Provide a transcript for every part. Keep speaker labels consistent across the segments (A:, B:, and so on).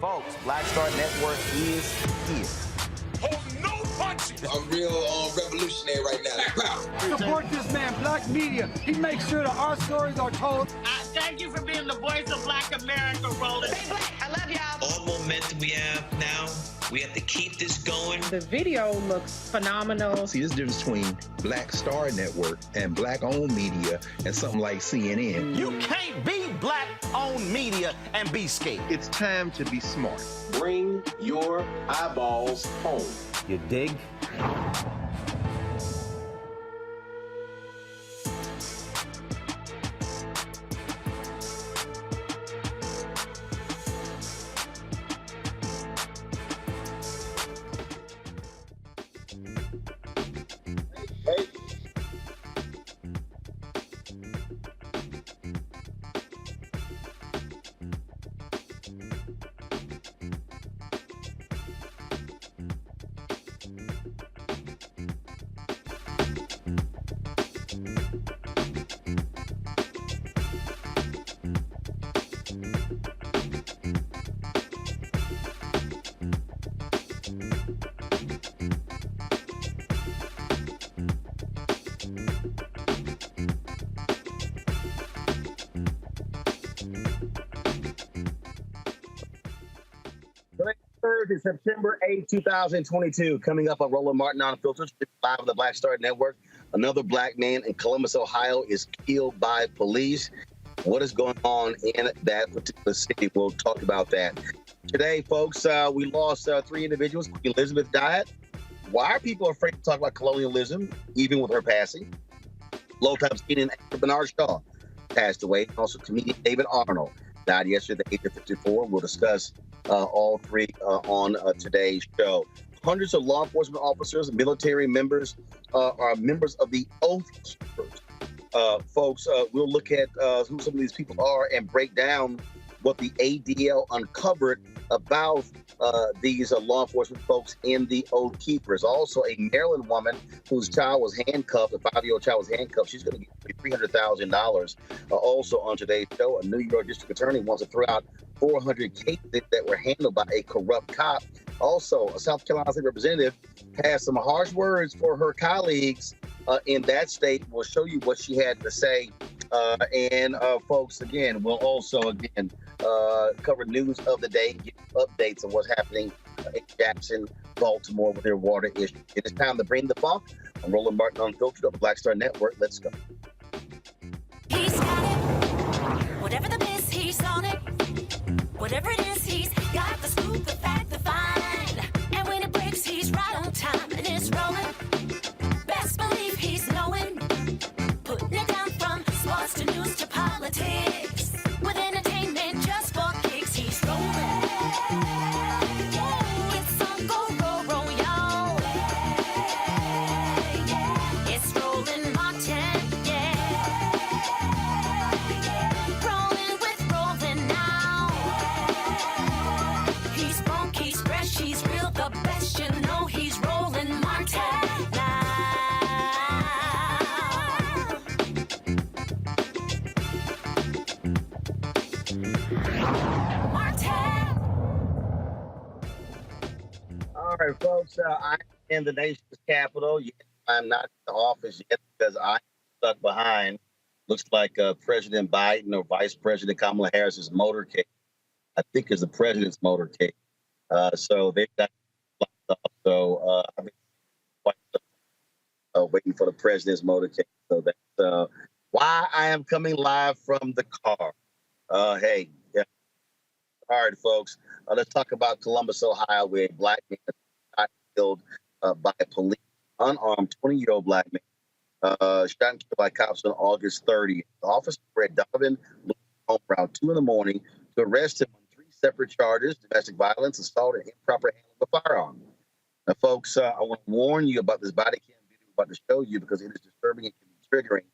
A: Folks, Black Star Network is here.
B: Hold no punches.
C: I'm real revolutionary right now.
D: Support this man, Black Media. He makes sure that our stories are told.
E: Thank you for being the voice of Black America, Roland.
F: Stay black. I love y'all.
G: All momentum we have now, we have to keep this going.
H: The video looks phenomenal.
I: See, this difference between Black Star Network and Black-owned media and something like CNN.
A: You can't be Black-owned media and be scared.
J: It's time to be smart.
K: Bring your eyeballs home.
A: You dig?
L: Thursday, September 8, 2022. Coming up on Roland Martin Unfiltered, live on the Black Star Network. Another black man in Columbus, Ohio is killed by police. What is going on in that particular city? We'll talk about that. Today, folks, we lost three individuals. Queen Elizabeth died. Why are people afraid to talk about colonialism, even with her passing? Longtime comedian Bernard Shaw passed away. Also, comedian David Arnold died yesterday at the age of 54. We'll discuss all three on today's show. Hundreds of law enforcement officers and military members are members of the Oath Keepers. Folks, we'll look at who some of these people are and break down what the ADL uncovered about these law enforcement folks in the Oath Keepers. Also, a Maryland woman whose child was handcuffed, a 5-year-old child was handcuffed. She's going to get $300,000. Also on today's show, a New York district attorney wants to throw out 400 cases that were handled by a corrupt cop. Also, a South Carolina state representative has some harsh words for her colleagues in that state. We'll show you what she had to say. And folks, again, we'll also, cover news of the day, give updates on what's happening in Jackson, Baltimore with their water issue. It is time to bring the funk. I'm Roland Martin Unfiltered of the Black Star Network. Let's go.
M: He's got it. Whatever the miss, he's on it. Whatever it is,
F: he's got the scoop, the fact, the find. And when it breaks, he's right on time and it's rolling. Best believe he's knowing. Putting it down from sports to news to politics. With entertainment just for kicks, he's rolling. It's on go, roll, roll, y'all. It's rolling Martin, yeah. Rolling with rolling now. He's funk, he's fresh, he's real, the best, you know he's rolling Martin now.
L: All right, folks. I'm in the nation's capital. Yet I'm not in the office yet because I'm stuck behind. Looks like President Biden or Vice President Kamala Harris's motorcade. I think is the president's motorcade. So they've got locked up. So I've been quite waiting for the president's motorcade. So that's why I am coming live from the car. Hey, yeah. All right, folks. Let's talk about Columbus, Ohio, where a black man got killed by police, unarmed 20-year-old black man, shot and killed by cops on August 30th. The officer at Donovan home around 2 in the morning to arrest him on 3 separate charges: domestic violence, assault, and improper handling of a firearm. Now, folks, I want to warn you about this body cam video I'm about to show you because it is disturbing and can be triggering.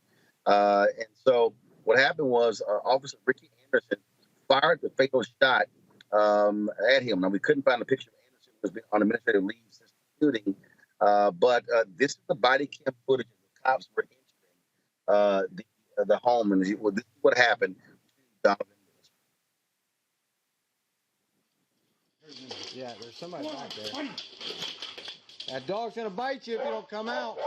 L: And so what happened was Officer Ricky Anderson fired the fatal shot at him. Now, we couldn't find a picture of Anderson who has been on administrative leave since the shooting, but this is the body cam footage of the cops were entering the home, and this is what happened. Donovan.
D: Yeah, there's somebody back there. That dog's gonna bite you if you don't come out.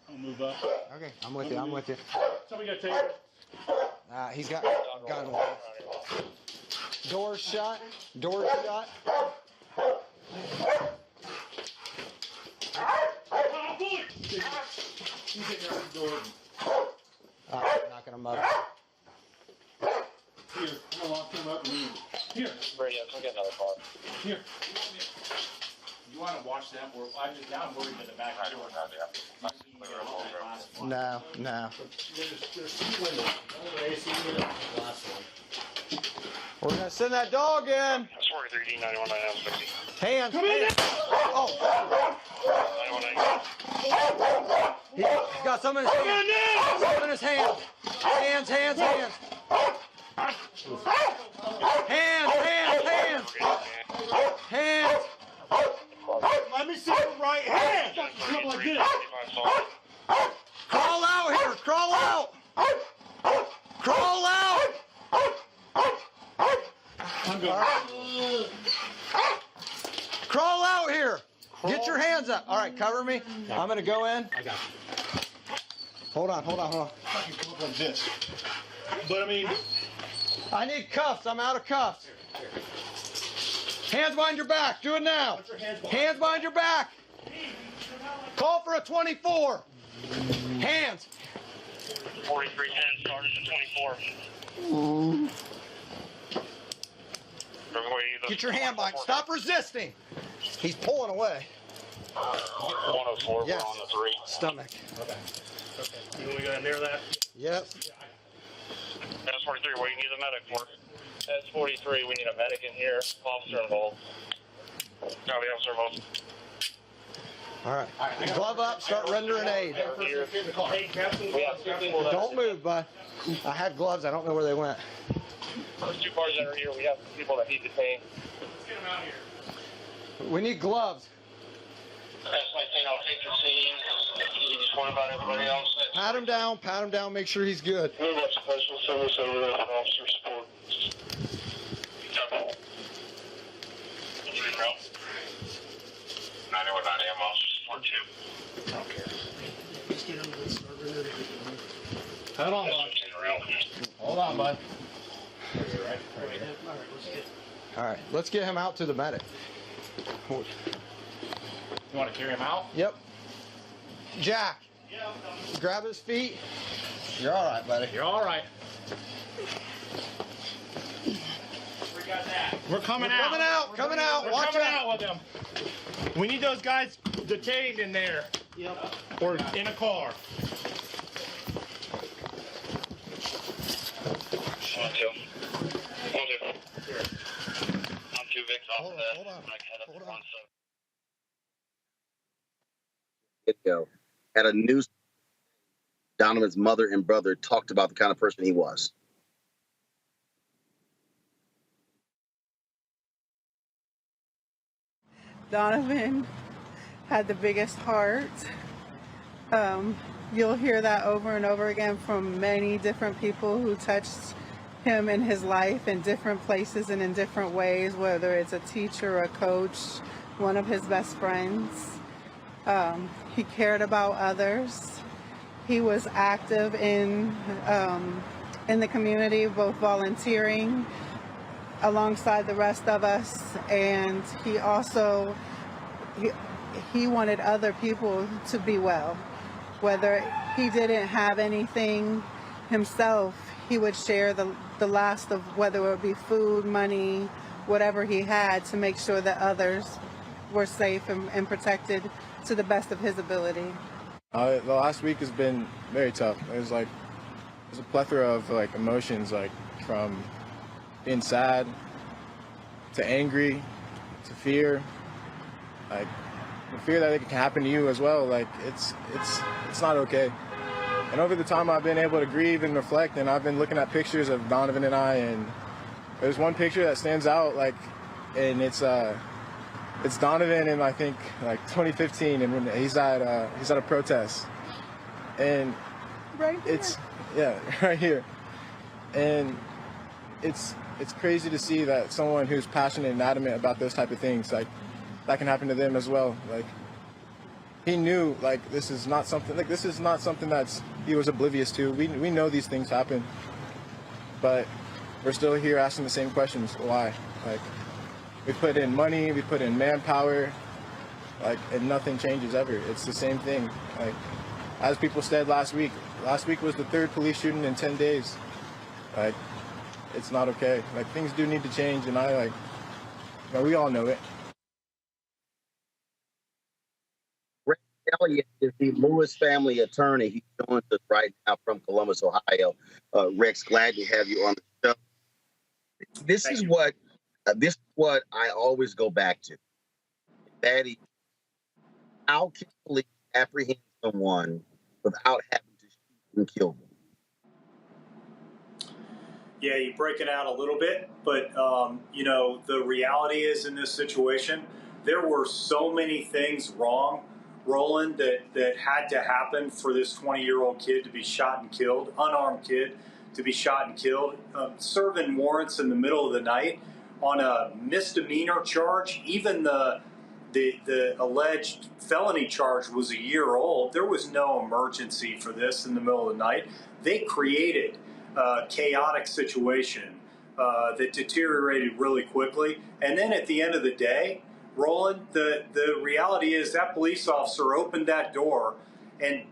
B: I'll move up.
D: Okay, I'm with you. I'm with you.
B: Somebody got taser.
D: He's got gun. Door shut. Door shut. Knocking him up.
B: Here, I'm gonna lock him up and leave. Here.
J: Ready, I'll get another car.
B: Here.
J: You want to watch them? Now I'm worried in the back.
D: No.
J: There's 2 windows. One with AC unit, the last one.
D: We're gonna send that dog in.
J: That's 43D 919960.
D: Hands. Come in. Oh.
J: 9199.
D: He's got some in his hand. Some in his hand. Hands. Hands.
B: Let me see your right hand. Come like this.
D: Crawl out here. Crawl out.
B: I'm going.
D: Crawl out here. Get your hands up. All right, cover me. I'm gonna go in.
B: I got you.
D: Hold on.
B: I can come up like this. But I mean,
D: I need cuffs. I'm out of cuffs. Hands behind your back. Do it now. Hands behind your back. Call for a 24. Hands.
J: 4310 started at 24.
D: Get your hand behind. Stop resisting. He's pulling away.
J: 104,
D: Yes.
J: we're on the 3.
D: Stomach.
J: Okay. You we gonna near that?
D: Yep.
J: That's 43, what do you need a medic for? That's 43, we need a medic in here. Officer involved. No, the officer involved.
D: All right. Glove up. Start rendering aid. Don't move, bud. I had gloves. I don't know where they went.
J: There's 2 cars that are here. We have people that need detained. Let's get them out here.
D: We need gloves.
J: That's like, take the scene. You just worry about everybody else.
D: Pat him down. Make sure he's good.
J: Move up to special service over there for officer support. Copy. 9190, I'm officer support 2.
D: I don't care.
J: Hold on, bud.
D: Hold on, bud. All right, let's get him out to the medic.
B: You want to carry him out?
D: Yep. Jack, grab his feet. You're all right, buddy.
B: You're all right. We got that. We're coming out.
D: Coming out.
B: We're
D: Watch
B: coming
D: out.
B: out with them. We need those guys detained in there.
D: Yep.
B: Or in a car.
J: 1-2. 1-2. I'm 2 Vic's off of that.
D: Hold on.
L: Video at a news. Donovan's mother and brother talked about the kind of person he was.
H: Donovan had the biggest heart. You'll hear that over and over again from many different people who touched him in his life in different places and in different ways, whether it's a teacher, a coach, one of his best friends. He cared about others. He was active in the community, both volunteering alongside the rest of us, and he also he wanted other people to be well. Whether he didn't have anything himself, he would share the last of, whether it would be food, money, whatever he had, to make sure that others were safe and protected to the best of his ability.
M: The last week has been very tough. There's a plethora of emotions, from being sad to angry to fear, the fear that it can happen to you as well. It's not okay. And over the time I've been able to grieve and reflect, and I've been looking at pictures of Donovan and I, and there's one picture that stands out, and it's Donovan in I think 2015, and when he's at a protest, and
H: right here.
M: Right here, and it's crazy to see that someone who's passionate and adamant about those type of things, that can happen to them as well. He knew this is not something that's he was oblivious to. We know these things happen, but we're still here asking the same questions. Why? We put in money, we put in manpower, and nothing changes ever. It's the same thing. As people said last week was the 3rd police shooting in 10 days. It's not okay. Things do need to change, and we all know it.
L: Rex Elliott is the Lewis family attorney. He joins us right now from Columbus, Ohio. Rex, glad to have you on the show. This is what I always go back to. That is, how can police apprehend someone without having to shoot and kill them?
N: Yeah, you break it out a little bit, but the reality is in this situation, there were so many things wrong, Roland, that had to happen for this 20-year-old kid to be shot and killed, unarmed kid to be shot and killed, serving warrants in the middle of the night on a misdemeanor charge. Even the alleged felony charge was a year old. There was no emergency for this in the middle of the night. They created a chaotic situation that deteriorated really quickly. And then at the end of the day, Roland, the reality is that police officer opened that door, and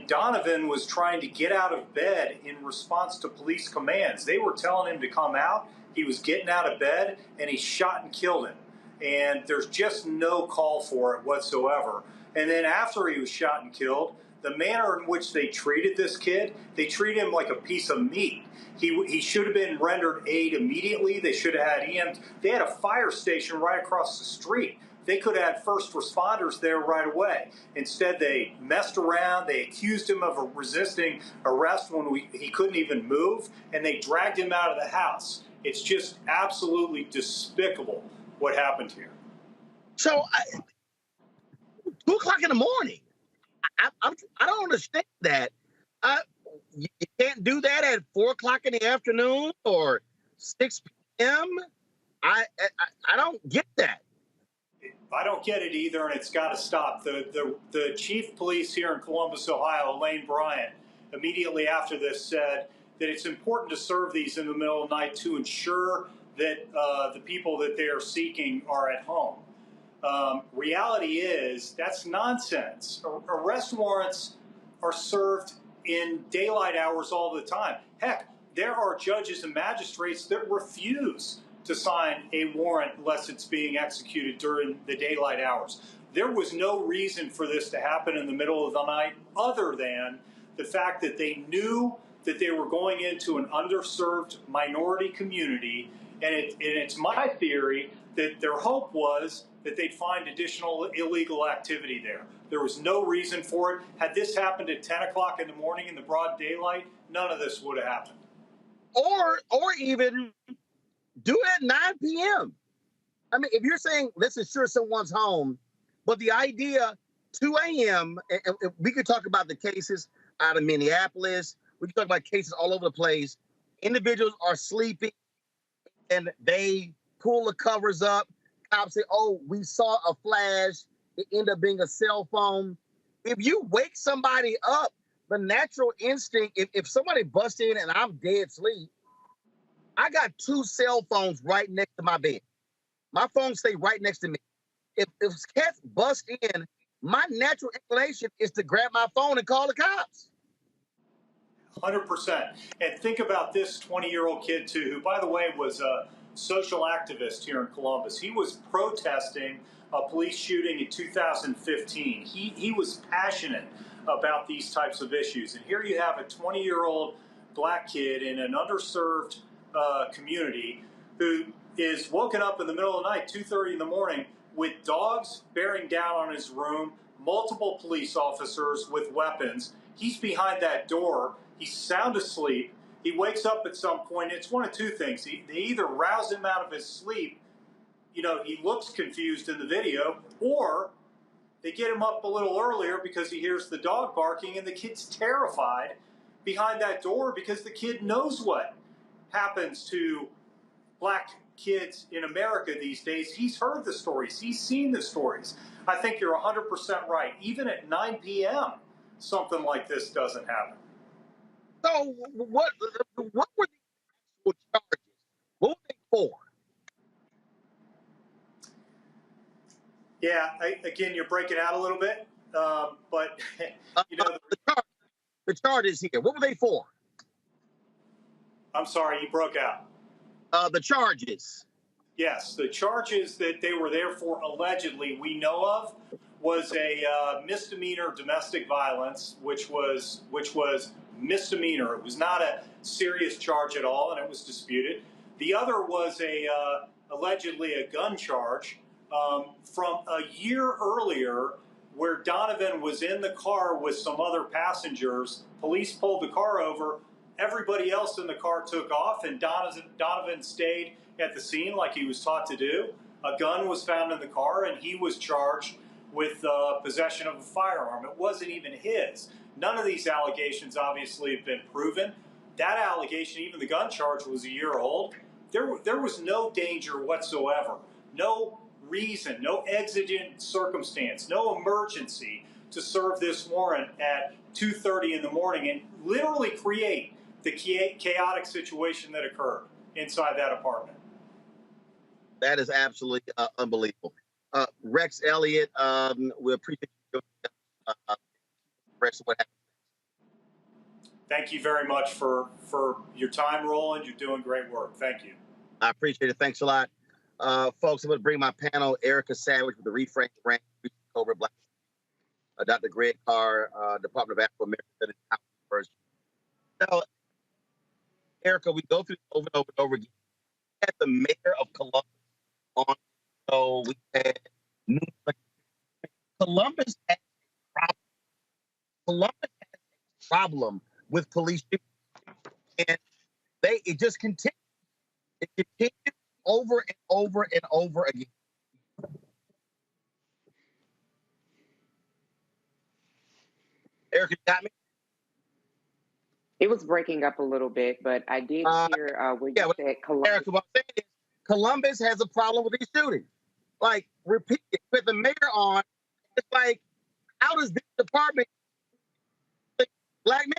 N: Donovan was trying to get out of bed in response to police commands. They were telling him to come out. He was getting out of bed, and he shot and killed him. And there's just no call for it whatsoever. And then after he was shot and killed, the manner in which they treated this kid, they treated him like a piece of meat. He should have been rendered aid immediately. They should have had EMT. They had a fire station right across the street. They could have had first responders there right away. Instead, they messed around. They accused him of resisting arrest when he couldn't even move, and they dragged him out of the house. It's just absolutely despicable what happened here.
L: So, 2 o'clock in the morning. I don't understand that. You can't do that at 4 o'clock in the afternoon or 6 p.m. I don't get that.
N: I don't get it either, and it's got to stop. The chief police here in Columbus, Ohio, Elaine Bryant, immediately after this said that it's important to serve these in the middle of the night to ensure that the people that they are seeking are at home. Reality is that's nonsense. Arrest warrants are served in daylight hours all the time. Heck, there are judges and magistrates that refuse to sign a warrant unless it's being executed during the daylight hours. There was no reason for this to happen in the middle of the night other than the fact that they knew that they were going into an underserved minority community, and it's my theory that their hope was that they'd find additional illegal activity there. There was no reason for it. Had this happened at 10 o'clock in the morning in the broad daylight, none of this would have happened.
L: Or even do it at 9 p.m. I mean, if you're saying let's ensure someone's home, but the idea 2 a.m. and we could talk about the cases out of Minneapolis. We can talk about cases all over the place. Individuals are sleeping and they pull the covers up. Cops say, oh, we saw a flash. It ended up being a cell phone. If you wake somebody up, the natural instinct, if somebody busts in and I'm dead asleep, I got 2 cell phones right next to my bed. My phones stay right next to me. If cats bust in, my natural inclination is to grab my phone and call the cops.
N: 100%. And think about this 20-year-old kid, too, who, by the way, was a social activist here in Columbus. He was protesting a police shooting in 2015. He was passionate about these types of issues. And here you have a 20-year-old black kid in an underserved community who is woken up in the middle of the night, 2:30 in the morning, with dogs bearing down on his room, multiple police officers with weapons. He's behind that door. He's sound asleep. He wakes up at some point. It's one of two things. They either rouse him out of his sleep, you know, he looks confused in the video, or they get him up a little earlier because he hears the dog barking and the kid's terrified behind that door because the kid knows what happens to black kids in America these days. He's heard the stories. He's seen the stories. I think you're 100% right. Even at 9 p.m., something like this doesn't happen.
L: So what were the actual charges? What were they for?
N: Yeah, again, you're breaking out a little bit, but you know
L: the charges here. What were they for?
N: I'm sorry, you broke out.
L: The charges.
N: Yes, the charges that they were there for, allegedly, we know of, was a misdemeanor domestic violence, which was misdemeanor. It was not a serious charge at all, and it was disputed. The other was allegedly a gun charge from a year earlier, where Donovan was in the car with some other passengers. Police pulled the car over. Everybody else in the car took off, and Donovan stayed at the scene like he was taught to do. A gun was found in the car, and he was charged with possession of a firearm. It wasn't even his. None of these allegations obviously have been proven. That allegation, even the gun charge, was a year old. There was no danger whatsoever. No reason, no exigent circumstance, no emergency to serve this warrant at 2:30 in the morning and literally create the chaotic situation that occurred inside that apartment.
L: That is absolutely unbelievable. Rex Elliott, we appreciate you what happened.
N: Thank you very much for your time, Roland. You're doing great work. Thank you.
L: I appreciate it. Thanks a lot. Folks, I'm going to bring my panel, Erica Savage with the Reframe Grant, Cobra Black, Dr. Greg Carr, Department of Afro-American Studies. Now, Erica, we go through this over and over and over again. We had the mayor of Columbus on, so we had Columbus has a problem. Columbus has a problem with police, and it just continues. It continues over and over and over again. Erica, you got me?
O: It was breaking up a little bit, but I did hear where you said Columbus.
L: Erica, what I'm saying is Columbus has a problem with these shootings. Like, repeat it. With the mayor on, it's like, how does this department black men?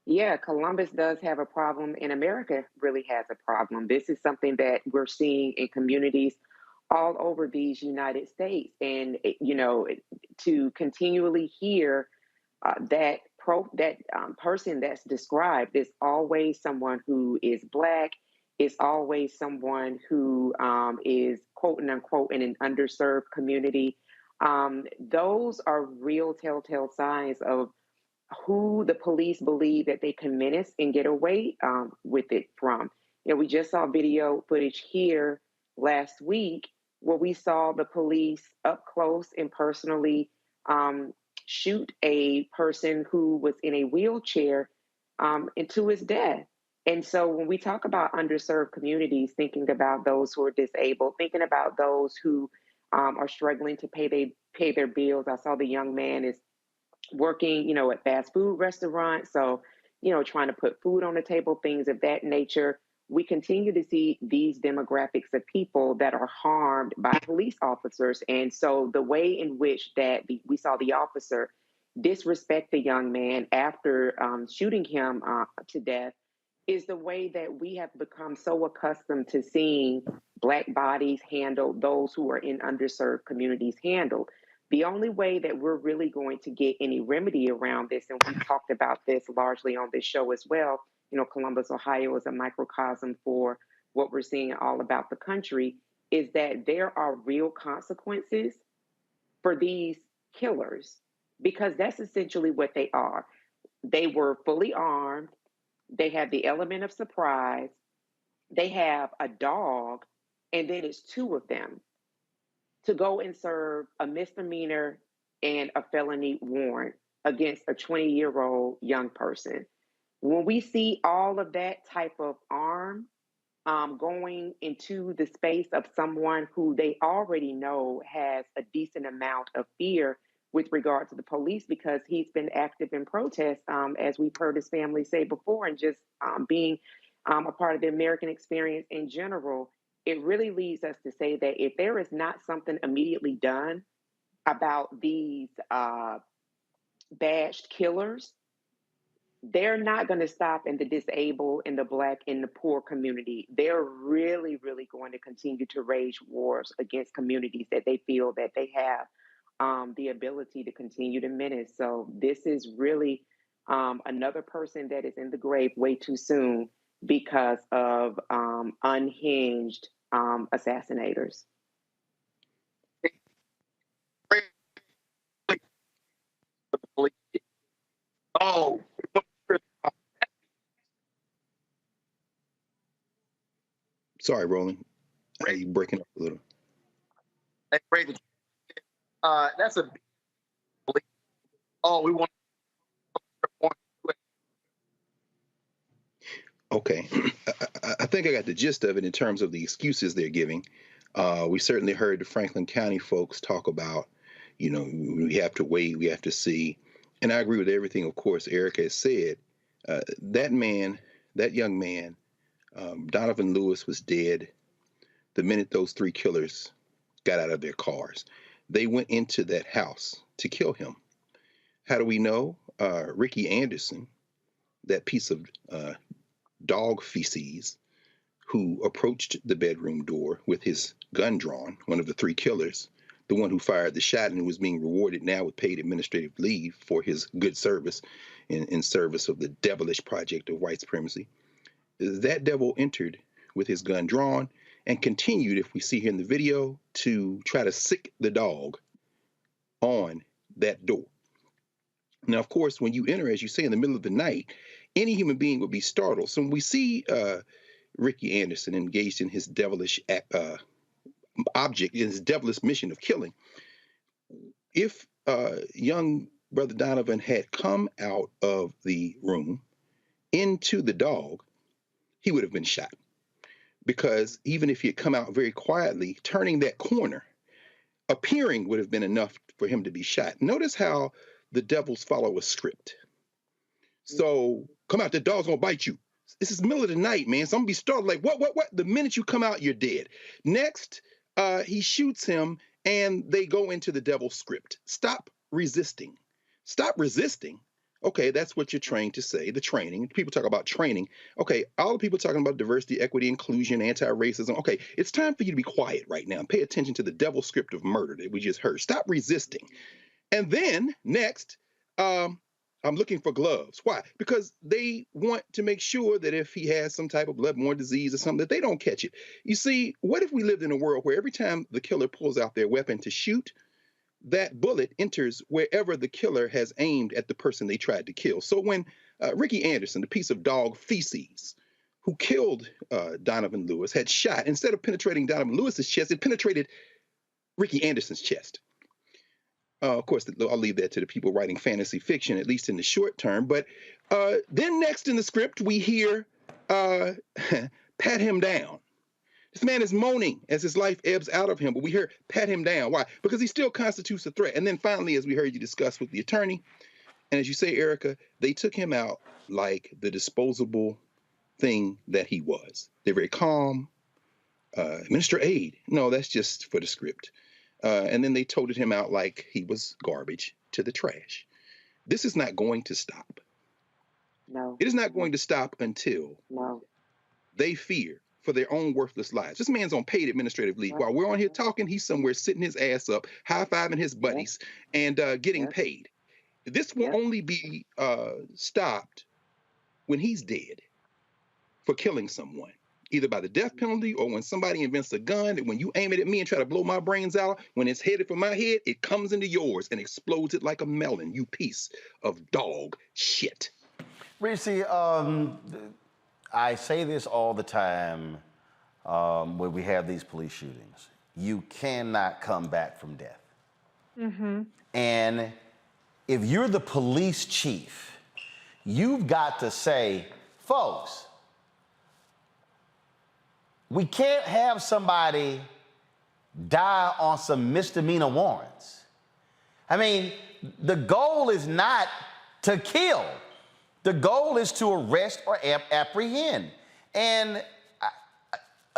O: Yeah, Columbus does have a problem, and America really has a problem. This is something that we're seeing in communities all over these United States. And, to continually hear that person that's described is always someone who is Black, is always someone who is quote unquote in an underserved community. Those are real telltale signs of who the police believe that they can menace and get away with it from. We just saw video footage here last week where we saw the police up close and personally shoot a person who was in a wheelchair into his death. And so when we talk about underserved communities, thinking about those who are disabled, thinking about those who are struggling to pay their bills. I saw the young man is working, at fast food restaurants. So, trying to put food on the table, things of that nature. We continue to see these demographics of people that are harmed by police officers. And so the way in which we saw the officer disrespect the young man after shooting him to death is the way that we have become so accustomed to seeing Black bodies handled, those who are in underserved communities handled. The only way that we're really going to get any remedy around this, and we've talked about this largely on this show as well, Columbus, Ohio is a microcosm for what we're seeing all about the country, is that there are real consequences for these killers, because that's essentially what they are. They were fully armed. They have the element of surprise. They have a dog, and then it's two of them to go and serve a misdemeanor and a felony warrant against a 20-year-old young person. When we see all of that type of arm going into the space of someone who they already know has a decent amount of fear with regard to the police because he's been active in protest, as we've heard his family say before, and just being a part of the American experience in general, it really leads us to say that if there is not something immediately done about these badged killers, they're not going to stop in the disabled, in the Black, in the poor community. They're really, really going to continue to wage wars against communities that they feel that they have the ability to continue to menace. So this is really another person that is in the grave way too soon because of unhinged assassinators.
L: Oh.
I: Sorry, Roland. You breaking up a little.
L: That's a. Oh, we want.
I: Okay. I think I got the gist of it in terms of the excuses they're giving. We certainly heard the Franklin County folks talk about, we have to wait, we have to see. And I agree with everything, of course, Eric has said. That young man, Donovan Lewis, was dead the minute those three killers got out of their cars. They went into that house to kill him. How do we know? Ricky Anderson, that piece of dog feces, who approached the bedroom door with his gun drawn, one of the three killers, the one who fired the shot and who was being rewarded now with paid administrative leave for his good service in service of the devilish project of white supremacy. That devil entered with his gun drawn and continued, if we see here in the video, to try to sick the dog on that door. Now, of course, when you enter, as you say, in the middle of the night, any human being would be startled. So when we see Ricky Anderson engaged in his devilish object, in his devilish mission of killing, if young brother Donovan had come out of the room into the dog, he would have been shot. Because even if he had come out very quietly, turning that corner, appearing would have been enough for him to be shot. Notice how the devils follow a script. So come out, the dog's gonna bite you. This is the middle of the night, man. So I'm gonna be startled like, what? The minute you come out, you're dead. Next, he shoots him and they go into the devil's script. Stop resisting. Stop resisting. Okay, that's what you're trained to say, the training. People talk about training. Okay, all the people talking about diversity, equity, inclusion, anti-racism. Okay, it's time for you to be quiet right now and pay attention to the devil script of murder that we just heard. Stop resisting. And then next, I'm looking for gloves. Why? Because they want to make sure that if he has some type of bloodborne disease or something, that they don't catch it. You see, what if we lived in a world where every time the killer pulls out their weapon to shoot, that bullet enters wherever the killer has aimed at the person they tried to kill? So when Ricky Anderson, the piece of dog feces, who killed Donovan Lewis, had shot, instead of penetrating Donovan Lewis's chest, it penetrated Ricky Anderson's chest. Of course, I'll leave that to the people writing fantasy fiction, at least in the short term. But then next in the script, we hear pat him down. This man is moaning as his life ebbs out of him, but we hear pat him down. Why? Because he still constitutes a threat. And then finally, as we heard you discuss with the attorney, and as you say, Erica, they took him out like the disposable thing that he was. They're very calm. Minister Aid. No, that's just for the script. And then they toted him out like he was garbage to the trash. This is not going to stop.
O: No.
I: It is not going to stop until they fear for their own worthless lives. This man's on paid administrative leave. While we're on here talking, he's somewhere sitting his ass up, high-fiving his buddies, and getting paid. This will only be stopped when he's dead for killing someone, either by the death penalty or when somebody invents a gun that when you aim it at me and try to blow my brains out, when it's headed for my head, it comes into yours and explodes it like a melon, you piece of dog shit.
A: Reese, I say this all the time when we have these police shootings. You cannot come back from death.
H: Mm-hmm.
A: And if you're the police chief, you've got to say, folks, we can't have somebody die on some misdemeanor warrants. I mean, the goal is not to kill. The goal is to arrest or apprehend. And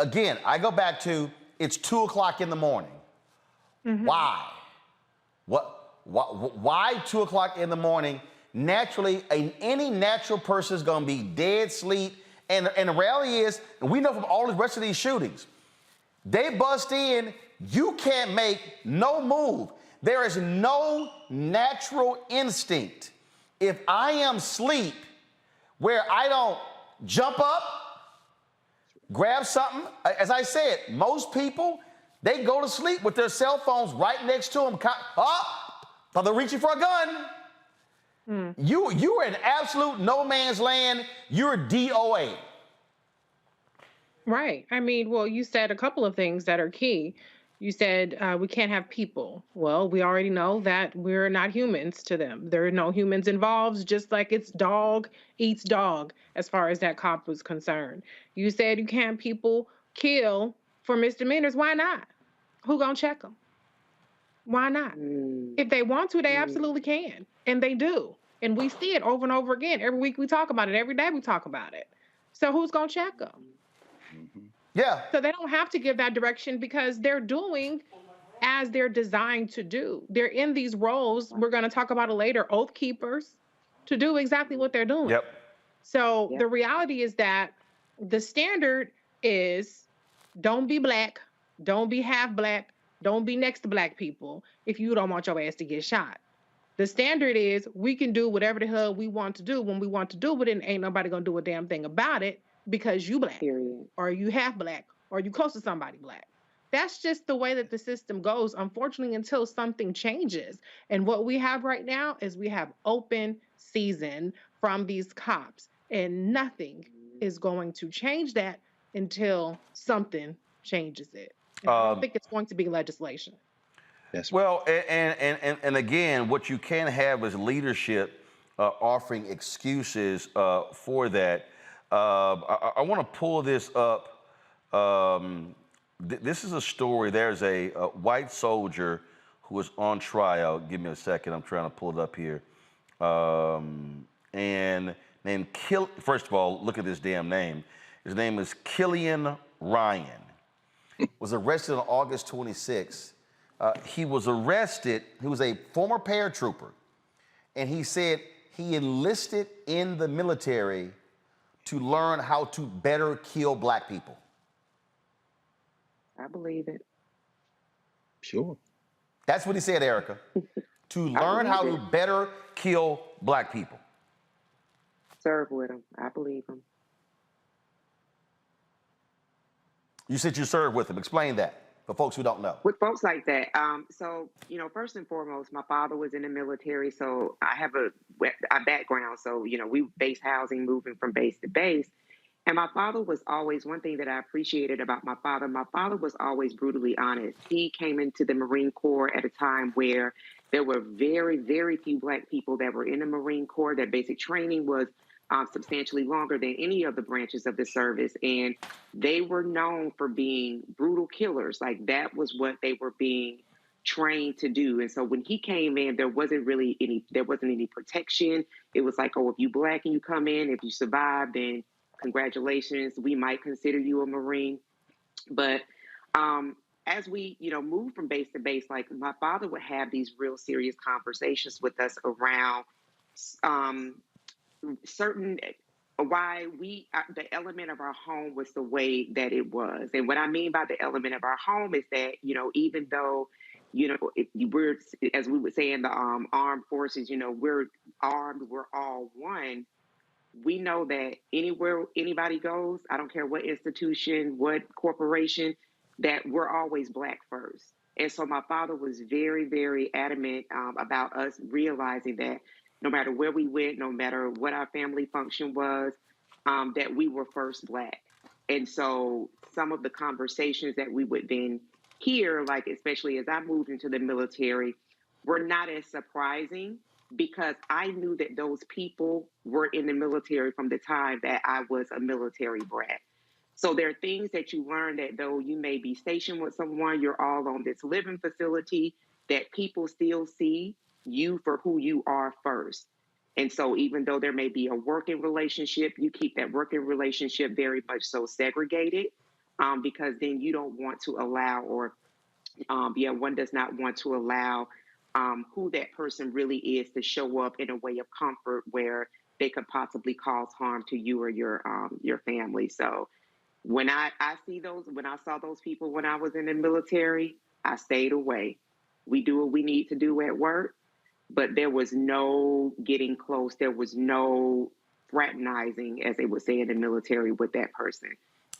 A: again, I go back to, it's 2 o'clock in the morning.
H: Mm-hmm.
A: Why? Why 2 o'clock in the morning? Naturally, any natural person is going to be dead sleep. And the reality is, and we know from all the rest of these shootings, they bust in, you can't make no move. There is no natural instinct. If I am asleep, where I don't jump up, grab something, as I said, most people, they go to sleep with their cell phones right next to them. But they're reaching for a gun. You are in absolute no man's land. You're DOA.
P: Right. I mean, well, you said a couple of things that are key. You said we can't have people. Well, we already know that we're not humans to them. There are no humans involved, just like it's dog eats dog as far as that cop was concerned. You said you can't people kill for misdemeanors. Why not? Who gonna check them? Why not? If they want to, they absolutely can. And they do. And we see it over and over again. Every week we talk about it. Every day we talk about it. So who's gonna check them?
A: Yeah.
P: So they don't have to give that direction because they're doing as they're designed to do. They're in these roles, we're going to talk about it later, oath keepers, to do exactly what they're doing.
A: Yep.
P: So the reality is that the standard is don't be black, don't be half black, don't be next to black people if you don't want your ass to get shot. The standard is we can do whatever the hell we want to do when we want to do it, and ain't nobody going to do a damn thing about it. Because you black, or you half black, or you close to somebody black. That's just the way that the system goes, unfortunately, until something changes. And what we have right now is we have open season from these cops, and nothing is going to change that until something changes it. And I don't think it's going to be legislation.
A: Well, and again, what you can have is leadership offering excuses for that. I want to pull this up. This is a story. There's a white soldier who was on trial. Give me a second. I'm trying to pull it up here. And named first of all, look at this damn name. His name is Killian Ryan. Was arrested on August 26th. He was arrested. He was a former paratrooper. And he said he enlisted in the military to learn how to better kill black people.
O: I believe it.
I: Sure.
A: That's what he said, Erica. To learn how to better kill black people.
O: Serve with him. I believe him.
A: You said you served with him. Explain that for folks who don't know.
O: With folks like that, so, you know, first and foremost, my father was in the military, so I have a background. So, you know, we base housing, moving from base to base. And my father was always, one thing that I appreciated about my father was always brutally honest. He came into the Marine Corps at a time where there were very, very few black people that were in the Marine Corps. Their basic training was substantially longer than any of the branches of the service. And they were known for being brutal killers. Like, that was what they were being trained to do. And so when he came in, there wasn't any protection. It was like, oh, if you black and you come in, if you survive, then congratulations, we might consider you a Marine. But as we, you know, move from base to base, like, my father would have these real serious conversations with us around certain why the element of our home was the way that it was. And what I mean by the element of our home is that, you know, even though, you know, we're, as we would say in the armed forces, you know, we're armed, we're all one. We know that anywhere anybody goes, I don't care what institution, what corporation, that we're always black first. And so my father was very, very adamant about us realizing that no matter where we went, no matter what our family function was, that we were first black. And so some of the conversations that we would then hear, like, especially as I moved into the military, were not as surprising, because I knew that those people were in the military from the time that I was a military brat. So there are things that you learn that though you may be stationed with someone, you're all on this living facility, that people still see you for who you are first. And so even though there may be a working relationship, you keep that working relationship very much so segregated, because then you don't want to allow, or one does not want to allow who that person really is to show up in a way of comfort where they could possibly cause harm to you or your family. So when I saw those people when I was in the military, I stayed away. We do what we need to do at work, but there was no getting close. There was no fraternizing, as they would say in the military, with that person,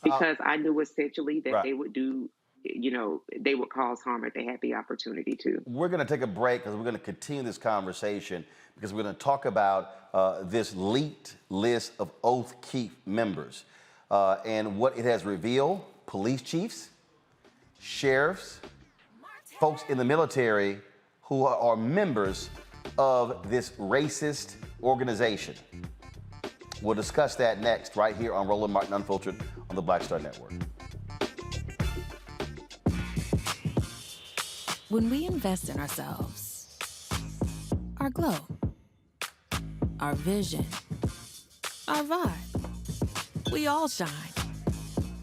O: because I knew essentially that they would do, you know, they would cause harm if they had the opportunity to.
A: We're going to take a break because we're going to continue this conversation, because we're going to talk about this leaked list of Oath Keep members and what it has revealed. Police chiefs, sheriffs, folks in the military who are members of this racist organization. We'll discuss that next, right here on Roland Martin Unfiltered on the Black Star Network.
Q: When we invest in ourselves, our glow, our vision, our vibe, we all shine.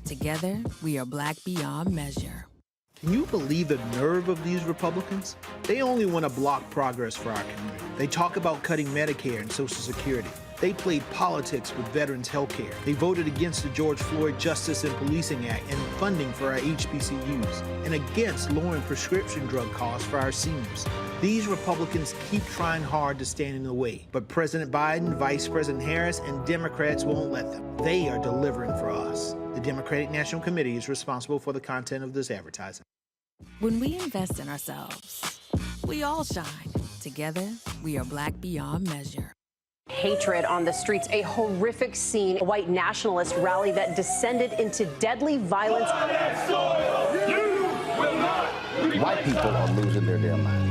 Q: Together, we are black beyond measure.
R: Can you believe the nerve of these Republicans? They only want to block progress for our community. They talk about cutting Medicare and Social Security. They played politics with veterans' health care. They voted against the George Floyd Justice and Policing Act and funding for our HBCUs, and against lowering prescription drug costs for our seniors. These Republicans keep trying hard to stand in the way, but President Biden, Vice President Harris, and Democrats won't let them. They are delivering for us. The Democratic National Committee is responsible for the content of this advertising.
Q: When we invest in ourselves, we all shine. Together, we are black beyond measure.
S: Hatred on the streets, a horrific scene, a white nationalist rally that descended into deadly violence.
A: White people are losing their damn minds.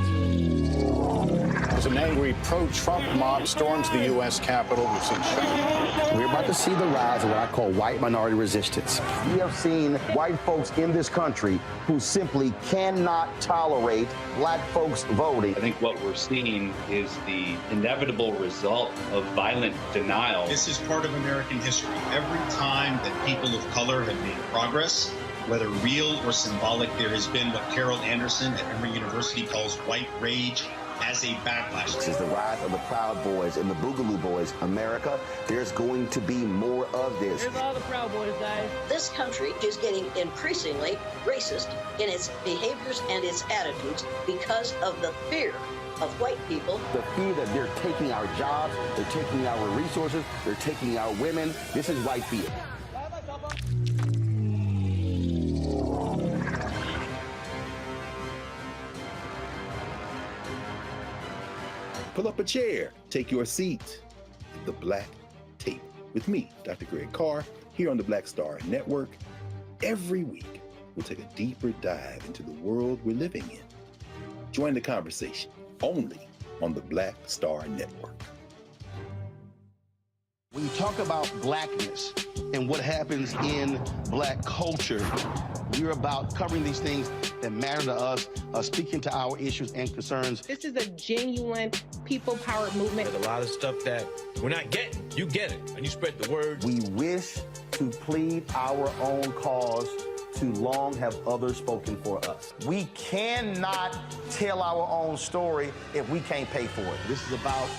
T: As an angry pro-Trump mob storms the U.S. Capitol, we've seen shooting.
U: We're about to see the rise of what I call white minority resistance. We have seen white folks in this country who simply cannot tolerate black folks voting.
V: I think what we're seeing is the inevitable result of violent denial.
W: This is part of American history. Every time that people of color have made progress, whether real or symbolic, there has been what Carol Anderson at Emory University calls white rage as a backlash.
U: This is the rise of the Proud Boys and the Boogaloo Boys. America, there's going to be more of this.
C: Here's all the Proud Boys, guys.
E: This country is getting increasingly racist in its behaviors and its attitudes because of the fear of white people.
U: The fear that they're taking our jobs, they're taking our resources, they're taking our women. This is white fear.
I: Pull up a chair, take your seat at the Black Tape with me, Dr. Greg Carr, here on the Black Star Network. Every week, we'll take a deeper dive into the world we're living in. Join the conversation only on the Black Star Network.
U: When you talk about blackness and what happens in black culture, we're about covering these things that matter to us, speaking to our issues and concerns.
P: This is a genuine people-powered movement.
G: There's a lot of stuff that we're not getting. You get it, and you spread the word.
U: We wish to plead our own cause. Too long have others spoken for us. We cannot tell our own story if we can't pay for it. This is about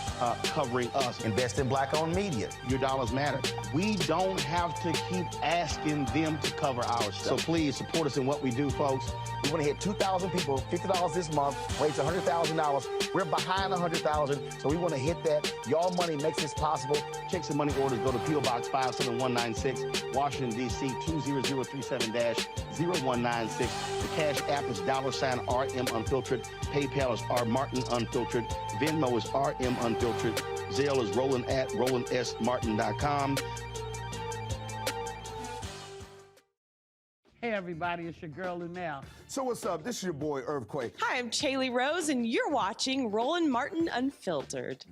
U: covering us. Invest in black-owned media. Your dollars matter. We don't have to keep asking them to cover our stuff. So please support us in what we do, folks. We want to hit 2,000 people, $50 this month, raise $100,000. We're behind 100,000, so we want to hit that. Y'all money makes this possible. Check some money orders. Go to P.O. Box 57196, Washington, D.C. 20037-0196. The Cash App is $RM Unfiltered. PayPal is R Martin Unfiltered. Venmo is RM Unfiltered. Zelle is Roland at RolandSMartin.com.
X: Hey everybody, it's your girl Lunel.
Y: So what's up? This is your boy Earthquake.
Z: Hi, I'm Chaley Rose, and you're watching Roland Martin Unfiltered.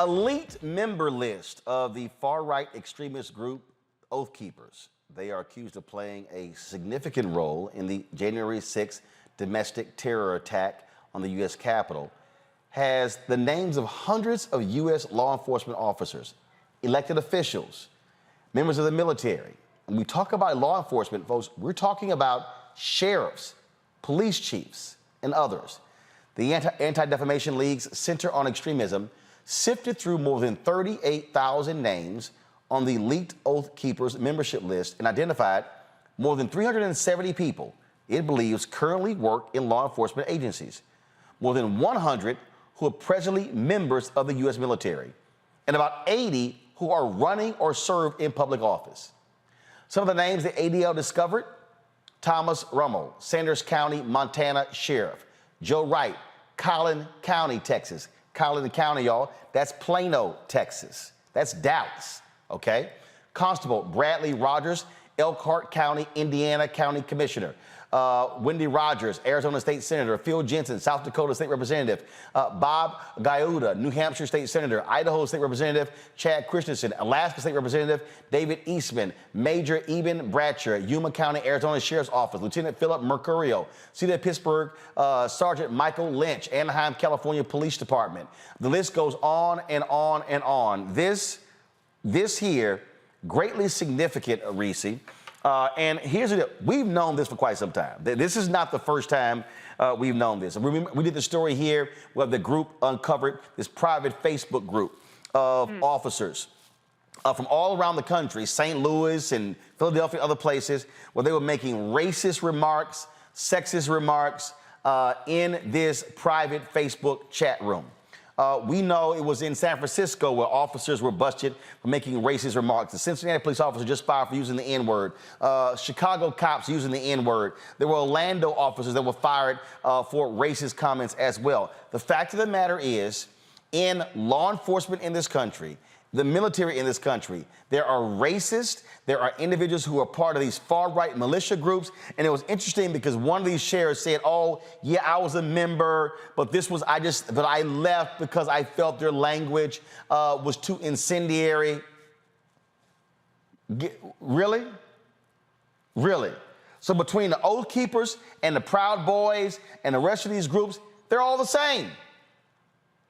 A: Elite member list of the far-right extremist group Oath Keepers. They are accused of playing a significant role in the January 6th domestic terror attack on the U.S. Capitol, has the names of hundreds of U.S. law enforcement officers, elected officials, members of the military. When we talk about law enforcement, folks, we're talking about sheriffs, police chiefs, and others. The Anti-Defamation League's Center on Extremism sifted through more than 38,000 names on the Elite Oath Keepers membership list and identified more than 370 people it believes currently work in law enforcement agencies, more than 100 who are presently members of the U.S. military, and about 80 who are running or serve in public office. Some of the names the ADL discovered: Thomas Rummel, Sanders County, Montana Sheriff; Joe Wright, Collin County, Texas. Collin County, y'all, that's Plano, Texas. That's Dallas, okay? Constable Bradley Rogers, Elkhart County, Indiana County Commissioner. Wendy Rogers, Arizona State Senator. Phil Jensen, South Dakota State Representative. Bob Gaiuta, New Hampshire State Senator. Idaho State Representative. Chad Christensen, Alaska State Representative. David Eastman, Major Eben Bratcher, Yuma County, Arizona Sheriff's Office. Lieutenant Philip Mercurio, City of Pittsburgh, Sergeant Michael Lynch, Anaheim, California Police Department. The list goes on and on and on. This here, greatly significant, Reese. And here's the deal. We've known this for quite some time. This is not the first time we've known this. We did the story here where the group uncovered this private Facebook group of officers from all around the country, St. Louis and Philadelphia, other places, where they were making racist remarks, sexist remarks in this private Facebook chat room. We know it was in San Francisco where officers were busted for making racist remarks. The Cincinnati police officer just fired for using the N-word. Chicago cops using the N-word. There were Orlando officers that were fired for racist comments as well. The fact of the matter is, in law enforcement in this country, the military in this country, there are racists, there are individuals who are part of these far-right militia groups. And it was interesting because one of these sharers said, oh, yeah, I was a member, but but I left because I felt their language was too incendiary. Really? Really? So between the Oath Keepers and the Proud Boys and the rest of these groups, they're all the same.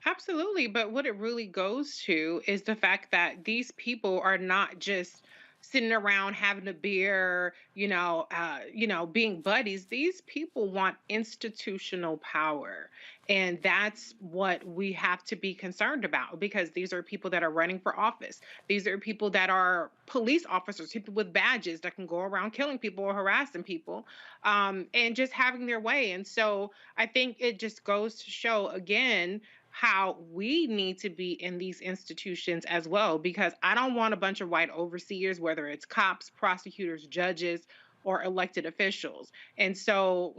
P: Absolutely. But what it really goes to is the fact that these people are not just sitting around having a beer, being buddies. These people want institutional power. And that's what we have to be concerned about, because these are people that are running for office. These are people that are police officers, people with badges that can go around killing people or harassing people, and just having their way. And so I think it just goes to show again how we need to be in these institutions as well, because I don't want a bunch of white overseers, whether it's cops, prosecutors, judges, or elected officials. And so,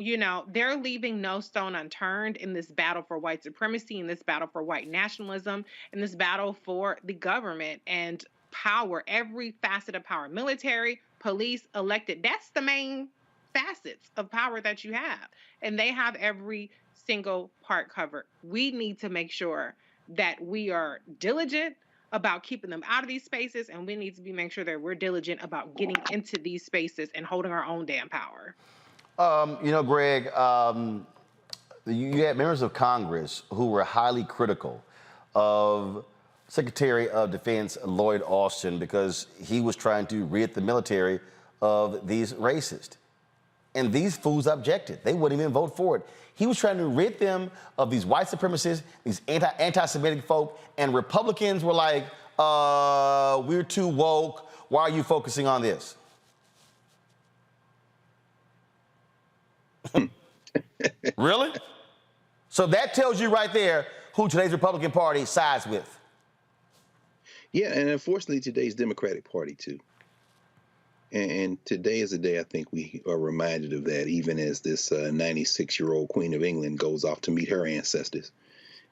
P: they're leaving no stone unturned in this battle for white supremacy, in this battle for white nationalism, in this battle for the government and power, every facet of power, military, police, elected. That's the main facets of power that you have. And they have every single part covered. We need to make sure that we are diligent about keeping them out of these spaces, and we need to make sure that we're diligent about getting into these spaces and holding our own damn power.
A: Greg, you had members of Congress who were highly critical of Secretary of Defense Lloyd Austin because he was trying to rid the military of these racists. And these fools objected. They wouldn't even vote for it. He was trying to rid them of these white supremacists, these anti-Semitic folk, and Republicans were like, we're too woke. Why are you focusing on this? Really? So that tells you right there who today's Republican Party sides with.
I: Yeah, and unfortunately, today's Democratic Party, too. And today is a day I think we are reminded of that, even as this 96-year-old Queen of England goes off to meet her ancestors.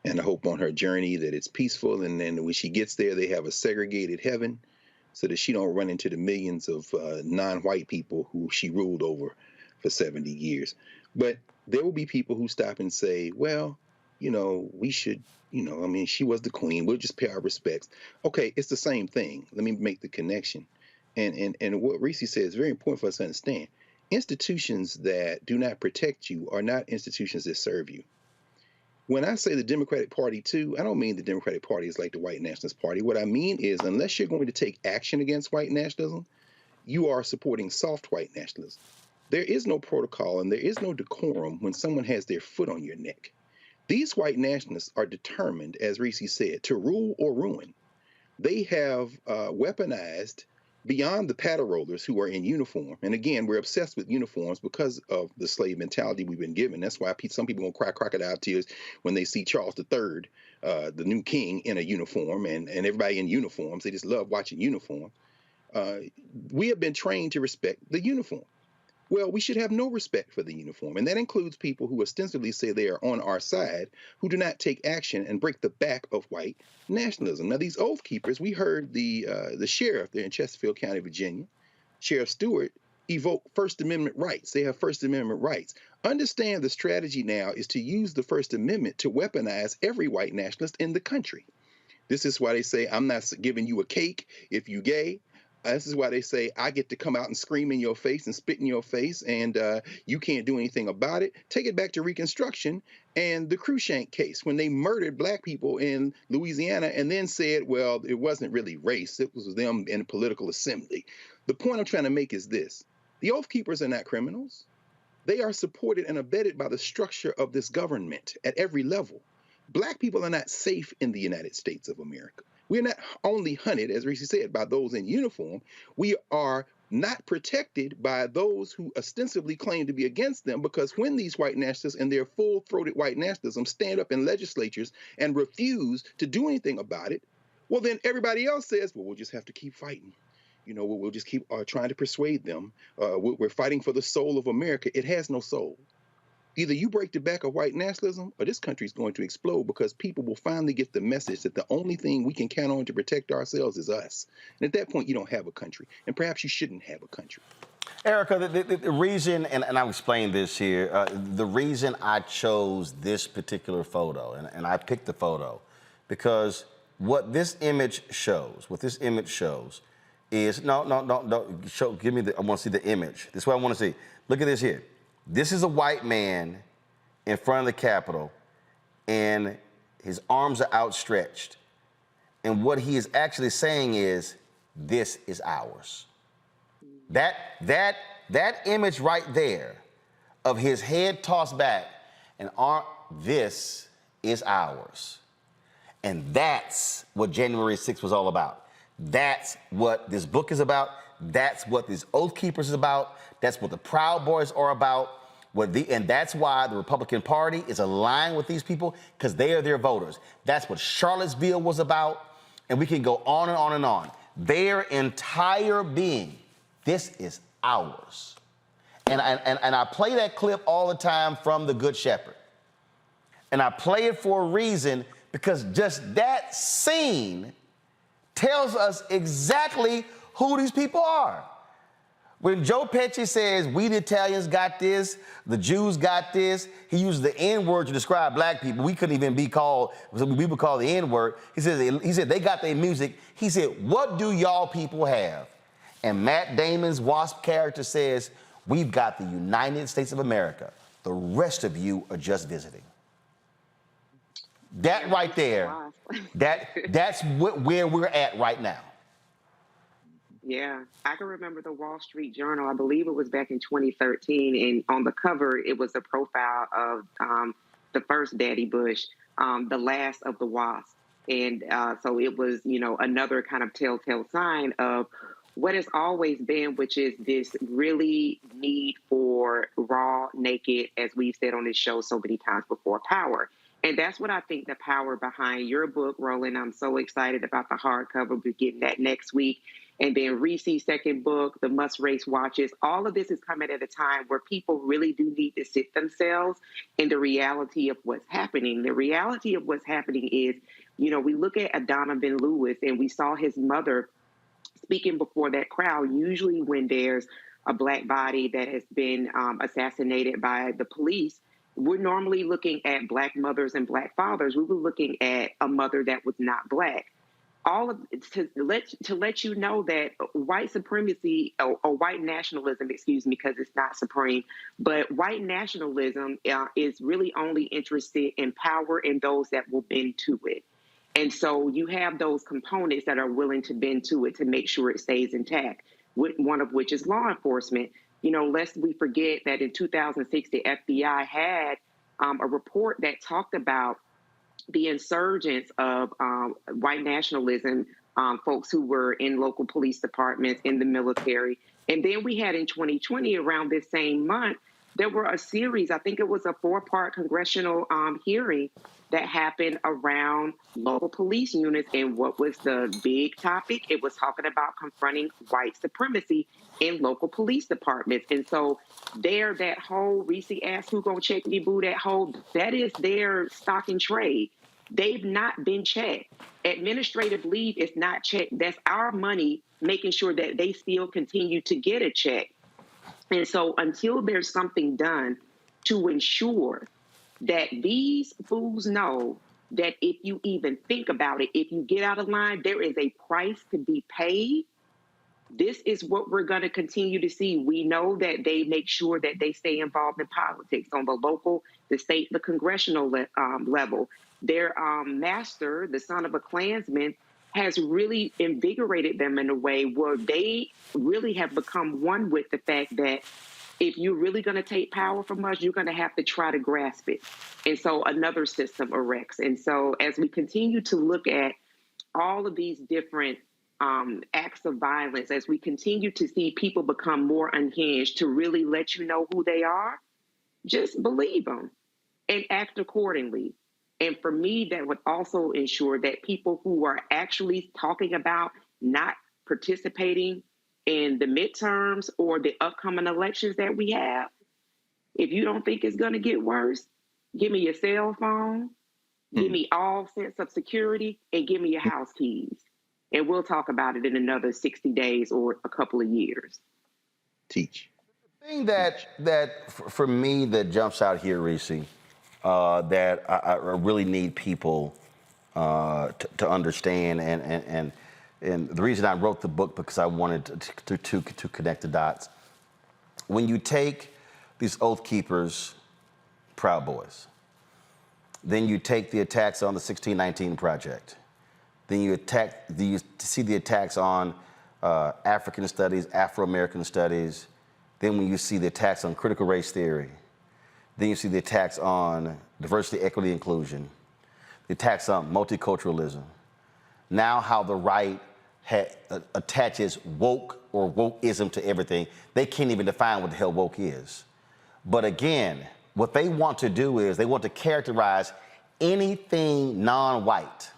I: And I hope on her journey that it's peaceful, and then when she gets there, they have a segregated heaven so that she don't run into the millions of non-white people who she ruled over for 70 years. But there will be people who stop and say, well, we should, she was the queen. We'll just pay our respects. Okay, it's the same thing. Let me make the connection. And what Reese said is very important for us to understand. Institutions that do not protect you are not institutions that serve you. When I say the Democratic Party, too, I don't mean the Democratic Party is like the white nationalist party. What I mean is, unless you're going to take action against white nationalism, you are supporting soft white nationalism. There is no protocol and there is no decorum when someone has their foot on your neck. These white nationalists are determined, as Reese said, to rule or ruin. They have weaponized beyond the paddle rollers who are in uniform. And again, we're obsessed with uniforms because of the slave mentality we've been given. That's why some people gonna cry crocodile tears when they see Charles III, the new king, in a uniform, and everybody in uniforms. They just love watching uniform. We have been trained to respect the uniform. Well, we should have no respect for the uniform. And that includes people who ostensibly say they are on our side, who do not take action and break the back of white nationalism. Now, these Oath Keepers, we heard the sheriff there in Chesterfield County, Virginia, Sheriff Stewart, evoke First Amendment rights. They have First Amendment rights. Understand the strategy now is to use the First Amendment to weaponize every white nationalist in the country. This is why they say, I'm not giving you a cake if you gay. This is why they say, I get to come out and scream in your face and spit in your face, and you can't do anything about it. Take it back to Reconstruction and the Cruikshank case, when they murdered black people in Louisiana and then said, well, it wasn't really race. It was them in a political assembly. The point I'm trying to make is this. The Oath Keepers are not criminals. They are supported and abetted by the structure of this government at every level. Black people are not safe in the United States of America. We're not only hunted, as Reese said, by those in uniform. We are not protected by those who ostensibly claim to be against them, because when these white nationalists and their full-throated white nationalism stand up in legislatures and refuse to do anything about it, well, then everybody else says, well, we'll just have to keep fighting. We'll just keep trying to persuade them. We're fighting for the soul of America. It has no soul. Either you break the back of white nationalism or this country is going to explode, because people will finally get the message that the only thing we can count on to protect ourselves is us. And at that point, you don't have a country. And perhaps you shouldn't have a country.
A: Erica, the reason, and I'll explain this here, the reason I chose this particular photo, and I picked the photo, because what this image shows is, give me I want to see the image. This is what I want to see. Look at this here. This is a white man in front of the Capitol, and his arms are outstretched. And what he is actually saying is, this is ours. That image right there of his head tossed back and this is ours. And that's what January 6th was all about. That's what this book is about. That's what these Oath Keepers is about. That's what the Proud Boys are about. And that's why the Republican Party is aligned with these people, because they are their voters. That's what Charlottesville was about. And we can go on and on and on. Their entire being, this is ours. And I play that clip all the time from The Good Shepherd. And I play it for a reason, because just that scene tells us exactly who these people are. When Joe Pesci says, we the Italians got this, the Jews got this, he uses the N-word to describe black people. We couldn't even be called, we would call the N-word. He said, they got their music. He said, what do y'all people have? And Matt Damon's Wasp character says, we've got the United States of America. The rest of you are just visiting. That right there, that's where we're at right now.
O: Yeah, I can remember the Wall Street Journal. I believe it was back in 2013, and on the cover, it was a profile of the first Daddy Bush, the last of the Wasps. And so it was, another kind of telltale sign of what has always been, which is this really need for raw, naked, as we've said on this show so many times before, power. And that's what I think the power behind your book, Roland. I'm so excited about the hardcover. We're getting that next week. And then Reese's second book, The Must Race Watches. All of this is coming at a time where people really do need to sit themselves in the reality of what's happening. The reality of what's happening is, we look at Donovan Lewis, and we saw his mother speaking before that crowd. Usually when there's a Black body that has been assassinated by the police, we're normally looking at Black mothers and Black fathers. We were looking at a mother that was not Black. All of to let you know that white supremacy or white nationalism, because it's not supreme, but white nationalism is really only interested in power and those that will bend to it. And so you have those components that are willing to bend to it to make sure it stays intact, one of which is law enforcement. Lest we forget that in 2006, the FBI had a report that talked about the insurgence of white nationalism, folks who were in local police departments, in the military. And then we had in 2020, around this same month, there were a series, I think it was a 4-part congressional hearing that happened around local police units. And what was the big topic? It was talking about confronting white supremacy in local police departments. And so that whole Reese asked who gonna check me boo, that is their stock and trade. They've not been checked. Administrative leave is not checked. That's our money, making sure that they still continue to get a check. And so until there's something done to ensure that these fools know that if you even think about it, if you get out of line, there is a price to be paid. This is what we're going to continue to see. We know that they make sure that they stay involved in politics on the local, the state, the congressional level. Their master, the son of a Klansman, has really invigorated them in a way where they really have become one with the fact that if you're really going to take power from us, you're going to have to try to grasp it. And so another system erects. And so as we continue to look at all of these different acts of violence, as we continue to see people become more unhinged to really let you know who they are, just believe them and act accordingly. And for me, that would also ensure that people who are actually talking about not participating in the midterms or the upcoming elections that we have, If you don't think it's going to get worse, give me your cell phone, give me all sense of security, and give me your house keys. And we'll talk about it in another 60 days or a couple of years.
I: Teach.
A: The thing that for me that jumps out here, Reese, that I really need people to understand, and the reason I wrote the book because I wanted to connect the dots. When you take these Oath Keepers, Proud Boys, then you take the attacks on the 1619 Project, then you see the attacks on African studies, Afro-American studies, then when you see the attacks on critical race theory, then you see the attacks on diversity, equity, inclusion, the attacks on multiculturalism. Now how the right attaches woke or wokeism to everything. They can't even define what the hell woke is. But again, what they want to do is they want to characterize anything non-white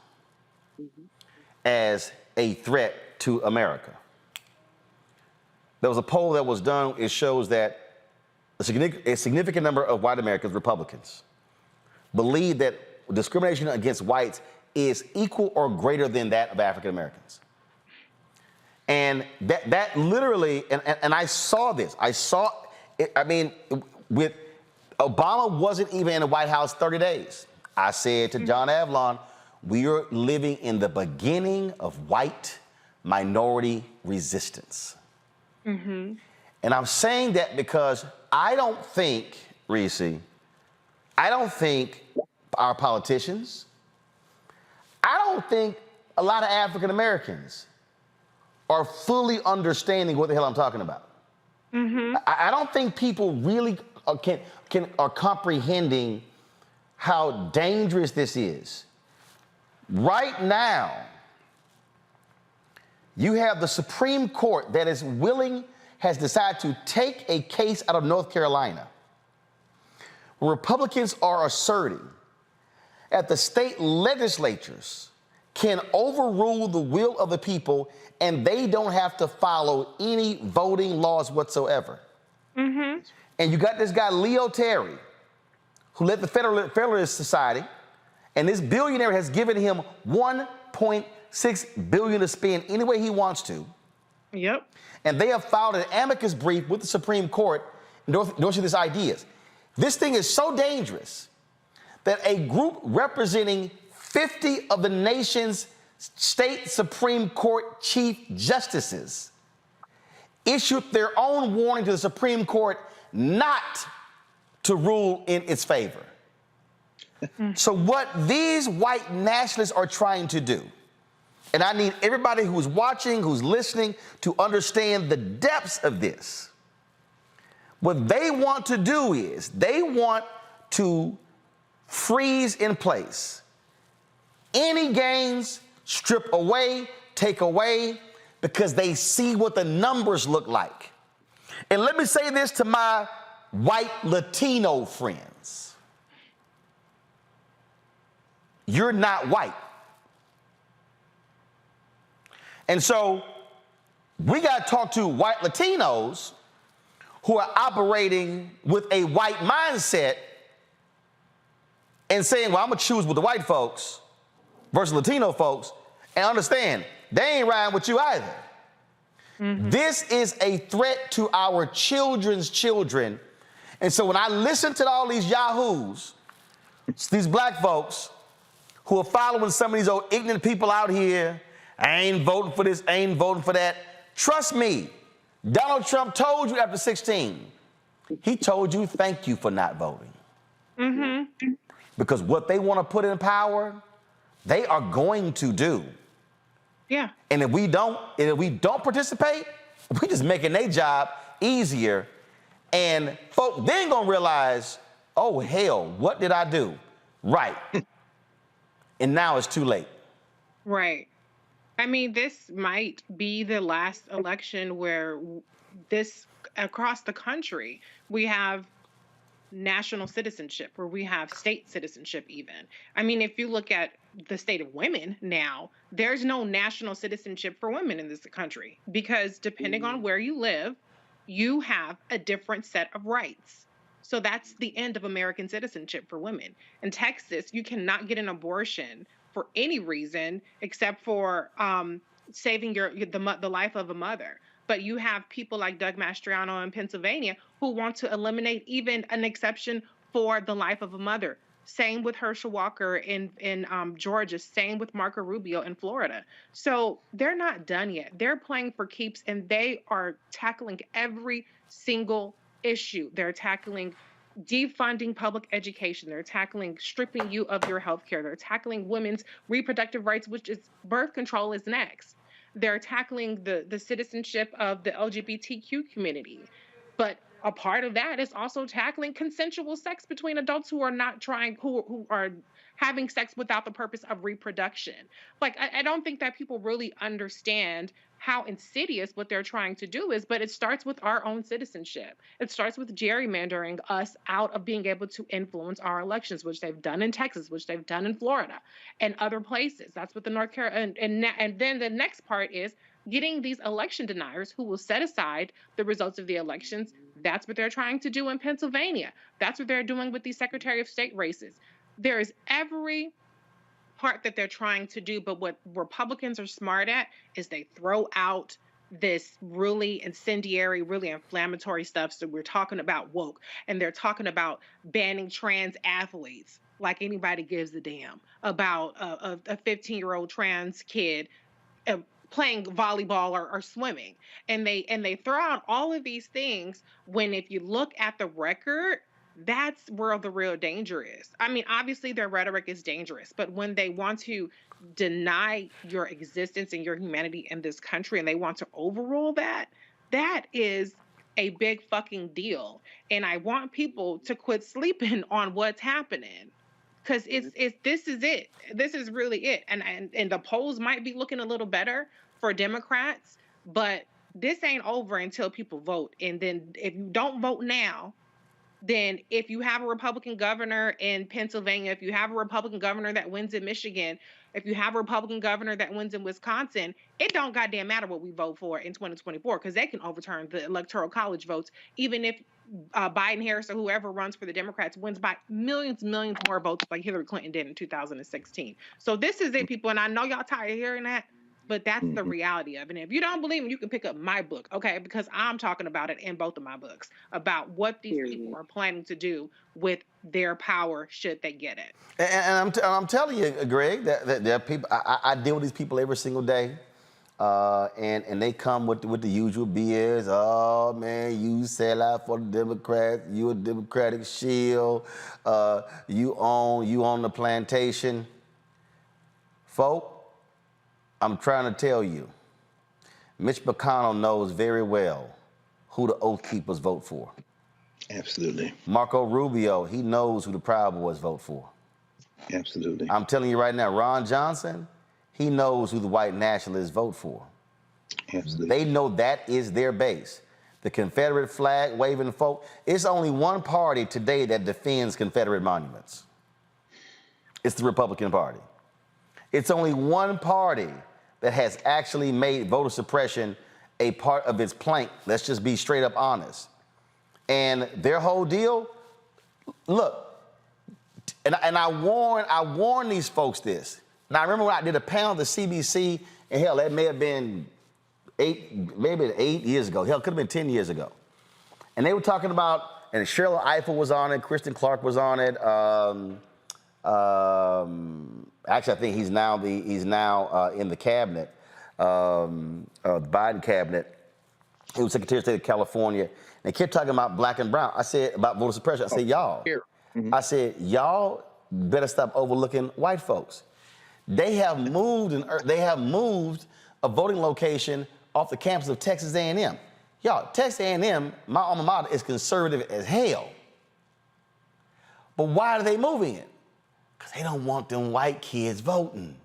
A: as a threat to America. There was a poll that was done. It shows that a significant number of white Americans, Republicans, believe that discrimination against whites is equal or greater than that of African Americans. And that literally, and I saw this. With Obama wasn't even in the White House 30 days. I said to John Avlon, we are living in the beginning of white minority resistance.
P: Mm-hmm.
A: And I'm saying that because I don't think, Reese, our politicians, I don't think a lot of African Americans are fully understanding what the hell I'm talking about.
P: Mm-hmm.
A: I don't think people really are comprehending how dangerous this is. Right now, you have the Supreme Court that has decided to take a case out of North Carolina, where Republicans are asserting that the state legislatures can overrule the will of the people and they don't have to follow any voting laws whatsoever.
P: Mm-hmm.
A: And you got this guy, Leo Terry, who led the Federalist Society, and this billionaire has given him $1.6 billion to spend any way he wants to.
P: Yep.
A: And they have filed an amicus brief with the Supreme Court endorsing these ideas. This thing is so dangerous that a group representing 50 of the nation's state Supreme Court chief justices issued their own warning to the Supreme Court not to rule in its favor. So what these white nationalists are trying to do, and I need everybody who's watching, who's listening, to understand the depths of this. What they want to do is they want to freeze in place any gains, strip away, take away, because they see what the numbers look like. And let me say this to my white Latino friends. You're not white. And so we got to talk to white Latinos who are operating with a white mindset and saying, well, I'm going to choose with the white folks versus Latino folks, and understand they ain't riding with you either. Mm-hmm. This is a threat to our children's children. And so when I listen to all these yahoos, these black folks who are following some of these old ignorant people out here, I ain't voting for this, I ain't voting for that. Trust me, Donald Trump told you after 16, he told you thank you for not voting.
P: Mm-hmm.
A: Because what they want to put in power, they are going to do.
P: Yeah.
A: And if we don't participate, we just making their job easier. And folks then gonna realize, oh hell, what did I do? Right. And now it's too late.
P: Right. I mean, this might be the last election where across the country, we have national citizenship, where we have state citizenship even. I mean, if you look at the state of women now, there's no national citizenship for women in this country because depending on where you live, you have a different set of rights. So that's the end of American citizenship for women. In Texas, you cannot get an abortion for any reason except for saving the life of a mother. But you have people like Doug Mastriano in Pennsylvania who want to eliminate even an exception for the life of a mother. Same with Herschel Walker in Georgia. Same with Marco Rubio in Florida. So they're not done yet. They're playing for keeps, and they are tackling every single issue. They're tackling defunding public education. They're tackling stripping you of your health care. They're tackling women's reproductive rights, which is birth control is next. They're tackling the citizenship of the LGBTQ community. But a part of that is also tackling consensual sex between adults who are not trying, who are having sex without the purpose of reproduction. Like, I don't think that people really understand how insidious what they're trying to do is, but it starts with our own citizenship. It starts with gerrymandering us out of being able to influence our elections, which they've done in Texas, which they've done in Florida and other places. That's what the North Carolina, and then the next part is getting these election deniers who will set aside the results of the elections. That's what they're trying to do in Pennsylvania. That's what they're doing with these Secretary of State races. There is every part that they're trying to do, but what Republicans are smart at is they throw out this really incendiary, really inflammatory stuff. So we're talking about woke, and they're talking about banning trans athletes like anybody gives a damn about a 15-year-old trans kid playing volleyball or swimming. And they throw out all of these things when, if you look at the record, that's where the real danger is. I mean, obviously their rhetoric is dangerous, but when they want to deny your existence and your humanity in this country and they want to overrule that, that is a big fucking deal. And I want people to quit sleeping on what's happening. Because this is it. This is really it. And the polls might be looking a little better for Democrats, but this ain't over until people vote. And then if you don't vote now, then if you have a Republican governor in Pennsylvania, if you have a Republican governor that wins in Michigan, if you have a Republican governor that wins in Wisconsin, it don't goddamn matter what we vote for in 2024, because they can overturn the Electoral College votes, even if Biden, Harris, or whoever runs for the Democrats wins by millions more votes like Hillary Clinton did in 2016. So this is it, people, and I know y'all tired of hearing that, but that's the reality of it. And if you don't believe me, you can pick up my book, okay? Because I'm talking about it in both of my books, about what these people are planning to do with their power should they get it.
A: And I'm telling you, Greg, that there are people, I deal with these people every single day, and they come with the usual BS. Oh, man, you sell out for the Democrats, you a Democratic shield, you own the plantation. Folk, I'm trying to tell you, Mitch McConnell knows very well who the Oath Keepers vote for.
I: Absolutely.
A: Marco Rubio, he knows who the Proud Boys vote for.
I: Absolutely.
A: I'm telling you right now, Ron Johnson, he knows who the white nationalists vote for.
I: Absolutely.
A: They know that is their base. The Confederate flag waving folk. It's only one party today that defends Confederate monuments. It's the Republican Party. It's only one party that has actually made voter suppression a part of its plank. Let's just be straight up honest. And their whole deal, look, and I warn these folks this. Now, I remember when I did a panel at the CBC, and hell, that may have been 8 years ago. Hell, it could have been 10 years ago. And they were talking about, and Cheryl Eiffel was on it, Kristen Clark was on it. Actually, I think he's now in the cabinet, the Biden cabinet. He was Secretary of State of California, and they kept talking about black and brown. I said about voter suppression. I said, y'all. I said, y'all better stop overlooking white folks. They have moved a voting location off the campus of Texas A&M. Y'all, Texas A&M, my alma mater, is conservative as hell. But why are they moving it? Because they don't want them white kids voting.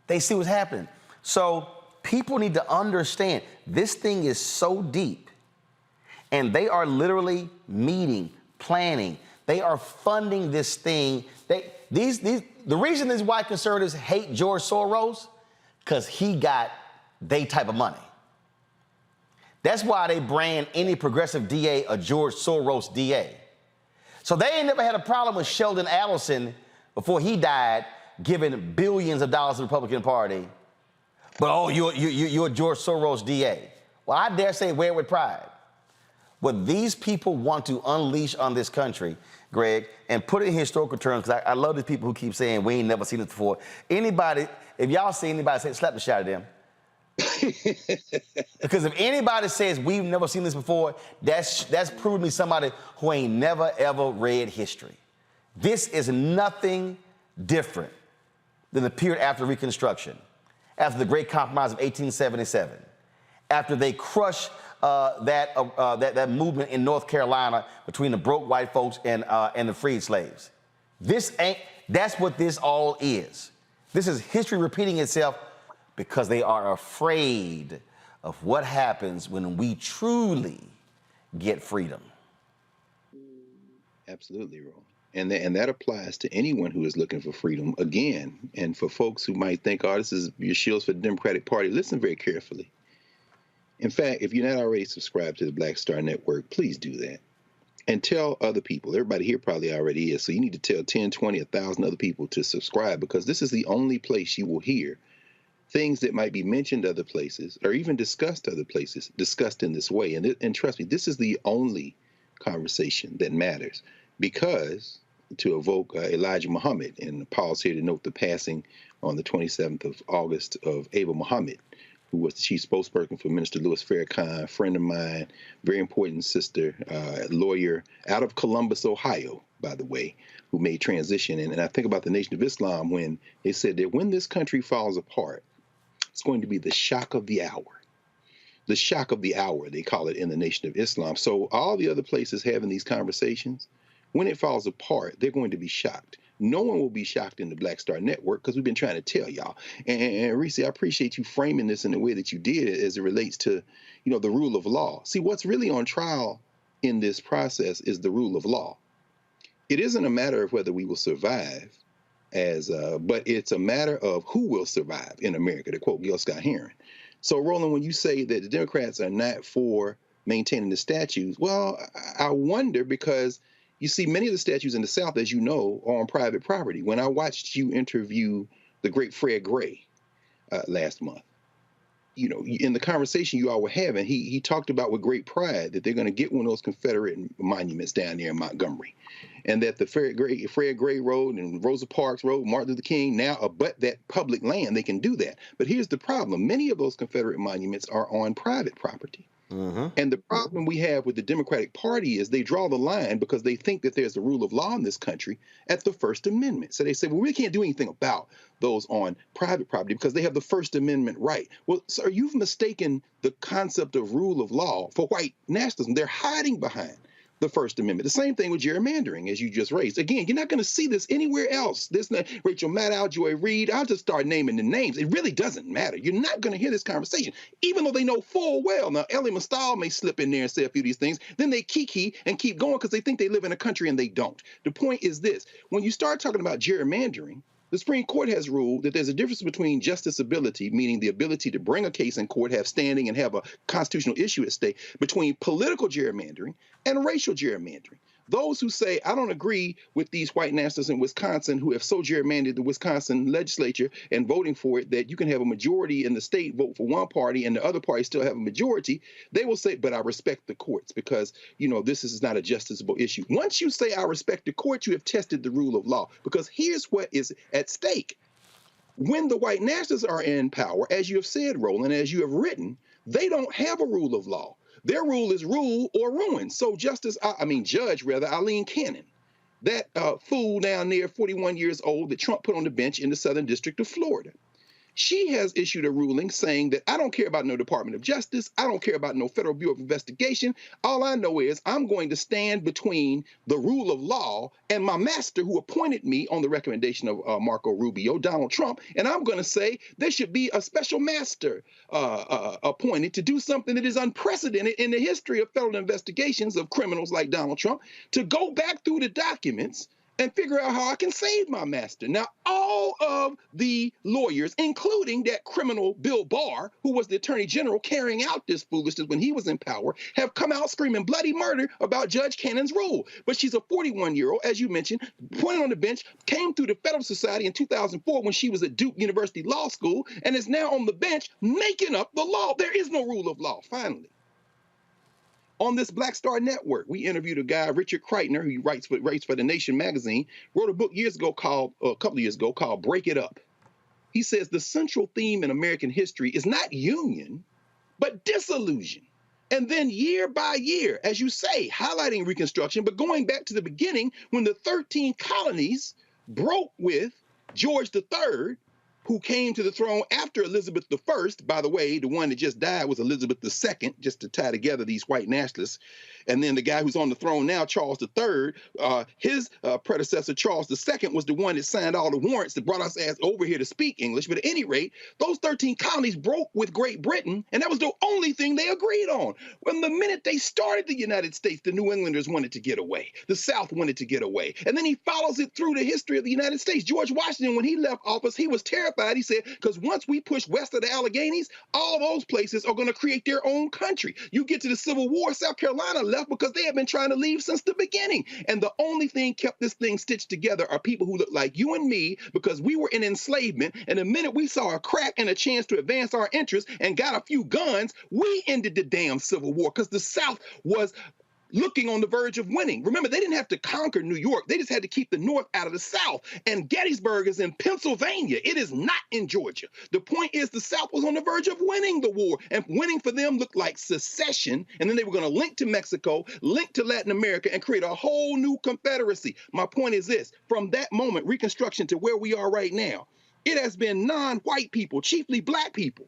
A: They see what's happening. So people need to understand this thing is so deep, and they are literally meeting, planning. They are funding this thing. The reason these white conservatives hate George Soros, because he got they type of money. That's why they brand any progressive DA a George Soros DA. So they ain't never had a problem with Sheldon Adelson before he died giving billions of dollars to the Republican Party. But, oh, you're a George Soros DA. Well, I dare say wear it with pride. What these people want to unleash on this country, Greg, and put it in historical terms, because I love these people who keep saying we ain't never seen this before. Anybody, if y'all see anybody say, slap the shit out of them. Because if anybody says we've never seen this before, that's proving to me somebody who ain't never, ever read history. This is nothing different than the period after Reconstruction, after the Great Compromise of 1877, after they crushed that movement in North Carolina between the broke white folks and the freed slaves. That's what this all is. This is history repeating itself because they are afraid of what happens when we truly get freedom.
I: Absolutely, Ron. And that applies to anyone who is looking for freedom. Again, and for folks who might think, oh, this is your shields for the Democratic Party, listen very carefully. In fact, if you're not already subscribed to the Black Star Network, please do that. And tell other people. Everybody here probably already is. So you need to tell 10, 20, 1,000 other people to subscribe, because this is the only place you will hear things that might be mentioned other places or even discussed other places, discussed in this way. And trust me, this is the only conversation that matters, because to evoke Elijah Muhammad, and Paul's here to note the passing on the 27th of August of Ava Muhammad, who was the chief spokesperson for Minister Louis Farrakhan, friend of mine, very important sister, lawyer out of Columbus, Ohio, by the way, who made transition. And I think about the Nation of Islam when they said that when this country falls apart, it's going to be the shock of the hour. The shock of the hour, they call it in the Nation of Islam. So all the other places having these conversations, when it falls apart, they're going to be shocked. No one will be shocked in the Black Star Network, because we've been trying to tell y'all. And Reese, I appreciate you framing this in the way that you did as it relates to, the rule of law. See, what's really on trial in this process is the rule of law. It isn't a matter of whether we will survive, but it's a matter of who will survive in America, to quote Gil Scott-Heron. So, Roland, when you say that the Democrats are not for maintaining the statues, well, I wonder, because you see, many of the statues in the South, as you know, are on private property. When I watched you interview the great Fred Gray last month, in the conversation you all were having, he talked about with great pride that they're going to get one of those Confederate monuments down there in Montgomery, and that the Fred Gray Road and Rosa Parks Road, Martin Luther King now abut that public land. They can do that. But here's the problem. Many of those Confederate monuments are on private property. And the problem we have with the Democratic Party is they draw the line, because they think that there's a rule of law in this country, at the First Amendment. So they say, well, we can't do anything about those on private property because they have the First Amendment right. Well, sir, you've mistaken the concept of rule of law for white nationalism. They're hiding behind the First Amendment. The same thing with gerrymandering, as you just raised. Again, you're not going to see this anywhere else. This Rachel Maddow, Joy Reid, I'll just start naming the names. It really doesn't matter. You're not going to hear this conversation, even though they know full well. Now, Ellie Mastal may slip in there and say a few of these things. Then they kiki and keep going because they think they live in a country and they don't. The point is this. When you start talking about gerrymandering, the Supreme Court has ruled that there's a difference between justiciability, meaning the ability to bring a case in court, have standing, and have a constitutional issue at stake, between political gerrymandering and racial gerrymandering. Those who say, I don't agree with these white nationalists in Wisconsin who have so gerrymandered the Wisconsin legislature and voting for it that you can have a majority in the state vote for one party and the other party still have a majority, they will say, but I respect the courts because, this is not a justiciable issue. Once you say I respect the courts, you have tested the rule of law, because here's what is at stake. When the white nationalists are in power, as you have said, Roland, as you have written, they don't have a rule of law. Their rule is rule or ruin. So Judge Eileen Cannon, that fool down there, 41 years old, that Trump put on the bench in the Southern District of Florida, she has issued a ruling saying that I don't care about no Department of Justice. I don't care about no Federal Bureau of Investigation. All I know is I'm going to stand between the rule of law and my master who appointed me on the recommendation of Marco Rubio, Donald Trump. And I'm going to say there should be a special master appointed to do something that is unprecedented in the history of federal investigations of criminals like Donald Trump, to go back through the documents and figure out how I can save my master. Now, all of the lawyers, including that criminal Bill Barr, who was the attorney general carrying out this foolishness when he was in power, have come out screaming bloody murder about Judge Cannon's rule. But she's a 41-year-old, as you mentioned, pointed on the bench, came through the Federal Society in 2004 when she was at Duke University Law School, and is now on the bench making up the law. There is no rule of law, finally. On this Black Star Network, we interviewed a guy, Richard Kreitner, who writes for The Nation magazine, wrote a book a couple of years ago called Break It Up. He says the central theme in American history is not union, but disillusion. And then year by year, as you say, highlighting Reconstruction, but going back to the beginning when the 13 colonies broke with George III, who came to the throne after Elizabeth I. By the way, the one that just died was Elizabeth II, just to tie together these white nationalists. And then the guy who's on the throne now, Charles III, his predecessor, Charles II, was the one that signed all the warrants that brought us ass over here to speak English. But at any rate, those 13 colonies broke with Great Britain, and that was the only thing they agreed on. When the minute they started the United States, the New Englanders wanted to get away. The South wanted to get away. And then he follows it through the history of the United States. George Washington, when he left office, he was terrified. He said, because once we push west of the Alleghenies, all those places are going to create their own country. You get to the Civil War, South Carolina left because they have been trying to leave since the beginning. And the only thing kept this thing stitched together are people who look like you and me, because we were in enslavement. And the minute we saw a crack and a chance to advance our interests and got a few guns, we ended the damn Civil War because the South was looking on the verge of winning. Remember, they didn't have to conquer New York. They just had to keep the North out of the South. And Gettysburg is in Pennsylvania. It is not in Georgia. The point is the South was on the verge of winning the war. And winning for them looked like secession. And then they were going to link to Mexico, link to Latin America, and create a whole new confederacy. My point is this. From that moment, Reconstruction, to where we are right now, it has been non-white people, chiefly black people.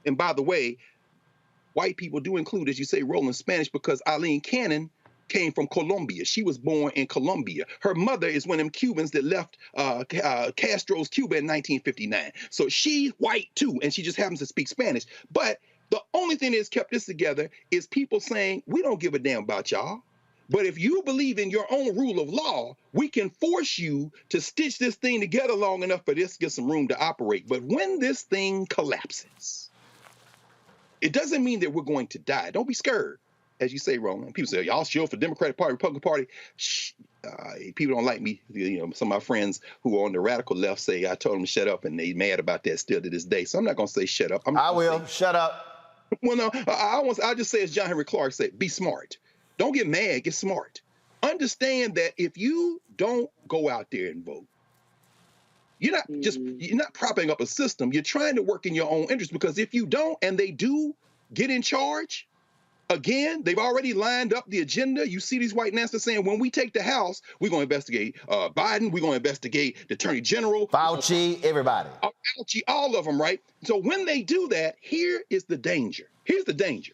I: And by the way, white people do include, as you say, Roland Spanish, because Eileen Cannon came from Colombia. She was born in Colombia. Her mother is one of them Cubans that left Castro's Cuba in 1959. So she's white too, and she just happens to speak Spanish. But the only thing that's kept this together is people saying, we don't give a damn about y'all. But if you believe in your own rule of law, we can force you to stitch this thing together long enough for this to get some room to operate. But when this thing collapses, it doesn't mean that we're going to die. Don't be scared, as you say, Roland. People say, y'all shield for Democratic Party, Republican Party. Shh. People don't like me. You know, some of my friends who are on the radical left say I told them to shut up, and they mad about that still to this day. So I'm not going to say shut up.
A: I will. Shut up.
I: Well, no, I'll just say, as John Henry Clark said, be smart. Don't get mad. Get smart. Understand that if you don't go out there and vote, you're not propping up a system. You're trying to work in your own interest, because if you don't and they do get in charge, again, they've already lined up the agenda. You see these white nationalists saying, when we take the House, we're going to investigate Biden. We're going to investigate the Attorney General.
A: Fauci, everybody.
I: Fauci, all of them, right? So when they do that, here is the danger. Here's the danger.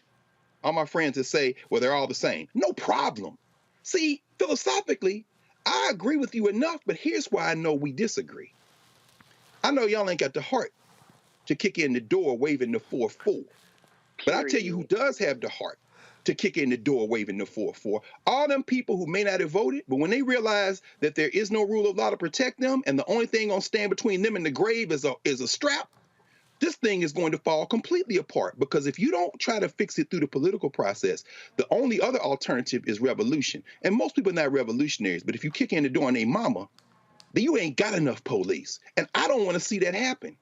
I: All my friends that say, well, they're all the same. No problem. See, philosophically, I agree with you enough, but here's why I know we disagree. I know y'all ain't got the heart to kick in the door waving the 4-4. But I'll tell you who does have the heart to kick in the door waving the 4-4. All them people who may not have voted, but when they realize that there is no rule of law to protect them, and the only thing gonna stand between them and the grave is a strap, this thing is going to fall completely apart. Because if you don't try to fix it through the political process, the only other alternative is revolution. And most people are not revolutionaries, but if you kick in the door on their mama, then you ain't got enough police. And I don't want to see that happen.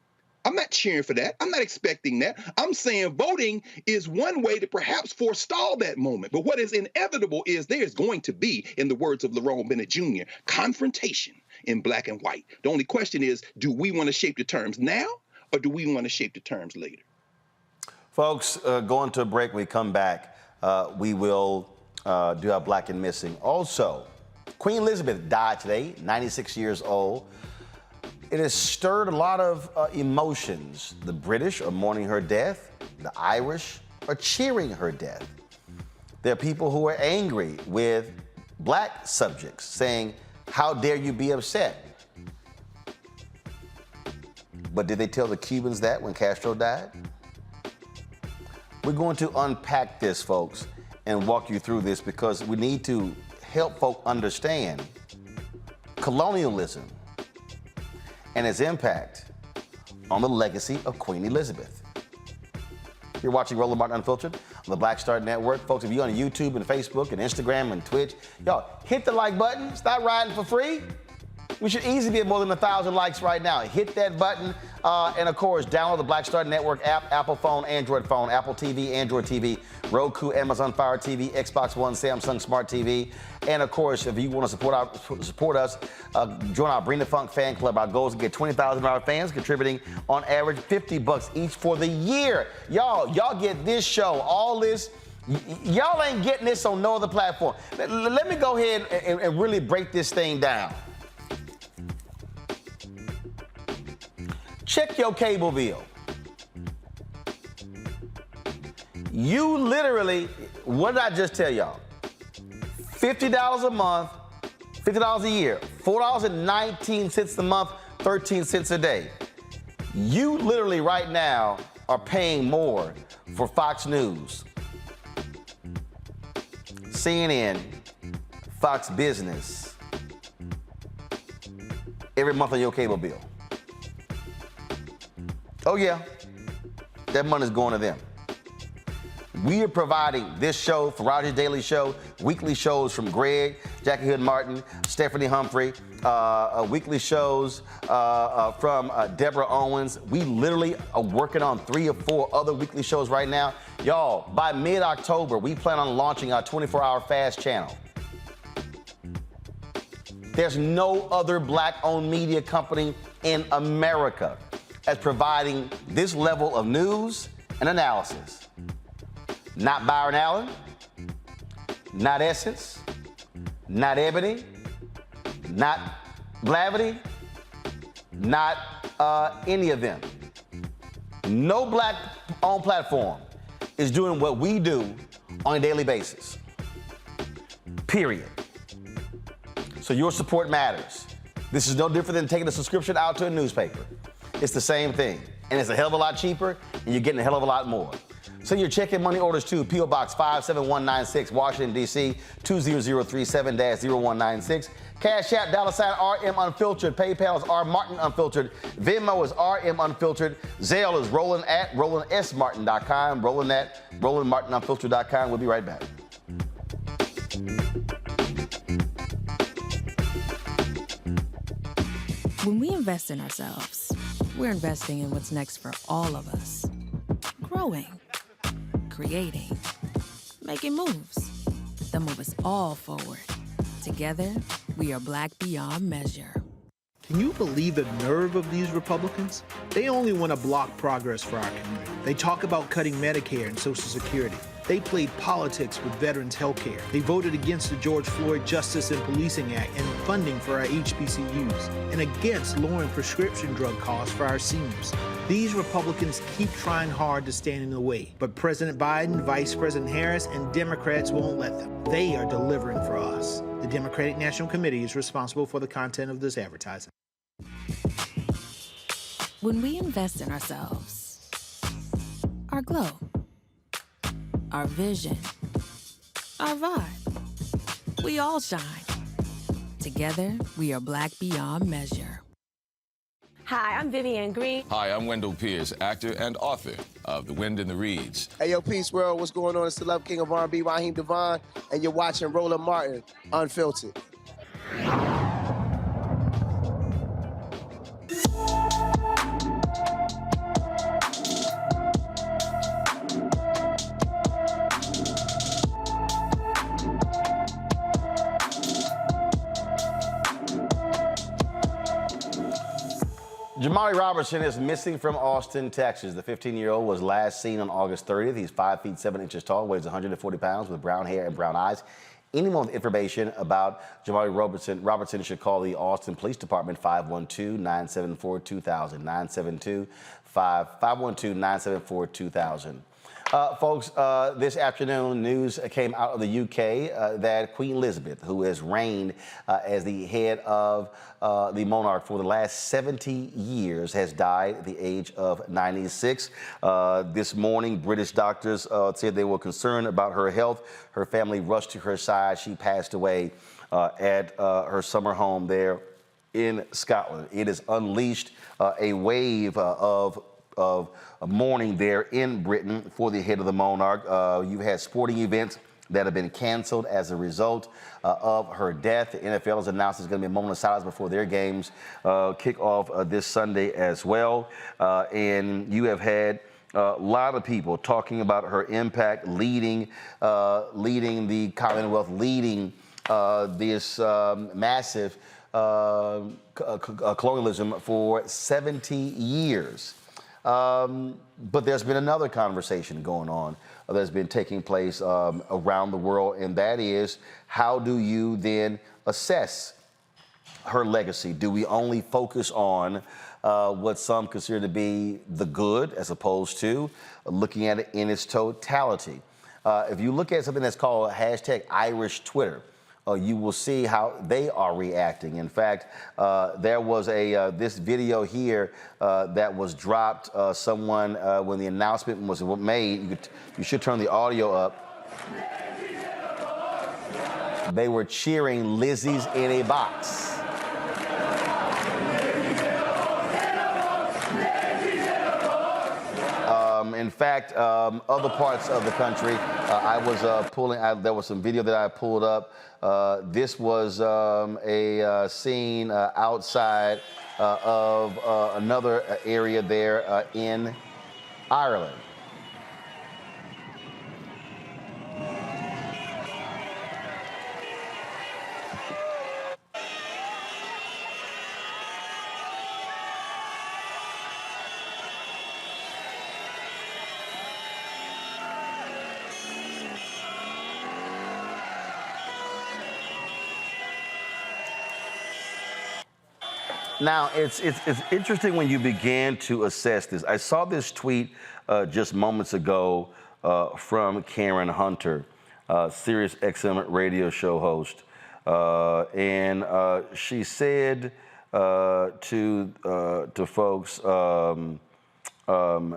I: I'm not cheering for that. I'm not expecting that. I'm saying voting is one way to perhaps forestall that moment. But what is inevitable is there's going to be, in the words of Lerone Bennett Jr., confrontation in black and white. The only question is, do we want to shape the terms now, or do we want to shape the terms later?
A: Folks, going to a break. When we come back, we will do our Black and Missing. Also, Queen Elizabeth died today, 96 years old. It has stirred a lot of emotions. The British are mourning her death. The Irish are cheering her death. There are people who are angry with black subjects, saying, how dare you be upset? But did they tell the Cubans that when Castro died? We're going to unpack this, folks, and walk you through this, because we need to help folk understand colonialism and its impact on the legacy of Queen Elizabeth. You're watching Roland Martin Unfiltered on the Black Star Network. Folks, if you're on YouTube and Facebook and Instagram and Twitch, y'all, hit the like button. Stop riding for free. We should easily be at more than 1,000 likes right now. Hit that button. And of course, download the Black Star Network app, Apple phone, Android phone, Apple TV, Android TV, Roku, Amazon Fire TV, Xbox One, Samsung Smart TV. And of course, if you want to support us, join our Bring the Funk fan club. Our goal is to get 20,000 of our fans contributing on average $50 each for the year. Y'all get this show, all this. Y'all ain't getting this on no other platform. Let me go ahead and really break this thing down. Check your cable bill. You literally, what did I just tell y'all? $50 a month, $50 a year, $4.19 a month, 13 cents a day. You literally right now are paying more for Fox News, CNN, Fox Business, every month on your cable bill. Oh yeah, that money's going to them. We are providing this show, Farage's Daily Show, weekly shows from Greg, Jackie Hood Martin, Stephanie Humphrey, weekly shows from Deborah Owens. We literally are working on 3 or 4 other weekly shows right now. Y'all, by mid-October, we plan on launching our 24-hour fast channel. There's no other black-owned media company in America as providing this level of news and analysis. Not Byron Allen, not Essence, not Ebony, not Blavity, not any of them. No black-owned platform is doing what we do on a daily basis. Period. So your support matters. This is no different than taking a subscription out to a newspaper. It's the same thing, and it's a hell of a lot cheaper, and you're getting a hell of a lot more. Send your check and money orders to P.O. Box 57196, Washington, D.C., 20037-0196. Cash App, $RM Unfiltered. PayPal is R Martin Unfiltered. Venmo is RM Unfiltered. Zelle is Roland at RolandSMartin.com. Roland at RolandMartinUnfiltered.com. We'll be right back.
Q: When we invest in ourselves, we're investing in what's next for all of us. Growing, creating, making moves that move us all forward. Together, we are Black beyond measure.
R: Can you believe the nerve of these Republicans? They only want to block progress for our community. They talk about cutting Medicare and Social Security. They played politics with veterans' health care. They voted against the George Floyd Justice and Policing Act and funding for our HBCUs, and against lowering prescription drug costs for our seniors. These Republicans keep trying hard to stand in the way, but President Biden, Vice President Harris, and Democrats won't let them. They are delivering for us. The Democratic National Committee is responsible for the content of this advertising.
Q: When we invest in ourselves, our glow, our vision, our vibe, we all shine. Together, we are Black beyond measure.
B: Hi, I'm Vivian Green.
C: Hi, I'm Wendell Pierce, actor and author of The Wind in the Reeds.
D: Hey, yo, Peace World, what's going on? It's the Love King of R&B, Raheem Devon, and you're watching Roland Martin Unfiltered.
A: Jamari Robertson is missing from Austin, Texas. The 15-year-old was last seen on August 30th. He's 5 feet 7 inches tall, weighs 140 pounds, with brown hair and brown eyes. Any more information about Jamari Robertson should call the Austin Police Department, 512-974-2000, 512-974-2000. Folks, this afternoon, news came out of the UK that Queen Elizabeth, who has reigned as the head of the monarch for the last 70 years, has died at the age of 96. This morning, British doctors said they were concerned about her health. Her family rushed to her side. She passed away at her summer home there in Scotland. It has unleashed a wave of mourning there in Britain for the head of the monarch. You've had sporting events that have been canceled as a result of her death. The NFL has announced there's going to be a moment of silence before their games kick off this Sunday as well. And you have had a lot of people talking about her impact, leading the Commonwealth, leading this massive colonialism for 70 years. But there's been another conversation going on that's been taking place around the world, and that is, how do you then assess her legacy? Do we only focus on what some consider to be the good, as opposed to looking at it in its totality? If you look at something that's called #Irish Twitter, you will see how they are reacting. In fact, there was this video here that was dropped. Someone, when the announcement was made, you should turn the audio up. They were cheering Lizzie's in a box. In fact, other parts of the country, I was there was some video that I pulled up. This was a scene outside of another area there in Ireland. Now, it's interesting when you begin to assess this. I saw this tweet just moments ago from Karen Hunter, Sirius XM radio show host. And she said to folks,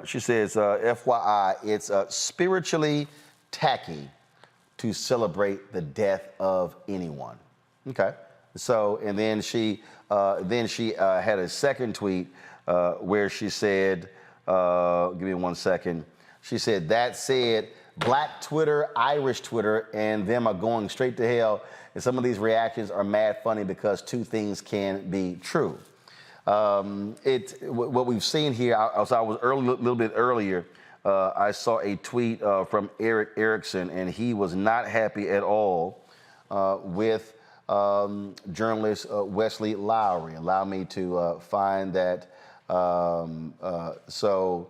A: she says, FYI, it's spiritually tacky to celebrate the death of anyone. Okay. So, and then she had a second tweet where she said, give me 1 second. She said, that said, Black Twitter, Irish Twitter, and them are going straight to hell. And some of these reactions are mad funny because two things can be true. What we've seen here, I was a little bit earlier, I saw a tweet from Eric Erickson, and he was not happy at all with journalist Wesley Lowery. Allow me to find that. So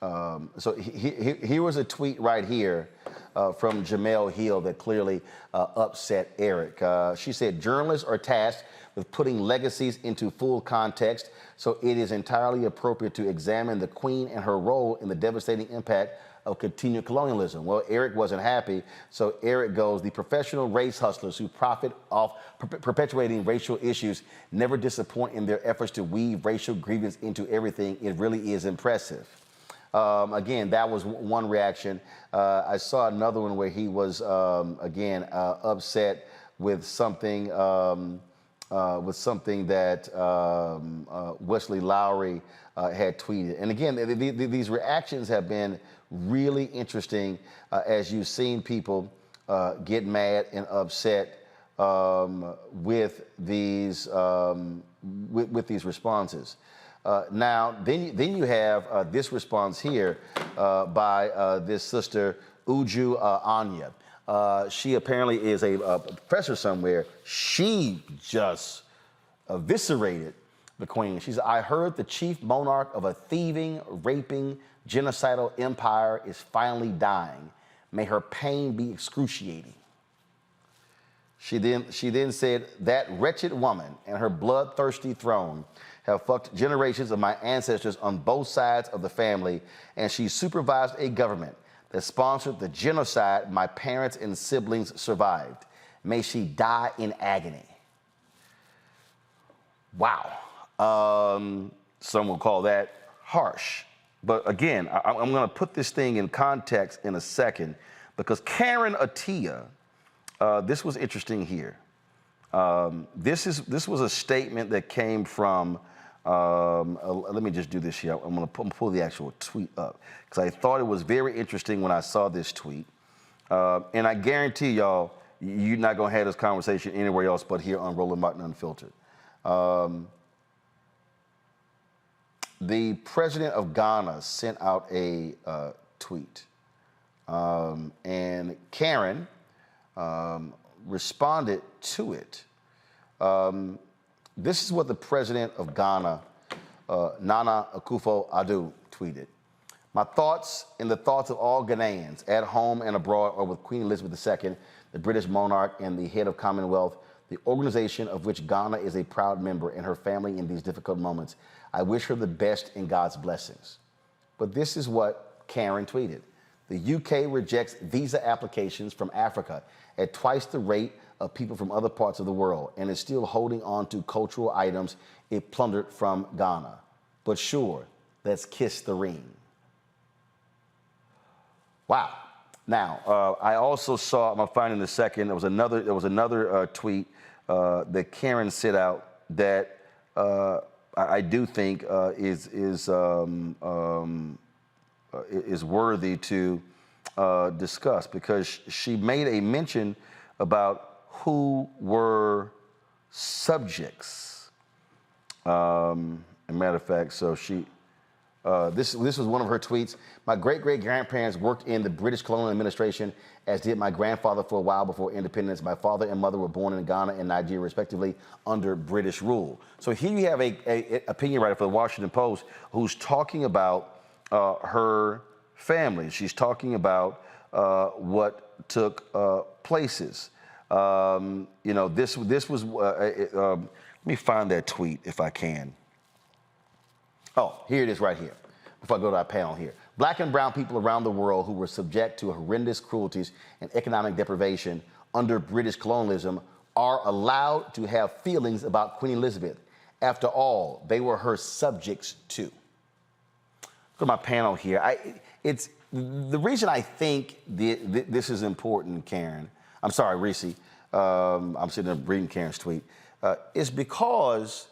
A: here was a tweet right here from Jamel Hill that clearly upset Eric. She said, journalists are tasked with putting legacies into full context, so it is entirely appropriate to examine the Queen and her role in the devastating impact of continued colonialism. Well, Eric wasn't happy, so Eric goes, the professional race hustlers who profit off perpetuating racial issues never disappoint in their efforts to weave racial grievance into everything. It really is impressive. Again, that was one reaction. I saw another one where he was, again, upset with something that Wesley Lowery had tweeted. And again, these reactions have been really interesting as you've seen people get mad and upset with these responses. Now, then you have this response here by this sister, Uju Anya. She apparently is a professor somewhere. She just eviscerated the Queen. She said, I heard the chief monarch of a thieving, raping, genocidal empire is finally dying. May her pain be excruciating. She then said, that wretched woman and her bloodthirsty throne have fucked generations of my ancestors on both sides of the family, and she supervised a government that sponsored the genocide my parents and siblings survived. May she die in agony. Wow. Some will call that harsh. But again, I'm going to put this thing in context in a second, because Karen Attiah, this was interesting here. This was a statement that came from. Let me just do this here. I'm going to pull the actual tweet up because I thought it was very interesting when I saw this tweet. And I guarantee y'all, you're not going to have this conversation anywhere else but here on Roland Martin Unfiltered. The president of Ghana sent out a tweet. And Karen responded to it. This is what the president of Ghana, Nana Akufo-Addo, tweeted. My thoughts and the thoughts of all Ghanaians at home and abroad are with Queen Elizabeth II, the British monarch and the head of Commonwealth, the organization of which Ghana is a proud member, and her family in these difficult moments. I wish her the best and God's blessings. But this is what Karen tweeted. The UK rejects visa applications from Africa at twice the rate of people from other parts of the world and is still holding on to cultural items it plundered from Ghana. But sure, let's kiss the ring. Wow. Now, I also saw, I'm gonna find in a second, there was another tweet that Karen sent out that I do think is worthy to discuss, because she made a mention about who were subjects. As a matter of fact, so this was one of her tweets. My great-great-grandparents worked in the British colonial administration, as did my grandfather for a while before independence. My father and mother were born in Ghana and Nigeria, respectively, under British rule. So here you have a opinion writer for the Washington Post who's talking about her family. She's talking about what took places. You know, this was. Let me find that tweet if I can. Oh, here it is right here. Before I go to our panel here. Black and brown people around the world who were subject to horrendous cruelties and economic deprivation under British colonialism are allowed to have feelings about Queen Elizabeth. After all, they were her subjects too. Look at my panel here. It's the reason I think this is important, Karen. I'm sorry, Reese. I'm sitting there reading Karen's tweet. Is because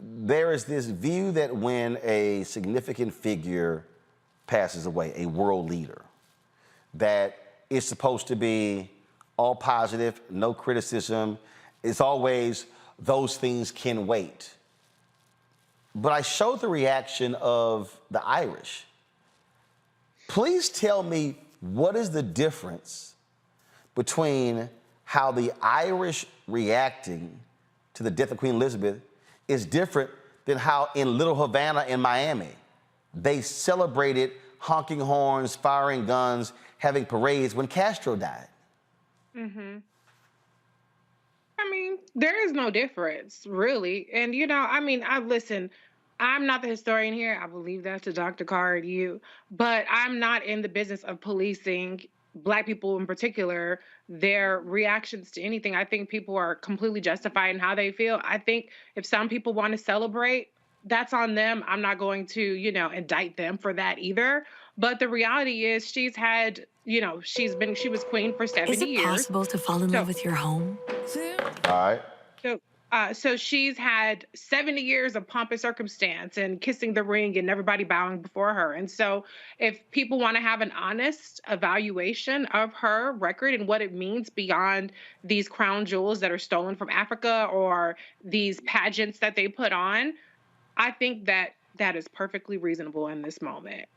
A: there is this view that when a significant figure passes away, a world leader, that it's supposed to be all positive, no criticism. It's always those things can wait. But I showed the reaction of the Irish. Please tell me, what is the difference between how the Irish reacting to the death of Queen Elizabeth is different than how in Little Havana in Miami, they celebrated honking horns, firing guns, having parades when Castro died?
P: Mm-hmm. I mean, there is no difference, really. And, you know, I mean, listen, I'm not the historian here. I believe that's to Dr. Card, you. But I'm not in the business of policing Black people in particular, their reactions to anything. I think people are completely justified in how they feel. I think if some people want to celebrate, that's on them. I'm not going to, you know, indict them for that either. But the reality is she's had, you know, she was queen for 70 years. Is it
Q: possible to fall in love with your home?
A: All right.
P: So she's had 70 years of pomp and circumstance and kissing the ring and everybody bowing before her. And so if people want to have an honest evaluation of her record and what it means beyond these crown jewels that are stolen from Africa or these pageants that they put on, I think that that is perfectly reasonable in this moment.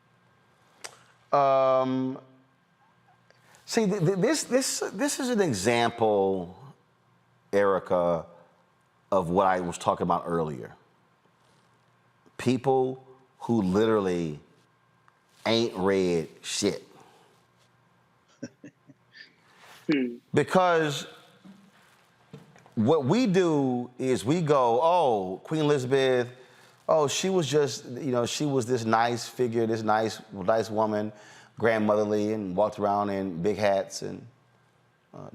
A: See, this is an example, Erica, of what I was talking about earlier. People who literally ain't read shit. Because what we do is we go, oh, Queen Elizabeth, oh, she was just, you know, she was this nice figure, this nice woman, grandmotherly, and walked around in big hats and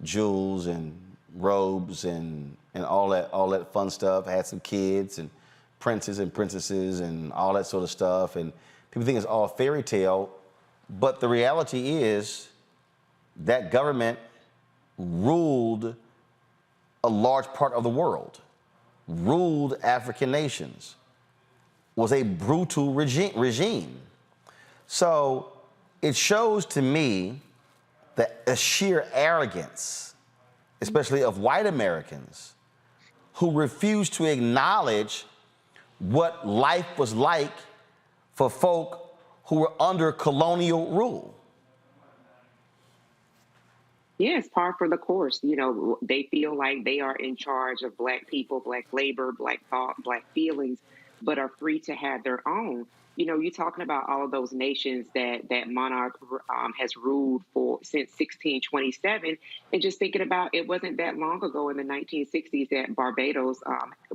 A: jewels and robes and all that fun stuff. Had some kids and princes and princesses and all that sort of stuff. And people think it's all fairy tale, but the reality is that government ruled a large part of the world, ruled African nations, was a brutal regime. So it shows to me that a sheer arrogance, especially of white Americans, who refuse to acknowledge what life was like for folk who were under colonial rule.
O: Yeah, it's par for the course. You know, they feel like they are in charge of Black people, Black labor, Black thought, Black feelings, but are free to have their own. You know, you're talking about all of those nations that monarch has ruled for since 1627, and just thinking about it wasn't that long ago in the 1960s that Barbados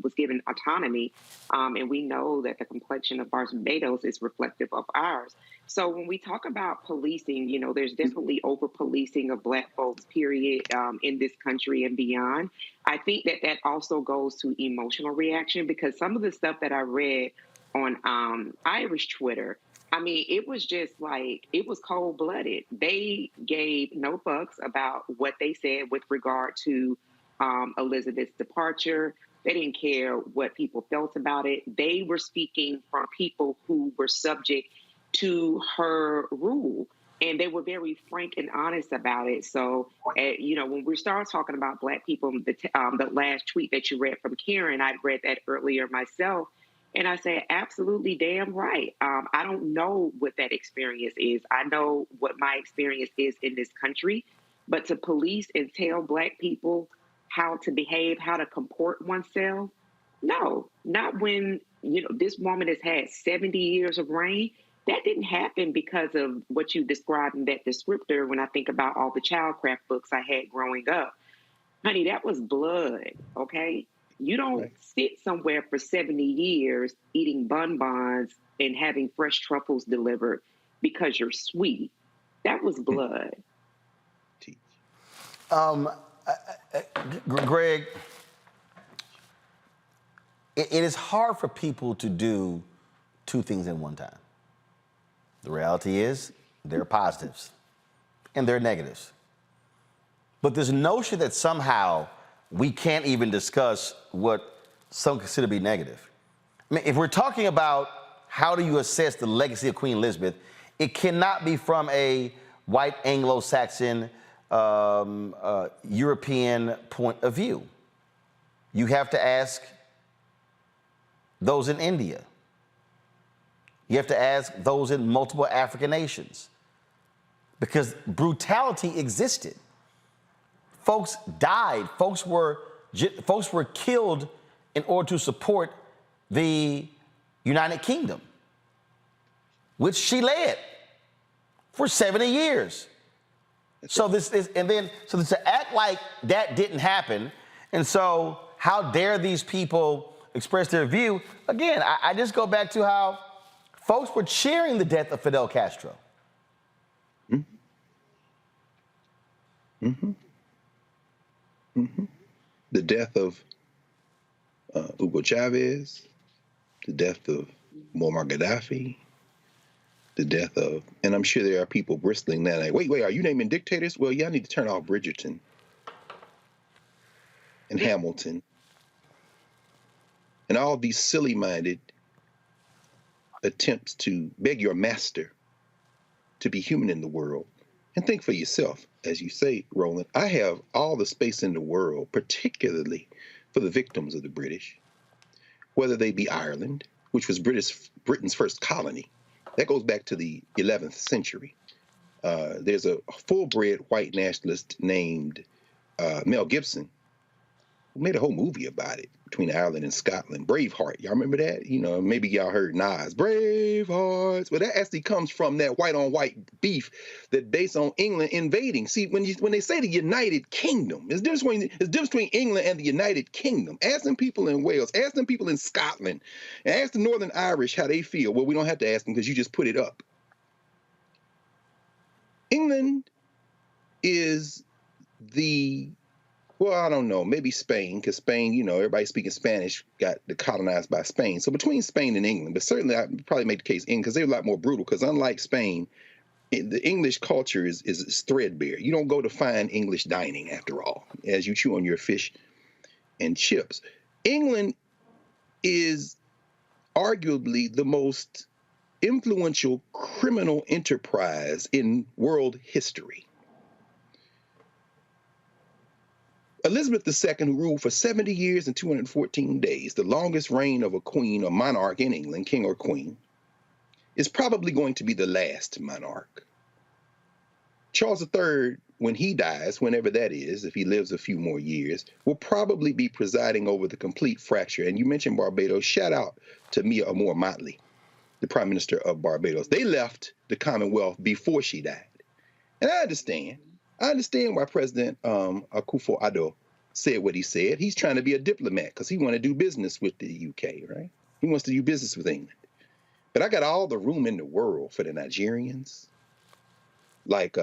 O: was given autonomy, and we know that the complexion of Barbados is reflective of ours. So when we talk about policing, you know, there's definitely over-policing of Black folks, period, in this country and beyond. I think that also goes to emotional reaction, because some of the stuff that I read on Irish Twitter, I mean, it was just like, it was cold-blooded. They gave no fucks about what they said with regard to Elizabeth's departure. They didn't care what people felt about it. They were speaking from people who were subject to her rule, and they were very frank and honest about it. So, you know, when we start talking about Black people, the last tweet that you read from Karen, I read that earlier myself, and I said, absolutely damn right. I don't know what that experience is. I know what my experience is in this country, but to police and tell Black people how to behave, how to comport oneself, no, not when, you know, this woman has had 70 years of reign. That didn't happen because of what you described in that descriptor when I think about all the childcraft books I had growing up. Honey, that was blood, okay? You don't sit somewhere for 70 years eating bonbons and having fresh truffles delivered because you're sweet. That was blood.
A: Greg, it is hard for people to do two things at one time. The reality is there are positives and there are negatives. But this notion that somehow we can't even discuss what some consider to be negative. I mean, if we're talking about how do you assess the legacy of Queen Elizabeth, it cannot be from a white Anglo-Saxon European point of view. You have to ask those in India. You have to ask those in multiple African nations, because brutality existed. Folks died. Folks were killed in order to support the United Kingdom, which she led for 70 years. So to act like that didn't happen, and so how dare these people express their view? Again, I just go back to how folks were cheering the death of Fidel Castro.
I: Mm-hmm. Mm-hmm. The death of Hugo Chavez, the death of Muammar Gaddafi, the death of, and I'm sure there are people bristling now like, wait, are you naming dictators? Well, yeah, I need to turn off Bridgerton and Hamilton and all these silly-minded attempts to beg your master to be human in the world. And think for yourself, as you say, Roland, I have all the space in the world, particularly for the victims of the British, whether they be Ireland, which was Britain's first colony. That goes back to the 11th century. There's a full-bred white nationalist named Mel Gibson who made a whole movie about it, between Ireland and Scotland. Braveheart, y'all remember that? You know, maybe y'all heard Nas, Bravehearts. Well, that actually comes from that white-on-white beef that based on England invading. See, when they say the United Kingdom, there's a difference between England and the United Kingdom. Ask them people in Wales, ask them people in Scotland, and ask the Northern Irish how they feel. Well, we don't have to ask them because you just put it up. England is well, I don't know, maybe Spain, because Spain, you know, everybody speaking Spanish got colonized by Spain. So between Spain and England, but certainly I probably make the case England, because they're a lot more brutal, because unlike Spain, the English culture is threadbare. You don't go to fine English dining, after all, as you chew on your fish and chips. England is arguably the most influential criminal enterprise in world history. Elizabeth II, who ruled for 70 years and 214 days, the longest reign of a queen or monarch in England, king or queen, is probably going to be the last monarch. Charles III, when he dies, whenever that is, if he lives a few more years, will probably be presiding over the complete fracture. And you mentioned Barbados. Shout out to Mia Motley, the Prime Minister of Barbados. They left the Commonwealth before she died. And I understand. I understand why President Akufo-Addo said what he said. He's trying to be a diplomat because he wants to do business with the UK, right? He wants to do business with England. But I got all the room in the world for the Nigerians, like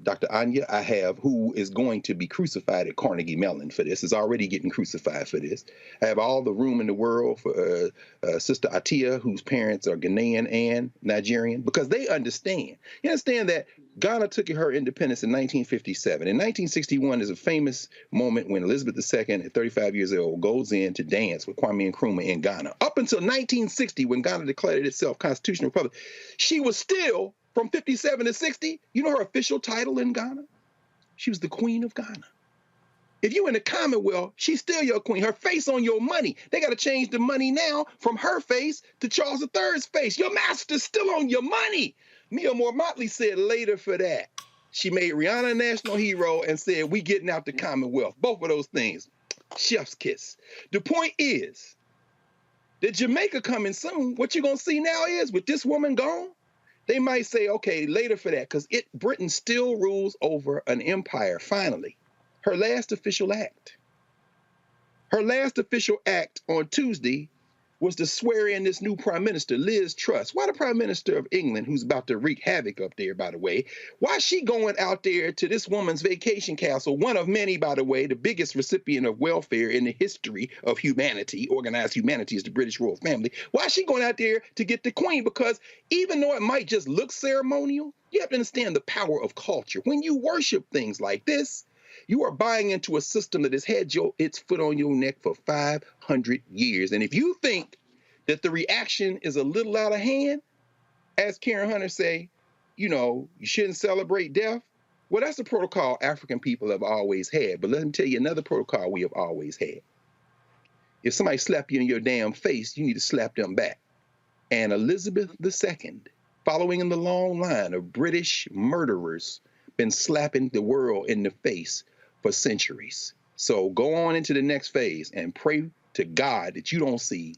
I: Dr. Anya, I have, who is going to be crucified at Carnegie Mellon for this, is already getting crucified for this. I have all the room in the world for Sister Atia, whose parents are Ghanaian and Nigerian, because they understand. You understand that Ghana took her independence in 1957. In 1961 is a famous moment when Elizabeth II, at 35 years old, goes in to dance with Kwame Nkrumah in Ghana. Up until 1960, when Ghana declared itself constitutional republic, she was still, from 57 to 60, you know her official title in Ghana? She was the Queen of Ghana. If you in the Commonwealth, she's still your queen. Her face on your money. They got to change the money now from her face to Charles III's face. Your master's still on your money. Mia Motley said later for that. She made Rihanna a national hero and said, we getting out the Commonwealth. Both of those things. Chef's kiss. The point is that Jamaica coming soon. What you're going to see now is, with this woman gone, they might say, okay, later for that, because Britain still rules over an empire, finally. Her last official act. Her last official act on Tuesday was to swear in this new prime minister, Liz Truss. Why the prime minister of England, who's about to wreak havoc up there, by the way, why is she going out there to this woman's vacation castle, one of many, by the way, the biggest recipient of welfare in the history of humanity, organized humanity is the British royal family. Why is she going out there to get the queen? Because even though it might just look ceremonial, you have to understand the power of culture. When you worship things like this, you are buying into a system that has had its foot on your neck for 500 years. And if you think that the reaction is a little out of hand, as Karen Hunter say, you know, you shouldn't celebrate death. Well, that's a protocol African people have always had. But let me tell you another protocol we have always had. If somebody slap you in your damn face, you need to slap them back. And Elizabeth II, following in the long line of British murderers, been slapping the world in the face for centuries. So go on into the next phase and pray to God that you don't see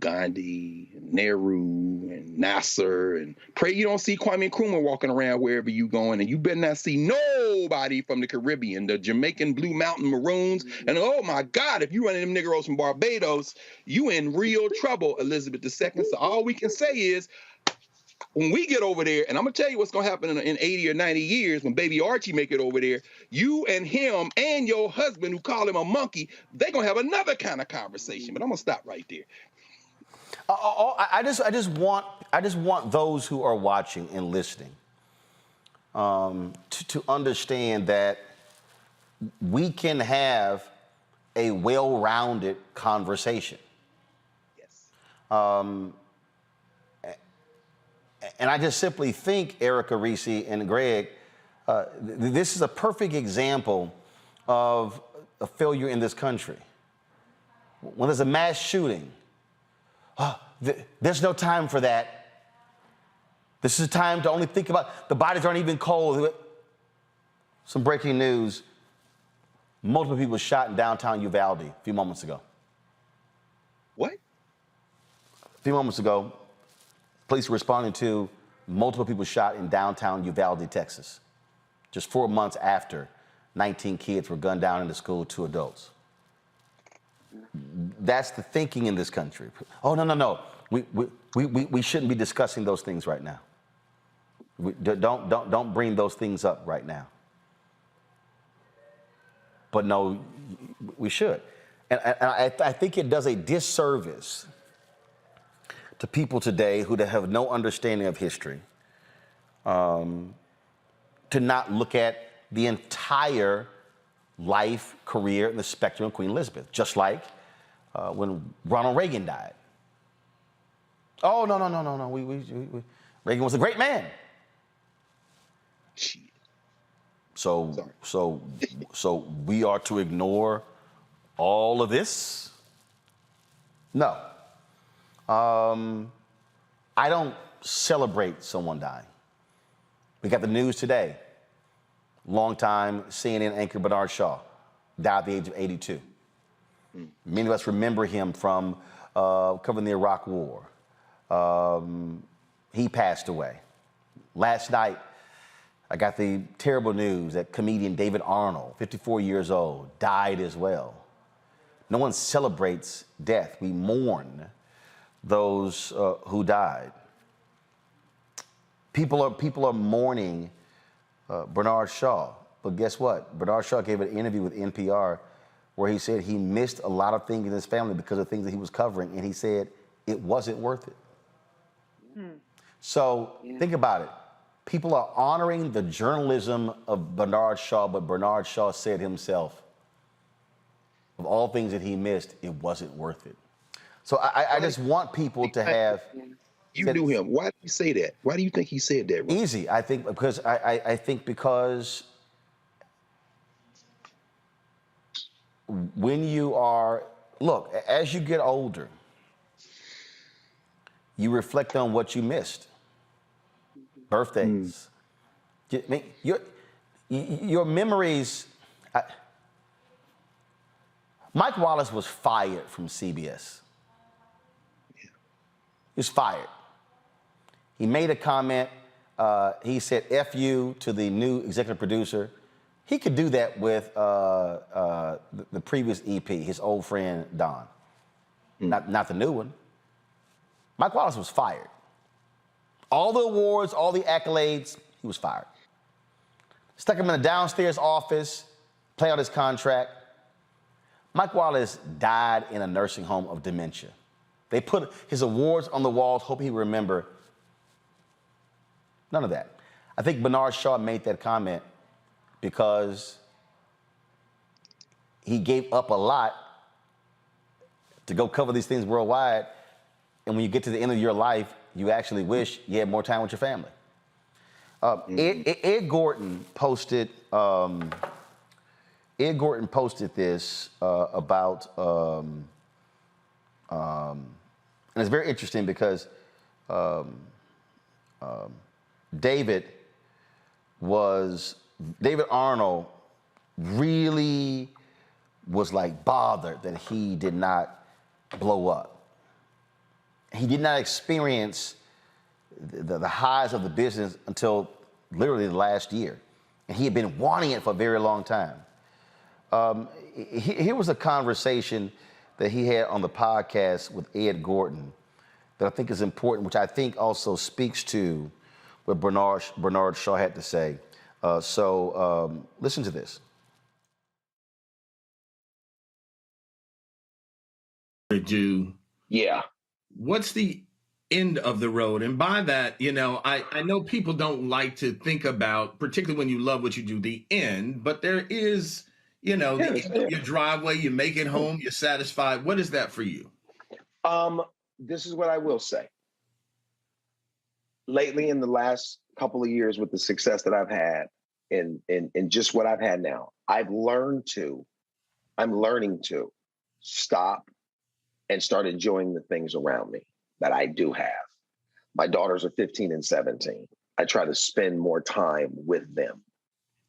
I: Gandhi, and Nehru, and Nasser, and pray you don't see Kwame Nkrumah walking around wherever you going, and you better not see nobody from the Caribbean, the Jamaican Blue Mountain Maroons, and oh my God, if you running them niggeros from Barbados, you in real trouble, Elizabeth II. So all we can say is, when we get over there, and I'm going to tell you what's going to happen in 80 or 90 years when baby Archie make it over there, you and him and your husband, who call him a monkey, they're going to have another kind of conversation. But I'm going to stop right there.
A: I just want those who are watching and listening to understand that we can have a well-rounded conversation. Yes. And I just simply think, Erica, Reese, and Greg, this is a perfect example of a failure in this country. When there's a mass shooting, there's no time for that. This is a time to only think about, the bodies aren't even cold. Some breaking news. Multiple people shot in downtown Uvalde a few moments ago.
I: What?
A: A few moments ago, police were responding to multiple people shot in downtown Uvalde, Texas. Just 4 months after 19 kids were gunned down in the school, 2 adults. That's the thinking in this country. Oh, no. We shouldn't be discussing those things right now. Don't bring those things up right now. But no, we should. And I think it does a disservice to people today who have no understanding of history, to not look at the entire life, career, and the spectrum of Queen Elizabeth, just like when Ronald Reagan died. Oh, no. Reagan was a great man. So we are to ignore all of this? No. I don't celebrate someone dying. We got the news today. Longtime CNN anchor Bernard Shaw died at the age of 82. Many of us remember him from covering the Iraq War. He passed away. Last night, I got the terrible news that comedian David Arnold, 54 years old, died as well. No one celebrates death. We mourn those who died. People are mourning Bernard Shaw, but guess what? Bernard Shaw gave an interview with NPR where he said he missed a lot of things in his family because of things that he was covering, and he said it wasn't worth it. So think about it. People are honoring the journalism of Bernard Shaw, but Bernard Shaw said himself, of all things that he missed, it wasn't worth it. So I just want people to have...
I: You knew him. Why did he say that? Why do you think he said that? Ron?
A: Easy. I think because when you are... Look, as you get older, you reflect on what you missed. Birthdays. Your memories... Mike Wallace was fired from CBS. He was fired. He made a comment. He said F you to the new executive producer. He could do that with the previous EP, his old friend Don. Not the new one. Mike Wallace was fired. All the awards, all the accolades, he was fired. Stuck him in a downstairs office, play out his contract. Mike Wallace died in a nursing home of dementia. They put his awards on the walls, hoping he would remember. None of that. I think Bernard Shaw made that comment because he gave up a lot to go cover these things worldwide. And when you get to the end of your life, you actually wish you had more time with your family. Ed Gordon posted this about, and it's very interesting because David Arnold really was like bothered that he did not blow up. He did not experience the highs of the business until literally the last year. And he had been wanting it for a very long time. Here was a conversation that he had on the podcast with Ed Gordon that I think is important, which I think also speaks to what Bernard Shaw had to say. So listen to this.
F: Yeah. What's the end of the road? And by that, I know people don't like to think about, particularly when you love what you do, the end, but there is, the end of your driveway, you make it home, you're satisfied. What is that for you?
J: This is what I will say. Lately, in the last couple of years, with the success that I've had in just what I've had now, I'm learning to stop and start enjoying the things around me that I do have. My daughters are 15 and 17. I try to spend more time with them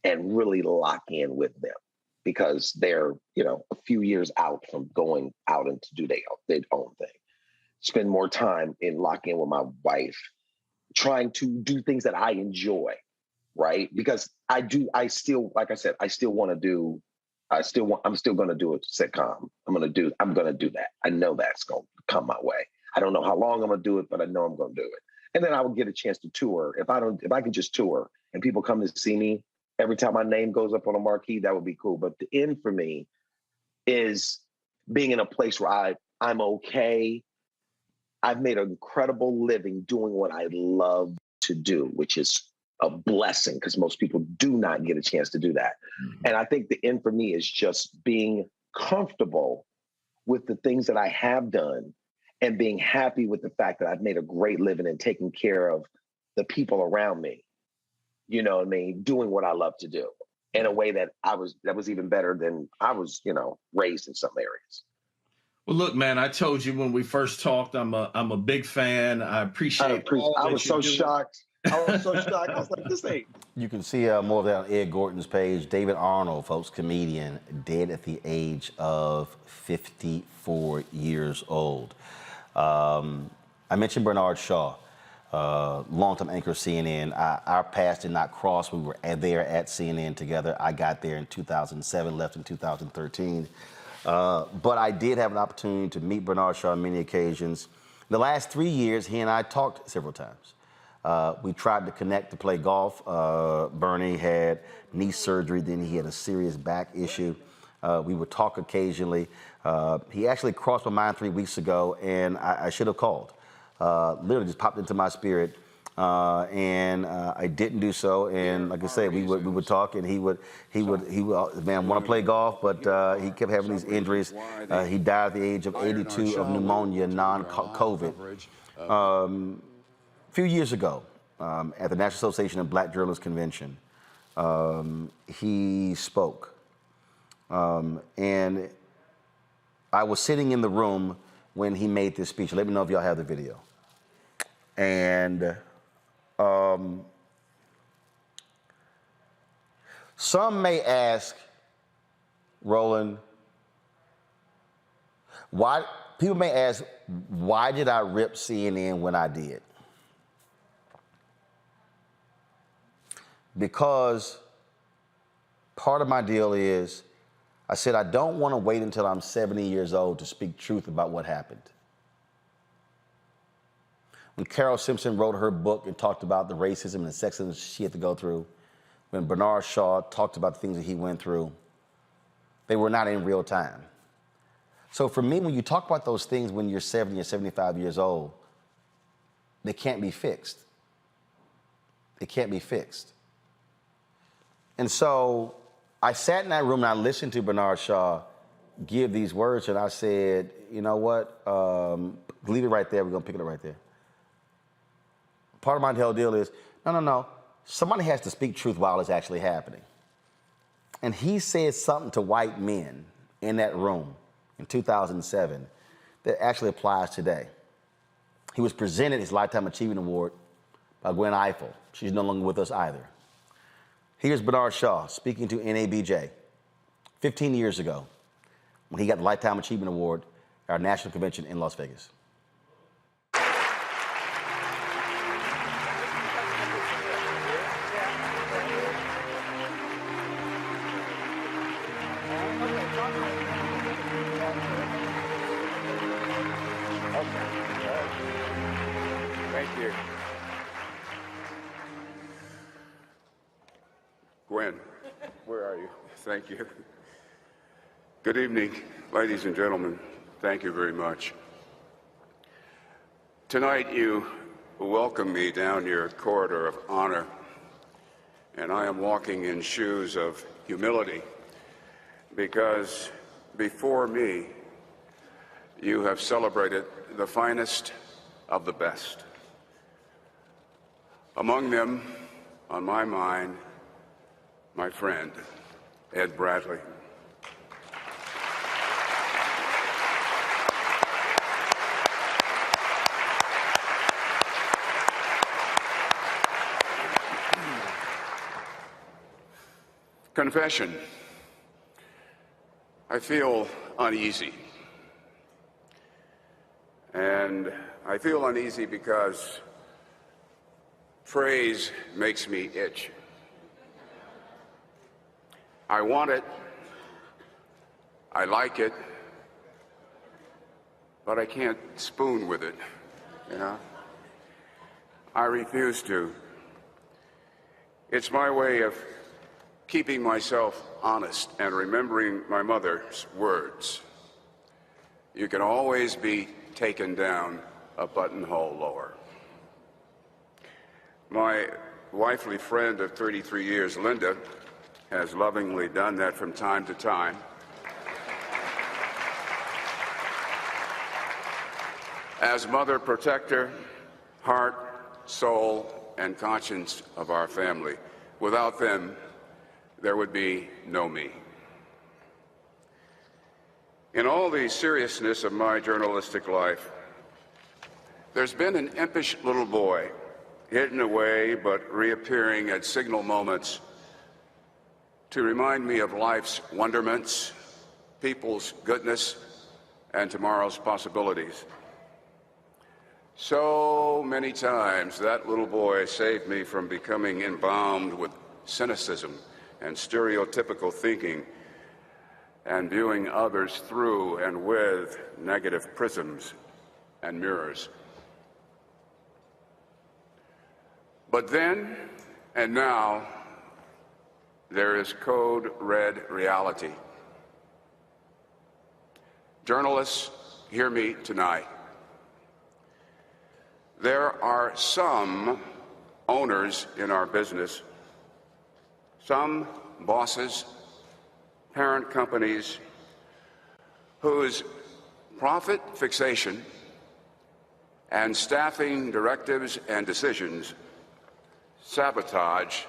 J: and really lock in with them because they're, a few years out from going out and to do their own thing. Spend more time in locking in with my wife, trying to do things that I enjoy, right? Because I'm still going to do a sitcom. I'm going to do that. I know that's going to come my way. I don't know how long I'm going to do it, but I know I'm going to do it. And then I will get a chance to tour. If I can just tour and people come to see me every time my name goes up on a marquee, that would be cool. But the end for me is being in a place where I'm okay. I've made an incredible living doing what I love to do, which is a blessing because most people do not get a chance to do that. And I think the end for me is just being comfortable with the things that I have done and being happy with the fact that I've made a great living and taking care of the people around me. You know what I mean? Doing what I love to do in a way that was even better than I was, raised in some areas.
F: Well, look, man, I told you when we first talked, I'm a big fan. I appreciate all
J: I
F: that
J: was
F: you're
J: so
F: doing.
J: shocked. I was like, this ain't.
A: You can see more of that on Ed Gordon's page. David Arnold, folks, comedian, dead at the age of 54 years old. I mentioned Bernard Shaw, longtime anchor of CNN. Our paths did not cross. We were there at CNN together. I got there in 2007, left in 2013. But I did have an opportunity to meet Bernard Shaw on many occasions. The last 3 years, he and I talked several times. We tried to connect to play golf. Bernie had knee surgery, then he had a serious back issue. We would talk occasionally. He actually crossed my mind 3 weeks ago, and I should have called. Literally just popped into my spirit, and I didn't do so. And like I said, we would talk, and he would man want to play golf, but he kept having these injuries. He died at the age of 82 of pneumonia, non-COVID. A few years ago, at the National Association of Black Journalists Convention, he spoke. And I was sitting in the room when he made this speech. Let me know if y'all have the video. And some may ask, Roland, people may ask, why did I rip CNN when I did? Because part of my deal is, I said, I don't want to wait until I'm 70 years old to speak truth about what happened. When Carol Simpson wrote her book and talked about the racism and the sexism she had to go through, when Bernard Shaw talked about the things that he went through, they were not in real time. So for me, when you talk about those things when you're 70 or 75 years old, they can't be fixed. They can't be fixed. And so I sat in that room and I listened to Bernard Shaw give these words, and I said, you know what? Leave it right there. We're going to pick it up right there. Part of my whole deal is, no. Somebody has to speak truth while it's actually happening. And he said something to white men in that room in 2007 that actually applies today. He was presented his Lifetime Achievement Award by Gwen Ifill. She's no longer with us either. Here's Bernard Shaw speaking to NABJ 15 years ago when he got the Lifetime Achievement Award at our national convention in Las Vegas.
H: Thank you. Gwen, where are you? Thank you. Good evening, ladies and gentlemen. Thank you very much. Tonight you welcome me down your corridor of honor, and I am walking in shoes of humility because before me you have celebrated the finest of the best. Among them, on my mind, my friend, Ed Bradley. Confession. I feel uneasy. And I feel uneasy because praise makes me itch. I want it, I like it, but I can't spoon with it, you know? I refuse to. It's my way of keeping myself honest and remembering my mother's words. You can always be taken down a buttonhole lower. My wifely friend of 33 years, Linda, has lovingly done that from time to time. As mother, protector, heart, soul, and conscience of our family. Without them, there would be no me. In all the seriousness of my journalistic life, there's been an impish little boy, hidden away but reappearing at signal moments to remind me of life's wonderments, people's goodness, and tomorrow's possibilities. So many times that little boy saved me from becoming embalmed with cynicism and stereotypical thinking and viewing others through and with negative prisms and mirrors. But then and now, there is code red reality. Journalists, hear me tonight. There are some owners in our business, some bosses, parent companies, whose profit fixation and staffing directives and decisions sabotage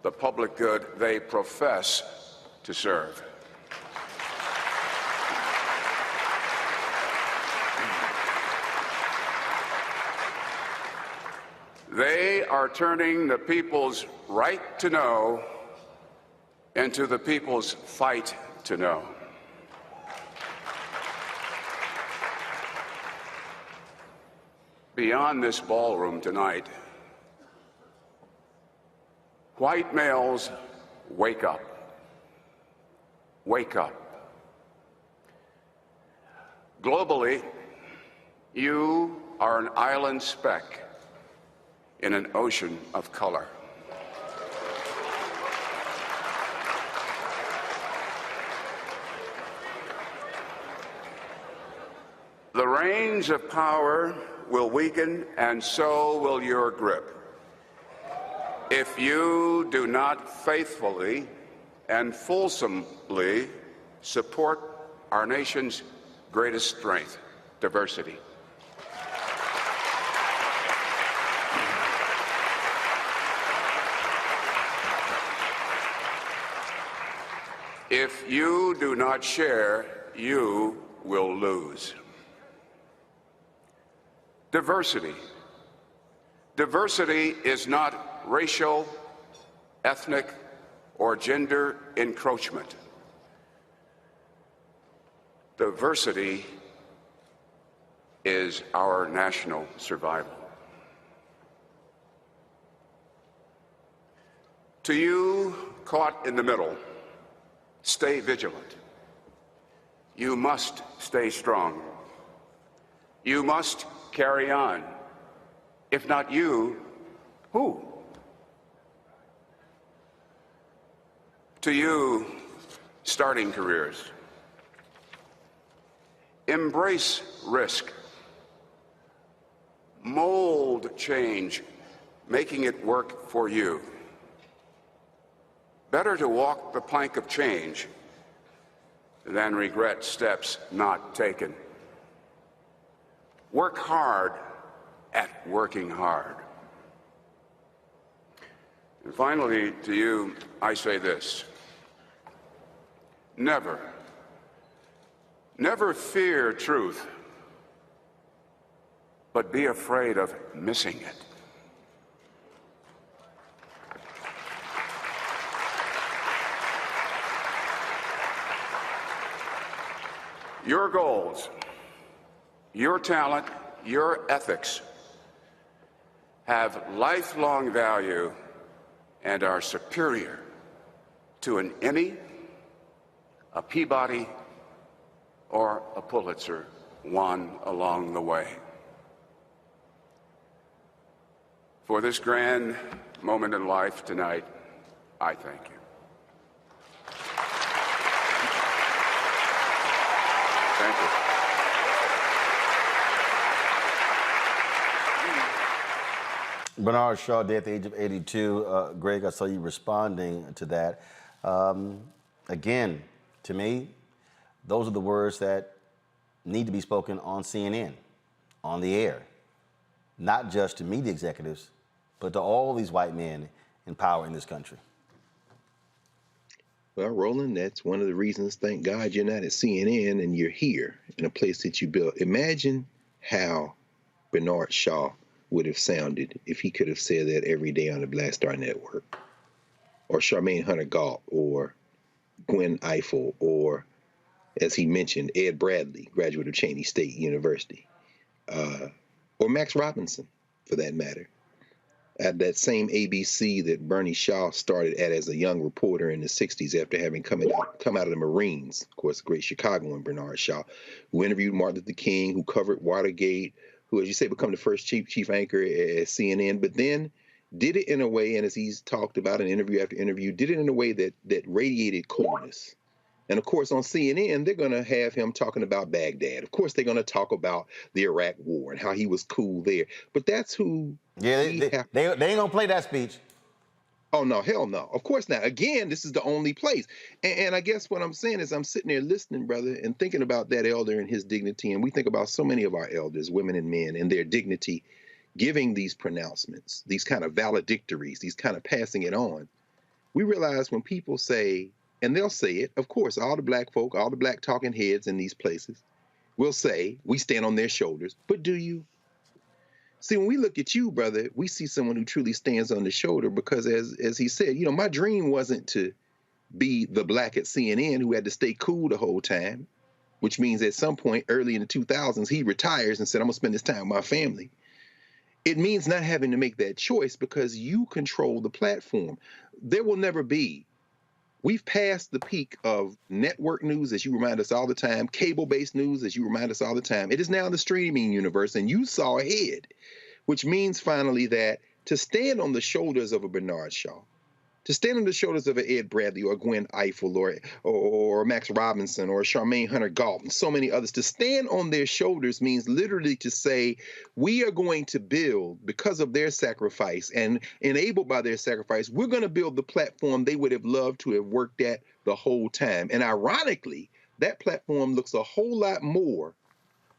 H: the public good they profess to serve. They are turning the people's right to know into the people's fight to know. Beyond this ballroom tonight, white males, wake up. Wake up. Globally, you are an island speck in an ocean of color. The reins of power will weaken, and so will your grip, if you do not faithfully and fulsomely support our nation's greatest strength, diversity. If you do not share, you will lose. Diversity. Diversity is not racial, ethnic, or gender encroachment. Diversity is our national survival. To you caught in the middle, stay vigilant. You must stay strong. You must carry on. If not you, who? To you, starting careers, embrace risk. Mold change, making it work for you. Better to walk the plank of change than regret steps not taken. Work hard at working hard. And finally, to you, I say this. Never fear truth, but be afraid of missing it. Your goals, your talent, your ethics have lifelong value and are superior to an Emmy, a Peabody, or a Pulitzer won along the way. For this grand moment in life tonight, I thank you. Thank you.
A: Bernard Shaw dead at the age of 82. Greg, I saw you responding to that. Again, to me, those are the words that need to be spoken on CNN, on the air, not just to media executives, but to all these white men in power in this country.
I: Well, Roland, that's one of the reasons, thank God, you're not at CNN and you're here in a place that you built. Imagine how Bernard Shaw would have sounded if he could have said that every day on the Black Star Network, or Charmaine Hunter Galt, or Gwen Ifill, or, as he mentioned, Ed Bradley, graduate of Cheney State University, or Max Robinson, for that matter. At that same ABC that Bernie Shaw started at as a young reporter in the 60s after having come out of the Marines, of course, the great Chicagoan Bernard Shaw, who interviewed Martin Luther King, who covered Watergate, who, as you say, become the first chief anchor at CNN, but then did it in a way, and as he's talked about in interview after interview, did it in a way that radiated coolness. And of course, on CNN, they're going to have him talking about Baghdad. Of course, they're going to talk about the Iraq War and how he was cool there. But that's who.
A: Yeah, they ain't going to play that speech.
I: Oh, no, hell no. Of course not. Again, this is the only place. And I guess what I'm saying is I'm sitting there listening, brother, and thinking about that elder and his dignity. And we think about so many of our elders, women and men, and their dignity, giving these pronouncements, these kind of valedictories, these kind of passing it on. We realize when people say, and they'll say it, of course, all the black folk, all the black talking heads in these places will say, we stand on their shoulders. But do you? See, when we look at you, brother, we see someone who truly stands on the shoulder because, as he said, my dream wasn't to be the black at CNN who had to stay cool the whole time, which means at some point early in the 2000s, he retires and said, I'm going to spend this time with my family. It means not having to make that choice because you control the platform. There will never be. We've passed the peak of network news, as you remind us all the time, cable-based news, as you remind us all the time. It is now the streaming universe, and you saw ahead, which means finally that to stand on the shoulders of a Bernard Shaw, to stand on the shoulders of an Ed Bradley or Gwen Ifill or Max Robinson or Charmaine Hunter Galt and so many others, to stand on their shoulders means literally to say, we are going to build, because of their sacrifice and enabled by their sacrifice, we're going to build the platform they would have loved to have worked at the whole time. And ironically, that platform looks a whole lot more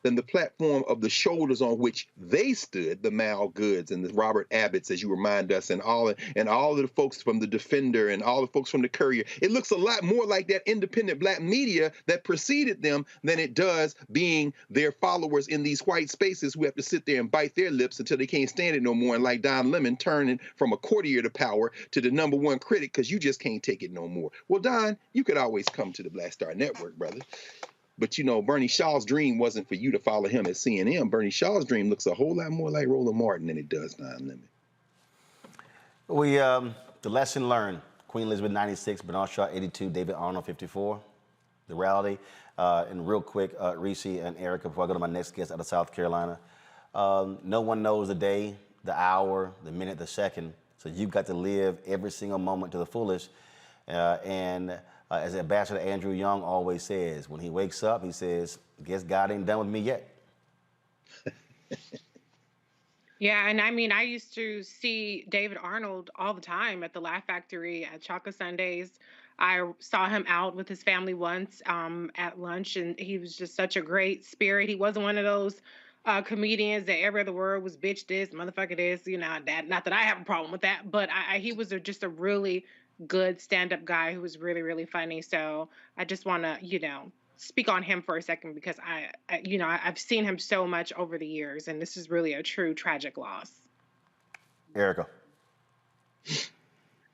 I: than the platform of the shoulders on which they stood, the Mal Goods and the Robert Abbotts, as you remind us, and all of the folks from the Defender and all the folks from the Courier. It looks a lot more like that independent black media that preceded them than it does being their followers in these white spaces who have to sit there and bite their lips until they can't stand it no more. And like Don Lemon turning from a courtier to power to the #1 critic because you just can't take it no more. Well, Don, you could always come to the Black Star Network, brother. But, Bernie Shaw's dream wasn't for you to follow him at CNN. Bernie Shaw's dream looks a whole lot more like Roland Martin than it does Don Lemon.
A: The lesson learned, Queen Elizabeth 96, Bernard Shaw 82, David Arnold 54. The reality, and real quick, Reese and Erica, before I go to my next guest out of South Carolina, no one knows the day, the hour, the minute, the second. So you've got to live every single moment to the fullest. As Ambassador Andrew Young always says, when he wakes up, he says, guess God ain't done with me yet.
P: Yeah, and I mean, I used to see David Arnold all the time at the Laugh Factory at Chocolate Sundays. I saw him out with his family once at lunch, and he was just such a great spirit. He wasn't one of those comedians that every other word was bitch this, motherfucker this, not that I have a problem with that, but he was just a really good stand-up guy who was really, really funny. So I just want to, speak on him for a second because I've seen him so much over the years, and this is really a true tragic loss.
A: Erica.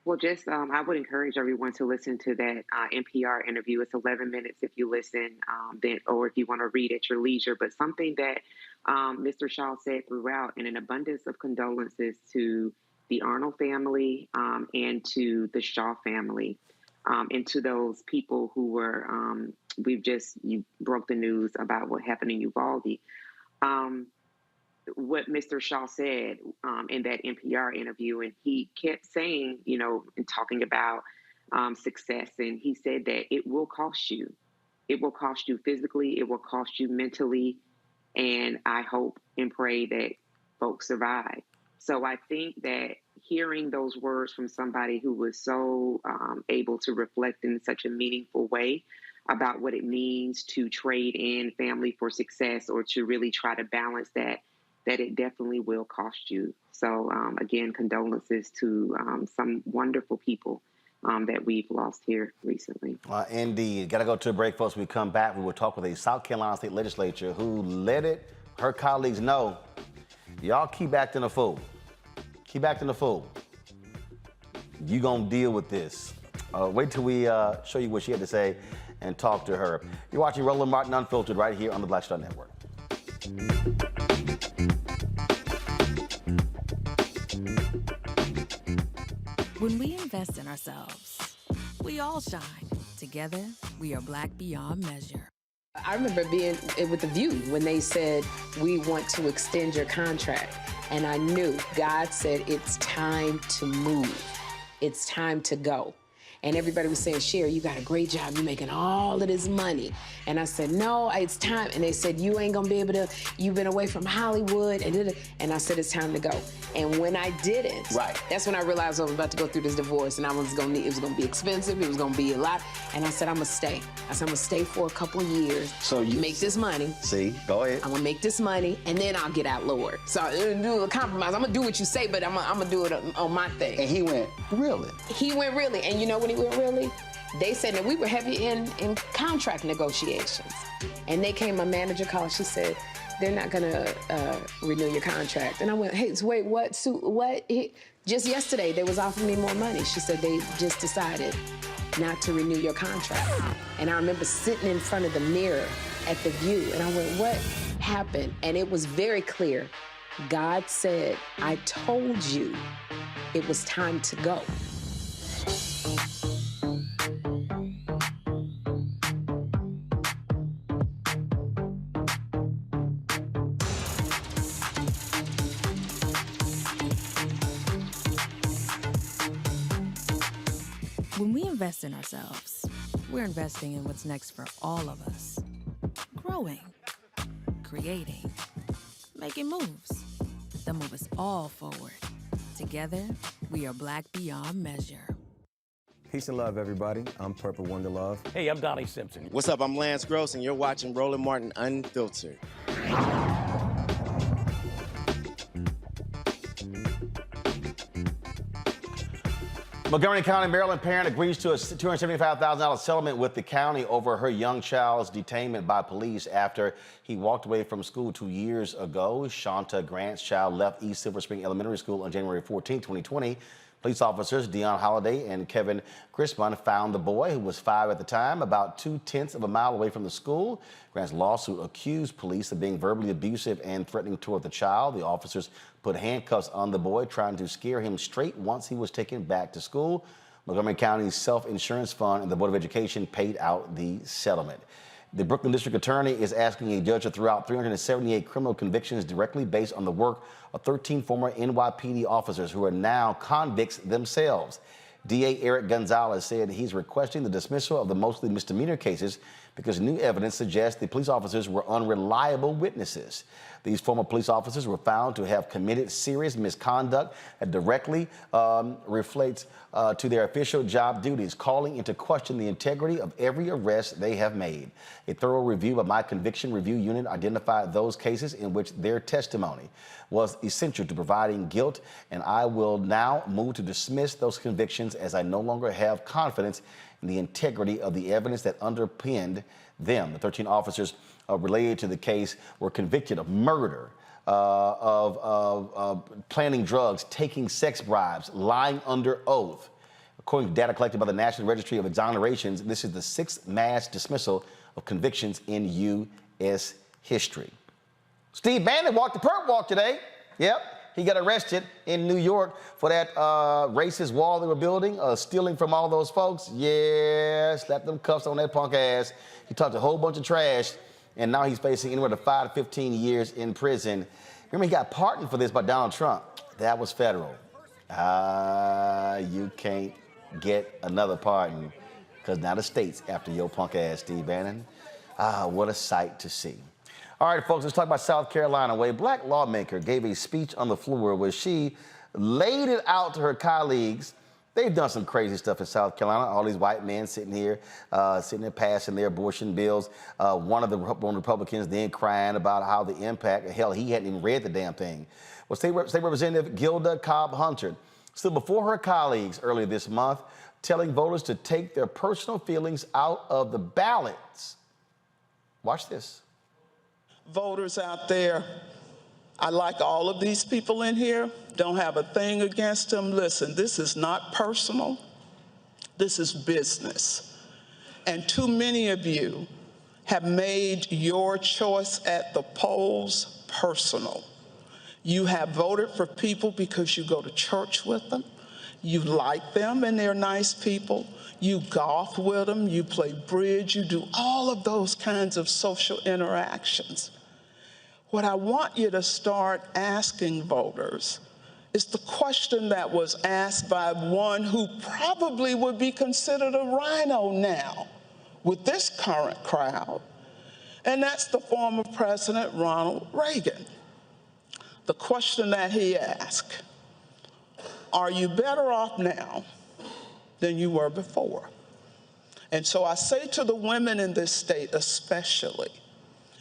O: Well, just I would encourage everyone to listen to that NPR interview. It's 11 minutes if you listen, or if you want to read at your leisure. But something that Mr. Shaw said throughout, and an abundance of condolences to the Arnold family and to the Shaw family, and to those people who were, you broke the news about what happened in Uvalde. What Mr. Shaw said in that NPR interview, and he kept saying, and talking about success, and he said that it will cost you. It will cost you physically, it will cost you mentally, and I hope and pray that folks survive. So I think that hearing those words from somebody who was so able to reflect in such a meaningful way about what it means to trade in family for success, or to really try to balance that it definitely will cost you. So again, condolences to some wonderful people that we've lost here recently.
A: Indeed. Got to go to a break, folks. When we come back, we will talk with a South Carolina state legislature who let her colleagues know, y'all keep acting a fool. Keep acting a fool. You gonna deal with this. Wait till we show you what she had to say and talk to her. You're watching Roland Martin Unfiltered right here on the Black Star Network.
Q: When we invest in ourselves, we all shine. Together, we are Black beyond measure.
K: I remember being with The View when they said, we want to extend your contract. And I knew God said, it's time to move. It's time to go. And everybody was saying, Sherry, you got a great job. You're making all of this money. And I said, no, it's time. And they said, you ain't gonna be able to, you've been away from Hollywood. And I said, it's time to go. And when I didn't, that's when I realized I was about to go through this divorce, and it was gonna be expensive, it was gonna be a lot. And I said, I'm gonna stay. I said, I'm gonna stay for a couple of years.
A: So you
K: make this money.
A: See, go ahead.
K: I'm gonna make this money, and then I'll get out lower. So I'm gonna do a compromise. I'm gonna do what you say, but I'm gonna do it on my thing.
A: And he went, really?
K: He went really. And you know when he went really? They said that we were heavy in contract negotiations. And they came, my manager called, she said, they're not gonna renew your contract. And I went, hey, so wait, what? So what? Just yesterday, they was offering me more money. She said they just decided not to renew your contract. And I remember sitting in front of the mirror at The View, and I went, what happened? And it was very clear. God said, I told you it was time to go.
Q: When we invest in ourselves, we're investing in what's next for all of us. Growing, creating, making moves that move us all forward. Together, we are Black beyond measure.
L: Peace and love, everybody. I'm Purple Wonder Love.
M: Hey, I'm Donnie Simpson.
N: What's up? I'm Lance Gross, and you're watching Roland Martin Unfiltered.
A: Montgomery County, Maryland parent agrees to a $275,000 settlement with the county over her young child's detainment by police after he walked away from school 2 years ago. Shanta Grant's child left East Silver Spring Elementary School on January 14, 2020. Police officers Dion Holliday and Kevin Crispin found the boy, who was 5 at the time, about 2/10 of a mile away from the school. Grant's lawsuit accused police of being verbally abusive and threatening toward the child. The officers put handcuffs on the boy, trying to scare him straight once he was taken back to school. Montgomery County's Self-Insurance Fund and the Board of Education paid out the settlement. The Brooklyn District Attorney is asking a judge to throw out 378 criminal convictions directly based on the work of 13 former NYPD officers who are now convicts themselves. DA Eric Gonzalez said he's requesting the dismissal of the mostly misdemeanor cases because new evidence suggests the police officers were unreliable witnesses. These former police officers were found to have committed serious misconduct that directly reflects to their official job duties, calling into question the integrity of every arrest they have made. A thorough review of my conviction review unit identified those cases in which their testimony was essential to providing guilt, and I will now move to dismiss those convictions as I no longer have confidence in the integrity of the evidence that underpinned them. The 13 officers related to the case were convicted of murder, of planning drugs, taking sex bribes, lying under oath. According to data collected by the National Registry of Exonerations, this is the 6th mass dismissal of convictions in U.S. history. Steve Bannon walked the perp walk today. Yep, he got arrested in New York for that racist wall they were building, stealing from all those folks. Yeah, slapped them cuffs on that punk ass. He talked a whole bunch of trash, and now he's facing anywhere to 5 to 15 years in prison. Remember, he got pardoned for this by Donald Trump. That was federal. You can't get another pardon because now the state's after your punk ass, Steve Bannon. What a sight to see. All right, folks, let's talk about South Carolina, where a black lawmaker gave a speech on the floor where she laid it out to her colleagues. They've done some crazy stuff in South Carolina. All these white men sitting there passing their abortion bills. One of the Republicans then crying about how the impact, hell, he hadn't even read the damn thing. Well, State Representative Gilda Cobb-Hunter stood before her colleagues earlier this month, telling voters to take their personal feelings out of the ballots. Watch this.
E: Voters out there, I like all of these people in here, don't have a thing against them. Listen, this is not personal. This is business. And too many of you have made your choice at the polls personal. You have voted for people because you go to church with them, you like them and they're nice people, you golf with them, you play bridge, you do all of those kinds of social interactions. What I want you to start asking voters is the question that was asked by one who probably would be considered a rhino now with this current crowd, and that's the former President Ronald Reagan. The question that he asked, are you better off now than you were before? And so I say to the women in this state especially,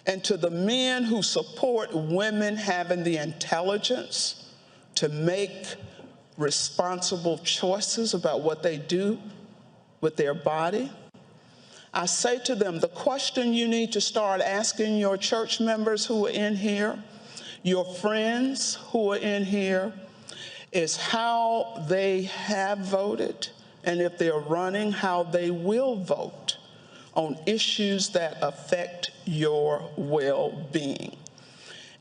E: and to the men who support women having the intelligence to make responsible choices about what they do with their body, I say to them, the question you need to start asking your church members who are in here, your friends who are in here, is how they have voted, and if they're running, how they will vote on issues that affect your well-being.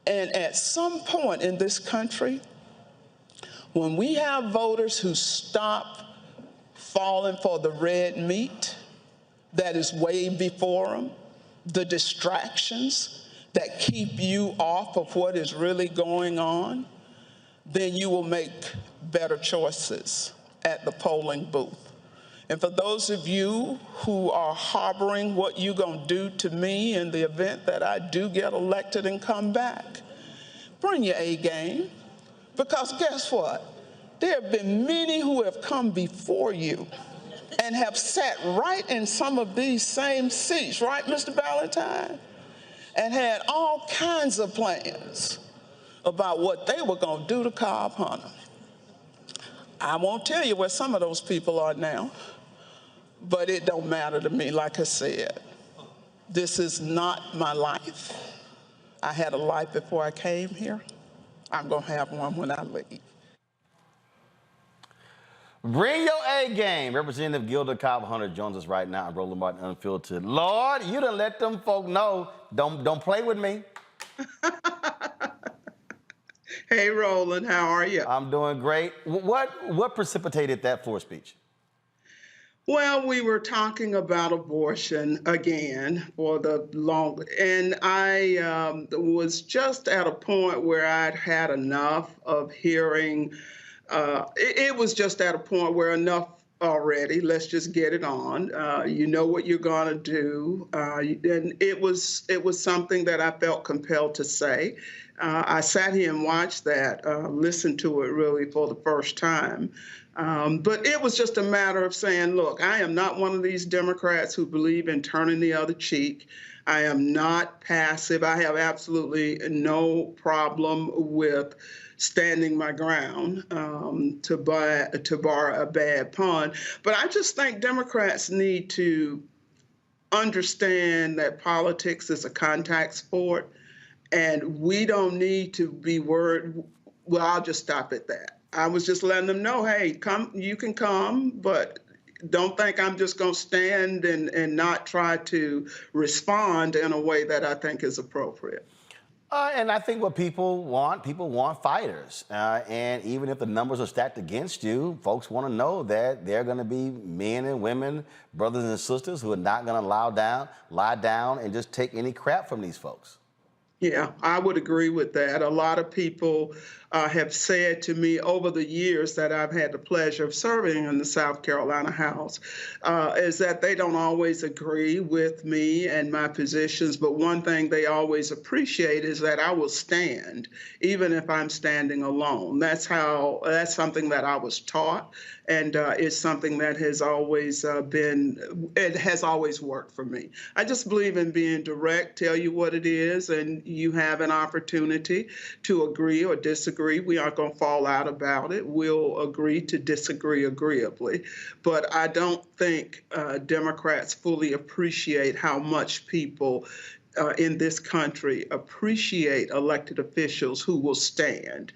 E: And at some point in this country, when we have voters who stop falling for the red meat that is way before them, the distractions that keep you off of what is really going on, then you will make better choices at the polling booth. And for those of you who are harboring what you're going to do to me in the event that I do get elected and come back, bring your A game. Because guess what? There have been many who have come before you and have sat right in some of these same seats, right, Mr. Valentine? And had all kinds of plans about what they were going to do to Cobb-Hunter. I won't tell you where some of those people are now, but it don't matter to me. Like I said, this is not my life. I had a life before I came here. I'm going to have one when I leave.
A: Bring your A game. Representative Gilda Cobb-Hunter joins us right now on Roland Martin Unfiltered. Lord, you done let them folk know, don't play with me.
M: Hey, Roland, how are you?
A: I'm doing great. What precipitated that floor speech?
M: Well, we were talking about abortion again for the long, and I was just at a point where I'd had enough of hearing. It was just at a point where enough already. Let's just get it on. You know what you're going to do, and it was something that I felt compelled to say. I sat here and watched that, listened to it really for the first time. But it was just a matter of saying, look, I am not one of these Democrats who believe in turning the other cheek. I am not passive. I have absolutely no problem with standing my ground, to borrow a bad pun. But I just think Democrats need to understand that politics is a contact sport, and we don't need to be worried. Well, I'll just stop at that. I was just letting them know, hey, come, you can come, but don't think I'm just going to stand and not try to respond in a way that I think is appropriate.
A: And I think what people want fighters. And even if the numbers are stacked against you, folks want to know that there are going to be men and women, brothers and sisters who are not going to lie down and just take any crap from these folks.
M: Yeah, I would agree with that. A lot of people have said to me over the years that I've had the pleasure of serving in the South Carolina House, is that they don't always agree with me and my positions, but one thing they always appreciate is that I will stand, even if I'm standing alone. That's something that I was taught, and it's something that has always it has always worked for me. I just believe in being direct, tell you what it is, and you have an opportunity to agree or disagree. We aren't going to fall out about it. We'll agree to disagree agreeably. But I don't think Democrats fully appreciate how much people in this country appreciate elected officials who will stand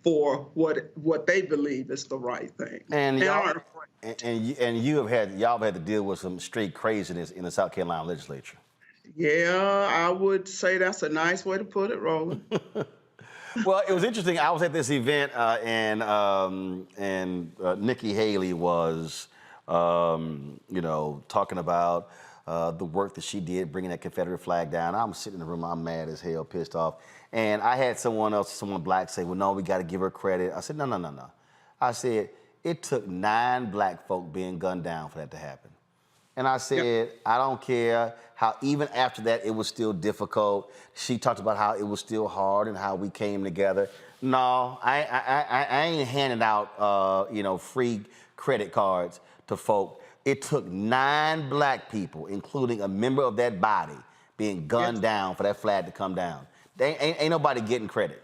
M: for what they believe is the right thing.
A: And y'all,
M: aren't
A: y'all have had to deal with some straight craziness in the South Carolina legislature.
M: Yeah, I would say that's a nice way to put it, Roland.
A: Well, it was interesting. I was at this event, and Nikki Haley was, talking about the work that she did bringing that Confederate flag down. I'm sitting in the room, I'm mad as hell, pissed off. And I had someone black say, well, no, we got to give her credit. I said, no. I said, it took 9 black folk being gunned down for that to happen. And I said, I don't care how even after that it was still difficult. She talked about how it was still hard and how we came together. No, I ain't handing out free credit cards to folk. It took 9 black people, including a member of that body, being gunned down for that flag to come down. Ain't nobody getting credit.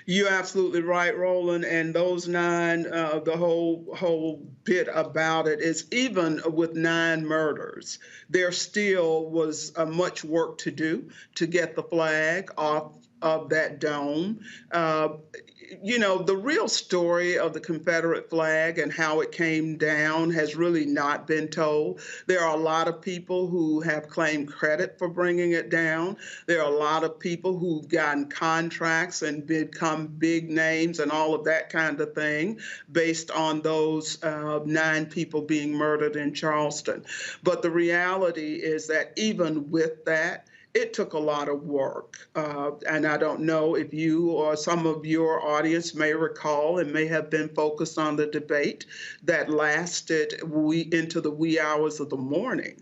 M: You're absolutely right, Roland. And those 9, the whole bit about it is even with 9 murders, there still was much work to do to get the flag off of that dome. The real story of the Confederate flag and how it came down has really not been told. There are a lot of people who have claimed credit for bringing it down. There are a lot of people who've gotten contracts and become big names and all of that kind of thing based on those 9 people being murdered in Charleston. But the reality is that even with that, it took a lot of work. And I don't know if you or some of your audience may recall and may have been focused on the debate that lasted into the wee hours of the morning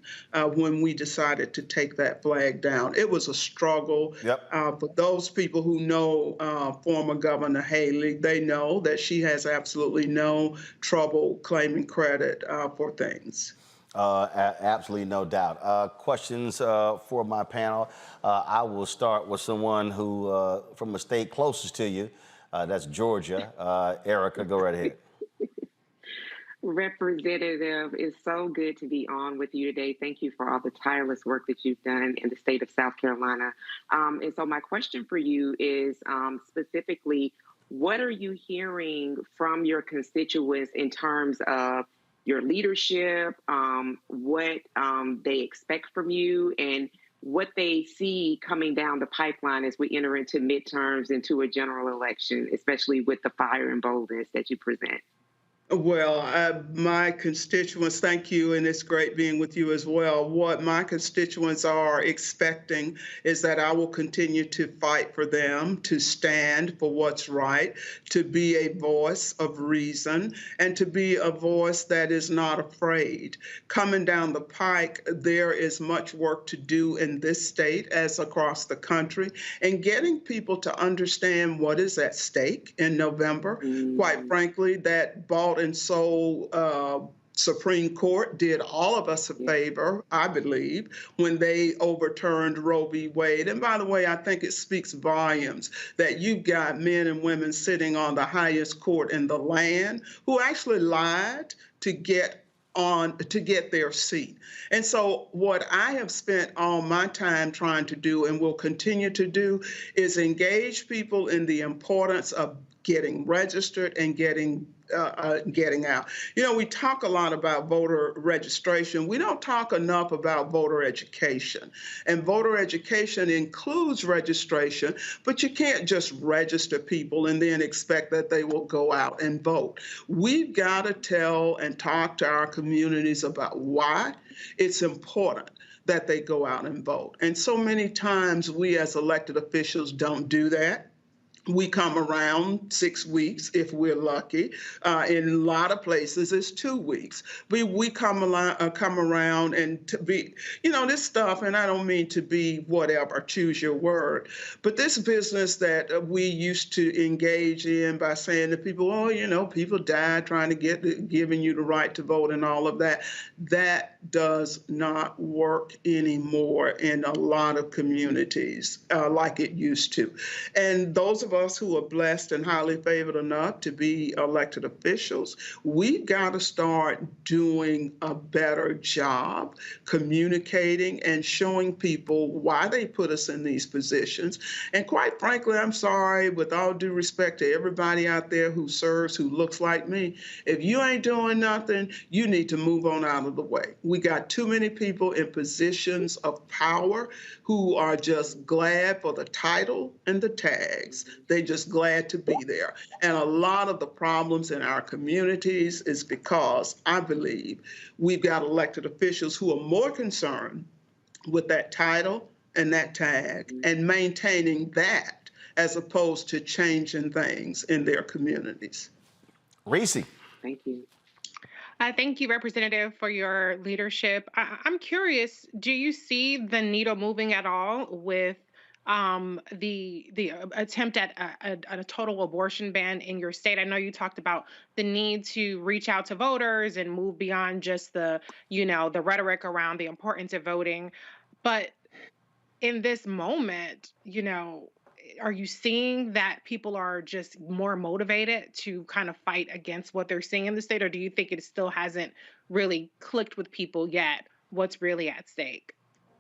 M: when we decided to take that flag down. It was a struggle. For those people who know former Governor Haley, they know that she has absolutely no trouble claiming credit for things.
A: Absolutely, no doubt. Questions for my panel. I will start with someone who, from a state closest to you, that's Georgia. Erica, go right ahead.
O: Representative, it's so good to be on with you today. Thank you for all the tireless work that you've done in the state of South Carolina. And so my question for you is specifically, what are you hearing from your constituents in terms of your leadership, what they expect from you, and what they see coming down the pipeline as we enter into midterms, into a general election, especially with the fire and boldness that you present?
M: Well, my constituents, thank you, and it's great being with you as well. What my constituents are expecting is that I will continue to fight for them, to stand for what's right, to be a voice of reason, and to be a voice that is not afraid. Coming down the pike, there is much work to do in this state as across the country, and getting people to understand what is at stake in November. Quite frankly, that bought and sold Supreme Court did all of us a favor, I believe, when they overturned Roe v. Wade. And by the way, I think it speaks volumes that you've got men and women sitting on the highest court in the land who actually lied to get their seat. And so what I have spent all my time trying to do and will continue to do is engage people in the importance of getting registered and getting out. You know, we talk a lot about voter registration. We don't talk enough about voter education. And voter education includes registration, but you can't just register people and then expect that they will go out and vote. We've got to tell and talk to our communities about why it's important that they go out and vote. And so many times we as elected officials don't do that. We come around 6 weeks if we're lucky. In a lot of places, it's 2 weeks. We come around and to be, you know, this stuff, and I don't mean to be whatever, choose your word, but this business that we used to engage in by saying to people, oh, you know, people died trying to giving you the right to vote and all of that, that does not work anymore in a lot of communities like it used to. And those of us who are blessed and highly favored enough to be elected officials, we've got to start doing a better job communicating and showing people why they put us in these positions. And quite frankly, I'm sorry, with all due respect to everybody out there who serves, who looks like me, if you ain't doing nothing, you need to move on out of the way. We got too many people in positions of power who are just glad for the title and the tags. They're just glad to be there. And a lot of the problems in our communities is because I believe we've got elected officials who are more concerned with that title and that tag and maintaining that as opposed to changing things in their communities.
A: Reese.
O: Thank you.
P: Thank you, Representative, for your leadership. I'm curious, do you see the needle moving at all with the attempt at a total abortion ban in your state? I know you talked about the need to reach out to voters and move beyond just the rhetoric around the importance of voting. But in this moment, are you seeing that people are just more motivated to kind of fight against what they're seeing in the state? Or do you think it still hasn't really clicked with people yet what's really at stake?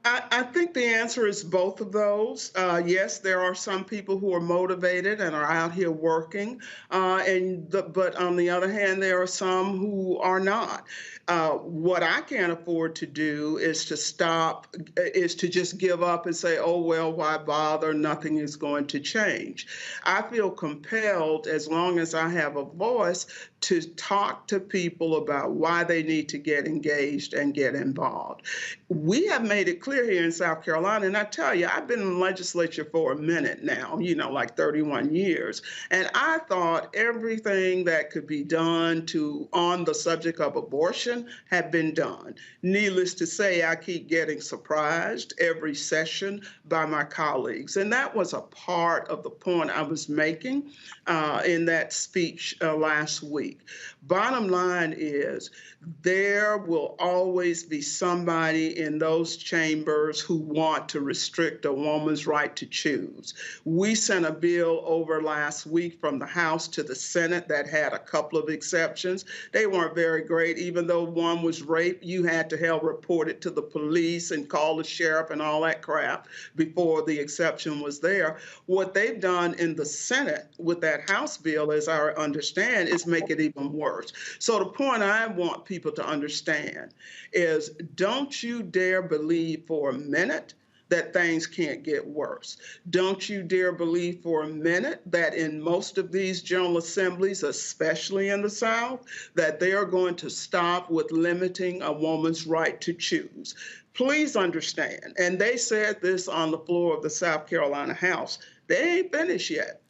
M: I think the answer is both of those. Yes, there are some people who are motivated and are out here working, but on the other hand, there are some who are not. What I can't afford to do is to just give up and say, oh, well, why bother? Nothing is going to change. I feel compelled, as long as I have a voice, to talk to people about why they need to get engaged and get involved. We have made it clear here in South Carolina, and I tell you, I've been in the legislature for a minute now, like 31 years, and I thought everything that could be done on the subject of abortion had been done. Needless to say, I keep getting surprised every session by my colleagues, and that was a part of the point I was making in that speech last week. Bottom line is, there will always be somebody in those chambers who want to restrict a woman's right to choose. We sent a bill over last week from the House to the Senate that had a couple of exceptions. They weren't very great. Even though one was rape, you had to report it to the police and call the sheriff and all that crap before the exception was there. What they've done in the Senate with that House bill, as I understand, is make it even worse. So the point I want people to understand is, don't you dare believe for a minute that things can't get worse. Don't you dare believe for a minute that in most of these General Assemblies, especially in the South, that they are going to stop with limiting a woman's right to choose. Please understand, and they said this on the floor of the South Carolina House, they ain't finished yet.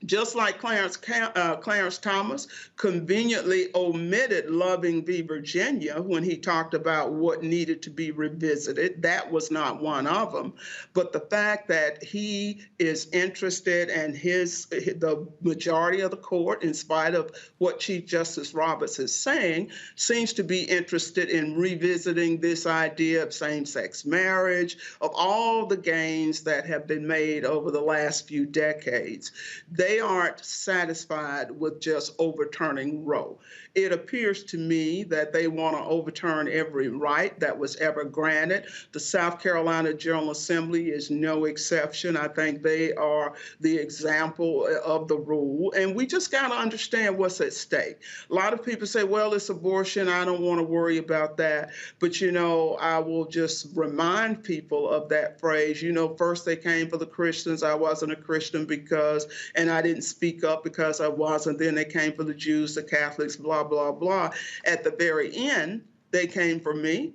M: Just like Clarence Thomas conveniently omitted Loving v. Virginia when he talked about what needed to be revisited. That was not one of them. But the fact that he is interested, and the majority of the court, in spite of what Chief Justice Roberts is saying, seems to be interested in revisiting this idea of same-sex marriage, of all the gains that have been made over the last few decades. They they aren't satisfied with just overturning Roe. It appears to me that they want to overturn every right that was ever granted. The South Carolina General Assembly is no exception. I think they are the example of the rule. And we just got to understand what's at stake. A lot of people say, well, it's abortion. I don't want to worry about that. But, you know, I will just remind people of that phrase. You know, first they came for the Christians. I wasn't a Christian and I didn't speak up because I wasn't. Then they came for the Jews, the Catholics, blah, blah, blah. At the very end, they came for me,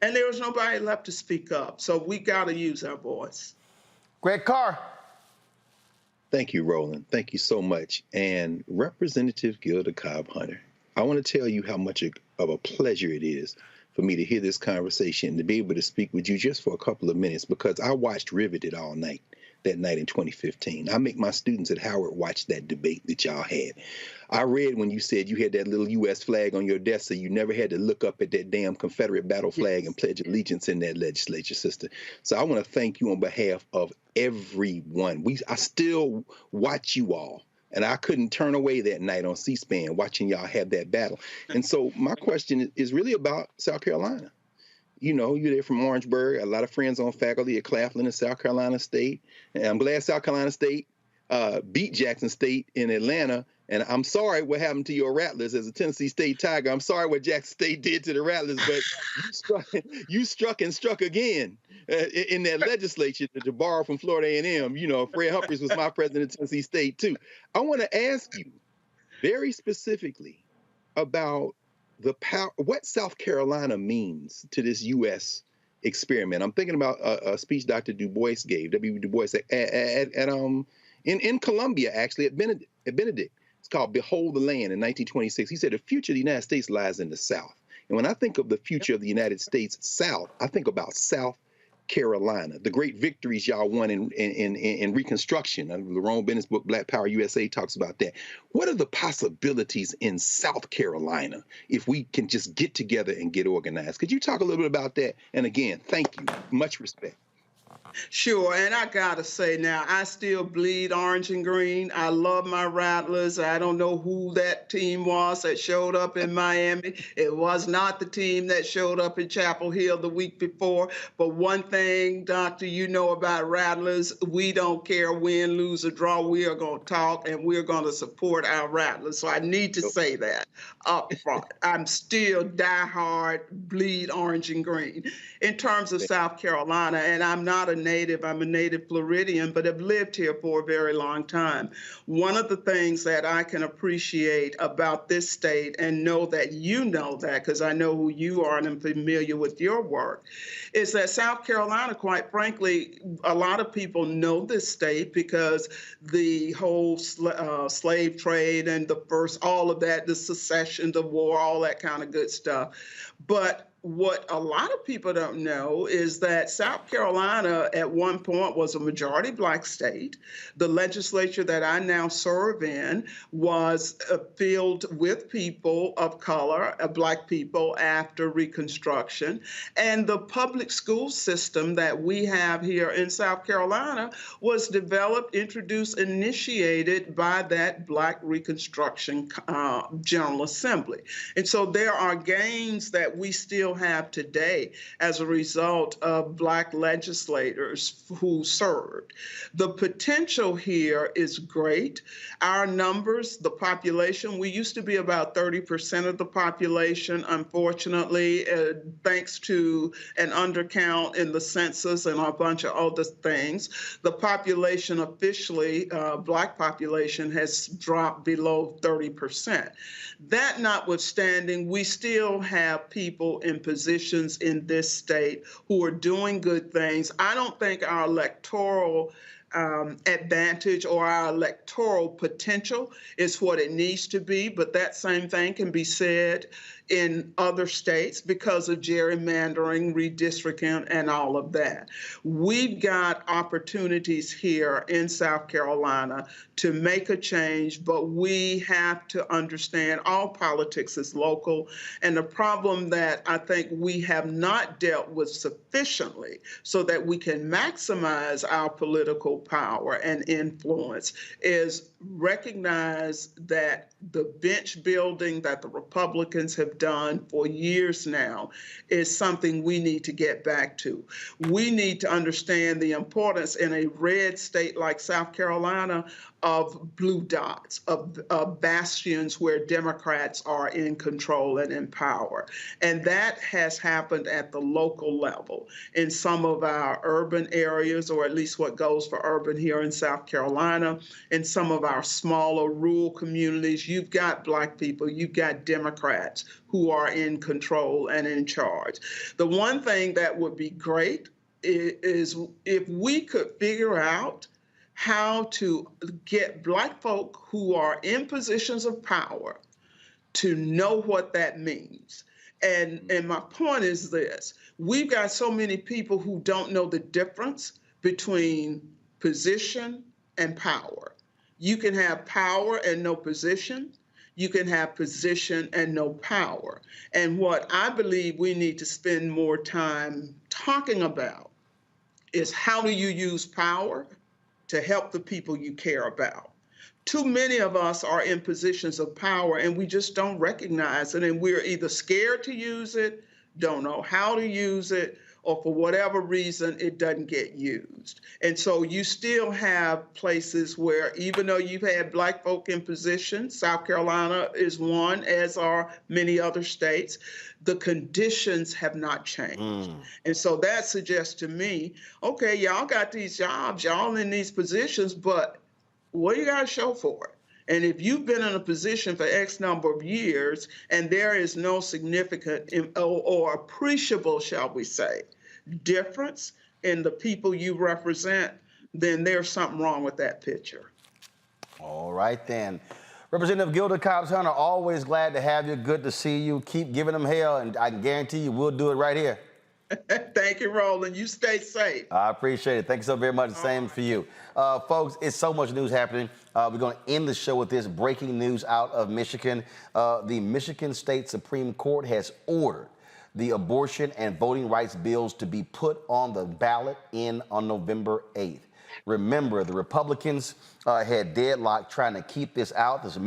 M: and there was nobody left to speak up. So we got to use our voice.
A: Greg Carr.
I: Thank you, Roland. Thank you so much. And Representative Gilda Cobb Hunter, I want to tell you how much of a pleasure it is for me to hear this conversation and to be able to speak with you just for a couple of minutes, because I watched Riveted all night. That night in 2015. I make my students at Howard watch that debate that y'all had. I read when you said you had that little U.S. flag on your desk so you never had to look up at that damn Confederate battle flag and pledge allegiance in that legislature, sister. So I want to thank you on behalf of everyone. I still watch you all, and I couldn't turn away that night on C-SPAN watching y'all have that battle. And so my question is really about South Carolina. You know, you're there from Orangeburg. A lot of friends on faculty at Claflin and South Carolina State. And I'm glad South Carolina State beat Jackson State in Atlanta. And I'm sorry what happened to your Rattlers as a Tennessee State Tiger. I'm sorry what Jackson State did to the Rattlers, but you struck again in that legislature to borrow from Florida A&M. You know, Fred Humphreys was my president of Tennessee State too. I want to ask you very specifically about the power, what South Carolina means to this U.S. experiment. I'm thinking about a speech Dr. Du Bois gave, W. Du Bois, in Columbia, actually, at Benedict. It's called Behold the Land in 1926. He said, the future of the United States lies in the South. And when I think of the future of the United States South, I think about South Carolina, the great victories y'all won in Reconstruction. The Lerone Bennett's book, Black Power USA, talks about that. What are the possibilities in South Carolina if we can just get together and get organized? Could you talk a little bit about that? And again, thank you. Much respect.
M: Sure, and I gotta say now, I still bleed orange and green. I love my Rattlers. I don't know who that team was that showed up in Miami. It was not the team that showed up in Chapel Hill the week before. But one thing, Doctor, you know about Rattlers, we don't care win, lose, or draw. We are gonna talk and we're gonna support our Rattlers. So I need to say that up front. I'm still diehard, bleed orange and green. In terms of South Carolina, and I'm not a native, I'm a native Floridian, but have lived here for a very long time. One of the things that I can appreciate about this state, and know that you know that because I know who you are and I'm familiar with your work, is that South Carolina, quite frankly, a lot of people know this state because the whole slave trade and all of that, the secession, the war, all that kind of good stuff. But what a lot of people don't know is that South Carolina at one point was a majority Black state. The legislature that I now serve in was filled with people of color, Black people after Reconstruction. And the public school system that we have here in South Carolina was developed, introduced, initiated by that Black Reconstruction General Assembly. And so there are gains that we still have today as a result of Black legislators who served. The potential here is great. Our numbers, the population, we used to be about 30% of the population. Unfortunately, thanks to an undercount in the census and a bunch of other things, the population officially, Black population, has dropped below 30%. That notwithstanding, we still have people in positions in this state who are doing good things. I don't think our electoral advantage or our electoral potential is what it needs to be, but that same thing can be said in other states because of gerrymandering, redistricting, and all of that. We've got opportunities here in South Carolina to make a change, but we have to understand all politics is local. And the problem that I think we have not dealt with sufficiently so that we can maximize our political power and influence is recognize that the bench building that the Republicans have done for years now is something we need to get back to. We need to understand the importance in a red state like South Carolina of blue dots, of bastions where Democrats are in control and in power. And that has happened at the local level in some of our urban areas, or at least what goes for urban here in South Carolina. In some of our smaller rural communities, you've got Black people, you've got Democrats who are in control and in charge. The one thing that would be great is if we could figure out how to get Black folk who are in positions of power to know what that means. And my point is this: we've got so many people who don't know the difference between position and power. You can have power and no position. You can have position and no power. And what I believe we need to spend more time talking about is how do you use power to help the people you care about. Too many of us are in positions of power and we just don't recognize it, and we're either scared to use it, don't know how to use it, or for whatever reason, it doesn't get used. And so you still have places where, even though you've had Black folk in position, South Carolina is one, as are many other states, the conditions have not changed. And so that suggests to me, okay, y'all got these jobs, y'all in these positions, but what do you got to show for it? And if you've been in a position for X number of years and there is no significant or appreciable, shall we say, difference in the people you represent, then there's something wrong with that picture.
A: All right, then. Representative Gilda Cobbs-Hunter, always glad to have you. Good to see you. Keep giving them hell, and I can guarantee you we'll do it right here.
M: Thank you, Roland. You stay safe.
A: I appreciate it. Thank you so very much. Same for you. Folks, it's so much news happening. We're going to end the show with this breaking news out of Michigan. The Michigan State Supreme Court has ordered the abortion and voting rights bills to be put on the ballot on November 8th. Remember, the Republicans had deadlocked trying to keep this out. The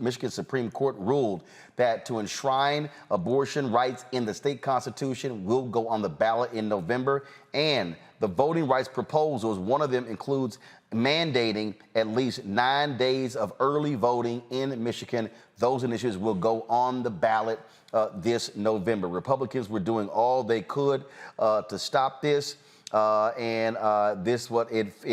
A: Michigan Supreme Court ruled that to enshrine abortion rights in the state constitution will go on the ballot in November. And the voting rights proposals, one of them includes mandating at least 9 days of early voting in Michigan. Those initiatives will go on the ballot this November. Republicans were doing all they could to stop this. It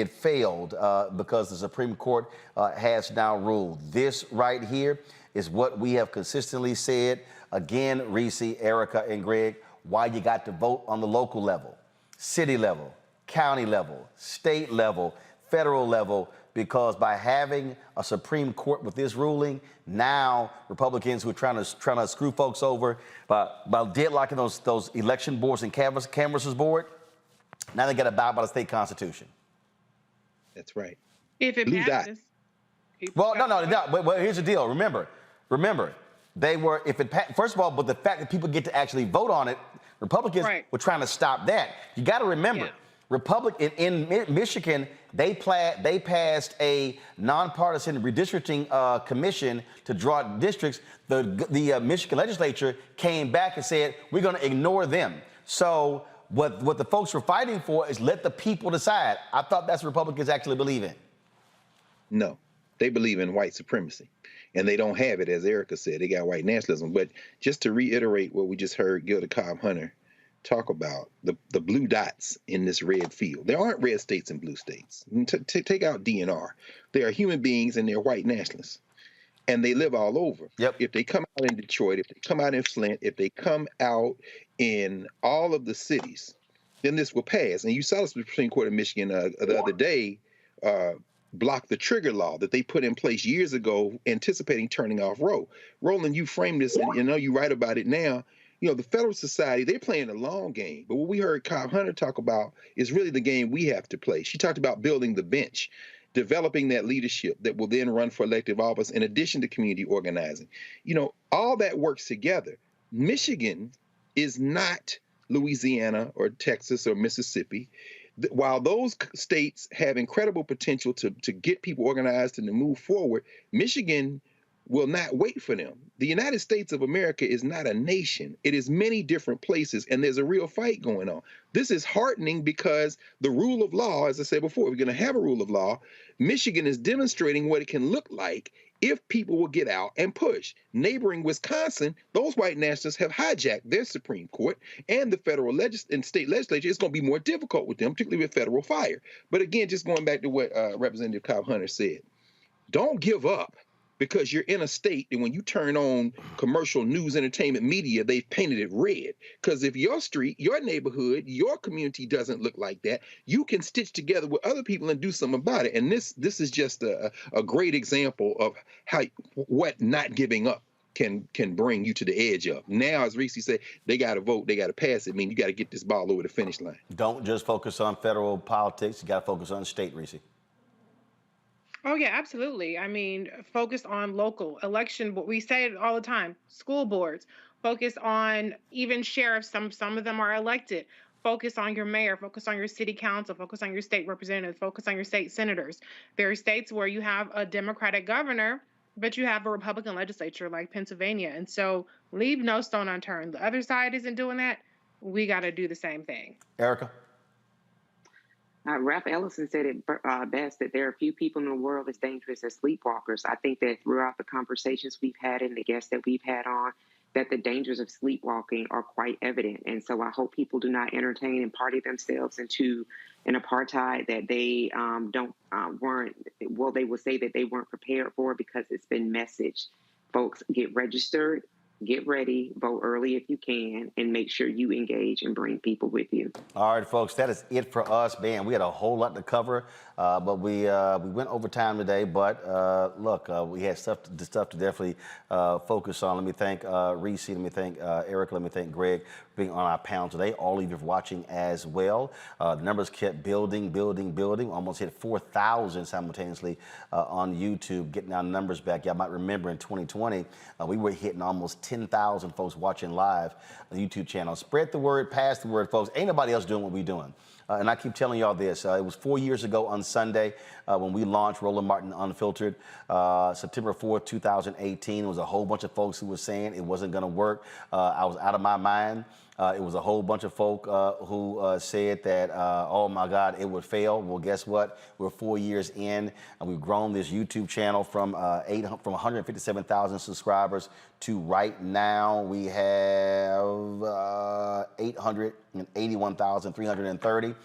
A: failed because the Supreme Court has now ruled. This right here is what we have consistently said. Again, Reese, Erica, and Greg, why you got to vote on the local level, city level, county level, state level, federal level, because by having a Supreme Court with this ruling, now Republicans who are trying to screw folks over by deadlocking those election boards and canvassers board, now they got to bow by the state constitution.
I: That's right.
P: If it passes.
A: Well, no. But here's the deal. Remember, first of all, but the fact that people get to actually vote on it, Republicans were trying to stop that. You got to remember, in Michigan, they passed a nonpartisan redistricting commission to draw districts. The Michigan legislature came back and said, we're going to ignore them. So what the folks were fighting for is let the people decide. I thought that's what Republicans actually believe in.
I: No, they believe in white supremacy. And they don't have it, as Erica said. They got white nationalism. But just to reiterate what we just heard Gilda Cobb-Hunter talk about, the blue dots in this red field. There aren't red states and blue states. Take out DNR. They are human beings and they're white nationalists. And they live all over. If they come out in Detroit, if they come out in Flint, if they come out in all of the cities, then this will pass. And you saw the Supreme Court of Michigan the other day block the trigger law that they put in place years ago, anticipating turning off Roe. Roland, you framed this, and you know you write about it now. You know, the Federalist Society, they're playing a long game. But what we heard Cobb Hunter talk about is really the game we have to play. She talked about building the bench, developing that leadership that will then run for elective office in addition to community organizing. You know, all that works together. Michigan is not Louisiana or Texas or Mississippi. While those states have incredible potential to get people organized and to move forward, Michigan will not wait for them. The United States of America is not a nation. It is many different places, and there's a real fight going on. This is heartening because the rule of law, as I said before, we're going to have a rule of law. Michigan is demonstrating what it can look like if people will get out and push. Neighboring Wisconsin, those white nationalists have hijacked their Supreme Court and the federal and state legislature. It's going to be more difficult with them, particularly with federal fire. But again, just going back to what Representative Cobb Hunter said, don't give up because you're in a state that when you turn on commercial news, entertainment, media, they've painted it red. Because if your street, your neighborhood, your community doesn't look like that, you can stitch together with other people and do something about it. And this is just a great example of how what not giving up can bring you to the edge of. Now, as Reese said, they got to vote, they got to pass it. I mean, you got to get this ball over the finish line.
A: Don't just focus on federal politics. You got to focus on state, Reese.
P: Oh, yeah, absolutely. I mean, focus on local election, but we say it all the time, school boards, focus on even sheriffs. Some of them are elected. Focus on your mayor, focus on your city council, focus on your state representatives, focus on your state senators. There are states where you have a Democratic governor, but you have a Republican legislature like Pennsylvania. And so leave no stone unturned. The other side isn't doing that. We got to do the same thing.
A: Erica?
O: Ralph Ellison said it best, that there are few people in the world as dangerous as sleepwalkers. I think that throughout the conversations we've had and the guests that we've had on, that the dangers of sleepwalking are quite evident. And so I hope people do not entertain and party themselves into an apartheid that they they will say that they weren't prepared for because it's been messaged. Folks, get registered, get ready, vote early if you can, and make sure you engage and bring people with you.
A: All right, folks, that is it for us. Man, we had a whole lot to cover, but we went over time today. But look, we had stuff to definitely focus on. Let me thank Reese. Let me thank Erica. Let me thank Greg for being on our panel today. All of you for watching as well. The numbers kept building. Almost hit 4,000 simultaneously on YouTube, getting our numbers back. Y'all might remember in 2020, we were hitting almost 10,000 folks watching live on the YouTube channel. Spread the word, pass the word, folks. Ain't nobody else doing what we're doing. And I keep telling y'all this. It was 4 years ago on Sunday when we launched Roland Martin Unfiltered, September 4th, 2018. It was a whole bunch of folks who were saying it wasn't going to work. I was out of my mind. It was a whole bunch of folk who said that, oh my God, it would fail. Well, guess what? We're 4 years in, and we've grown this YouTube channel from 157,000 subscribers to right now we have 881,330.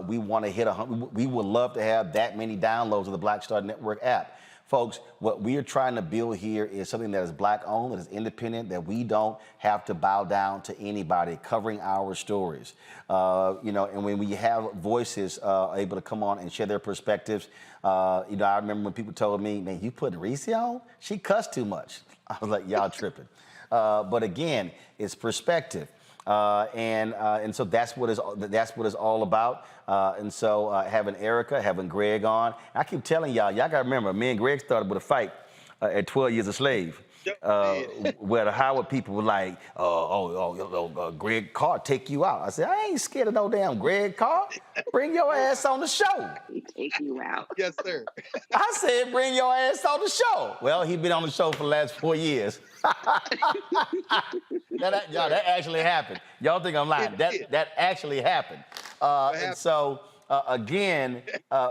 A: We want to hit 100. We would love to have that many downloads of the Black Star Network app. Folks, what we are trying to build here is something that is Black-owned, that is independent, that we don't have to bow down to anybody, covering our stories. You know, and when we have voices able to come on and share their perspectives, you know, I remember when people told me, man, you put Reese on? She cussed too much. I was like, y'all tripping. But again, it's perspective. And so that's what it's all about. And so having Erica, having Greg on, I keep telling y'all got to remember, me and Greg started with a fight at 12 Years a Slave. Where the Howard people were like, Greg Carr take you out. I said, I ain't scared of no damn Greg Carr. Bring your ass on the show.
O: He take you out.
I: Yes, sir.
A: I said, bring your ass on the show. Well, he's been on the show for the last 4 years. That actually happened. Y'all think I'm lying. That actually happened. And so, again,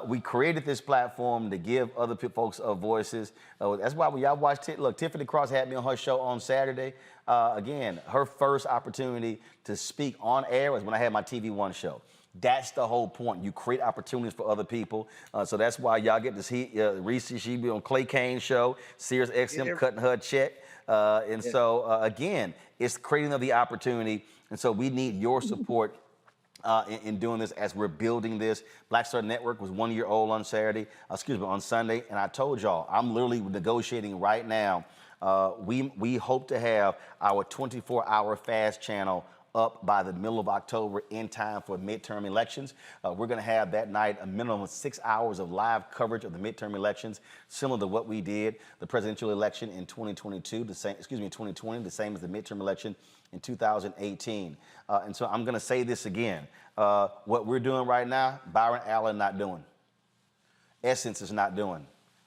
A: we created this platform to give other folks voices. That's why when y'all watch, look, Tiffany Cross had me on her show on Saturday. Again, her first opportunity to speak on air was when I had my TV One show. That's the whole point. You create opportunities for other people. So that's why y'all get to see Reese, she be on Clay Kane's show, Sirius XM cutting her check. So, again, it's creating of the opportunity. And so we need your support in doing this as we're building this. Black Star Network was 1 year old on on Sunday, and I told y'all, I'm literally negotiating right now. We hope to have our 24-hour fast channel up by the middle of October in time for midterm elections. We're going to have that night a minimum of 6 hours of live coverage of the midterm elections, similar to what we did the presidential election in 2020, the same as the midterm election in 2018. And so I'm going to say this again. What we're doing right now, Byron Allen not doing. Essence is not doing.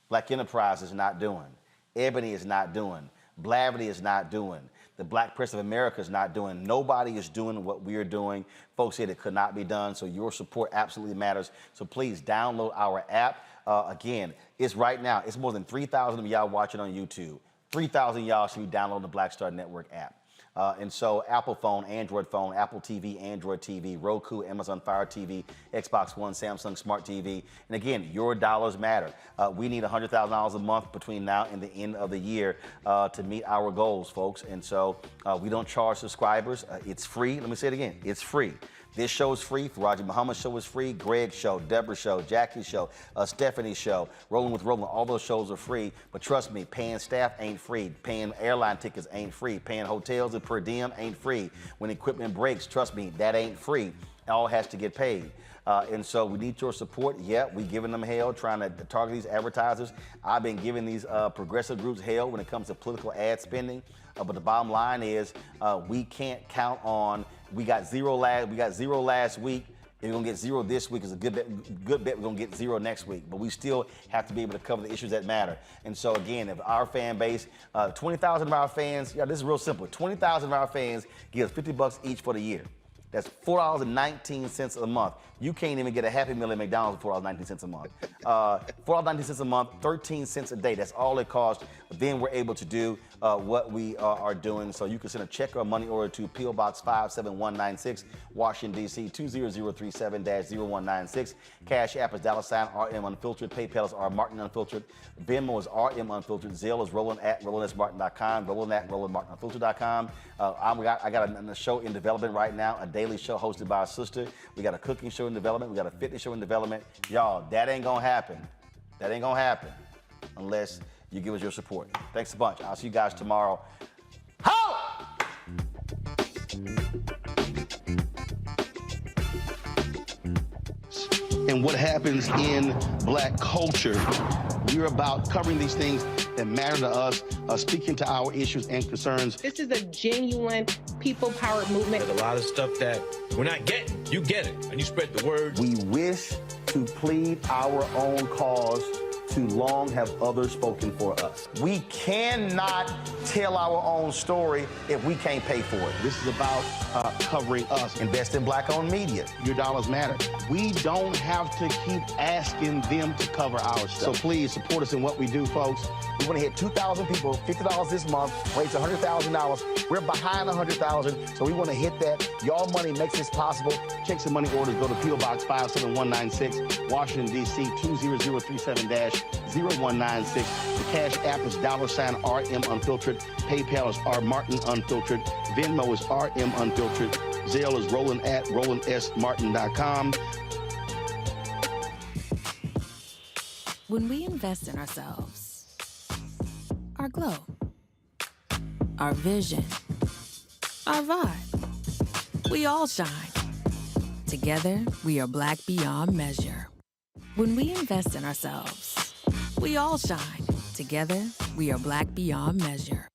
A: Black Enterprise is not doing. Ebony is not doing. Blavity is not doing. The Black Press of America is not doing. Nobody is doing what we're doing. Folks said it could not be done, so your support absolutely matters. So please download our app. Again, it's right now. It's more than 3,000 of y'all watching on YouTube. 3,000 y'all should be downloading the Black Star Network app. And so Apple phone, Android phone, Apple TV, Android TV, Roku, Amazon Fire TV, Xbox One, Samsung Smart TV. And again, your dollars matter. We need $100,000 a month between now and the end of the year to meet our goals, folks. And so we don't charge subscribers. It's free. Let me say it again. It's free. This show is free. Faraji Muhammad's show is free. Greg's show, Deborah's show, Jackie's show, Stephanie's show, Rolling with Roland. All those shows are free. But trust me, paying staff ain't free. Paying airline tickets ain't free. Paying hotels and per diem ain't free. When equipment breaks, trust me, that ain't free. It all has to get paid. And so we need your support. Yeah, we giving them hell, trying to target these advertisers. I've been giving these progressive groups hell when it comes to political ad spending. But the bottom line is we can't count on. We got zero last week. If we're gonna get zero this week, it's a good bet we're gonna get zero next week. But we still have to be able to cover the issues that matter. And so again, if our fan base, 20,000 of our fans, this is real simple. 20,000 of our fans give us $50 each for the year. That's $4.19 a month. You can't even get a Happy Meal at McDonald's for $4.19 a month. $4.19 a month, 13 cents a day. That's all it costs. Then we're able to do what we are doing. So you can send a check or a money order to P.O. Box 57196, Washington, D.C. 20037-0196. Cash App is $RM Unfiltered. PayPal is R Martin Unfiltered. Venmo is RM Unfiltered. Zelle is Roland@RolandSMartin.com. Roland@RolandMartinUnfiltered.com. I got a show in development right now, a daily show hosted by a sister. We got a cooking show in development. We got a fitness show in development. Y'all, that ain't gonna happen. That ain't gonna happen unless you give us your support. Thanks a bunch. I'll see you guys tomorrow. Ho! And what happens in Black culture. We're about covering these things that matter to us, speaking to our issues and concerns.
P: This is a genuine people-powered movement.
G: There's a lot of stuff that we're not getting. You get it, and you spread the word.
A: We wish to plead our own cause. Too long have others spoken for us. We cannot tell our own story if we can't pay for it. This is about covering us. Invest in Black-owned media. Your dollars matter. We don't have to keep asking them to cover our stuff. So please support us in what we do, folks. We want to hit 2,000 people, $50 this month, raise $100,000. We're behind 100,000, so we want to hit that. Y'all money makes this possible. Check some money orders. Go to P.O. Box 57196, Washington, D.C. 20037-0196. The Cash App is $RM Unfiltered. PayPal is R Martin Unfiltered. Venmo is RM Unfiltered. Zelle is Roland@RolandSMartin.com.
Q: When we invest in ourselves, our glow, our vision, our vibe, we all shine. Together, we are Black beyond measure. When we invest in ourselves, we all shine. Together, we are Black beyond measure.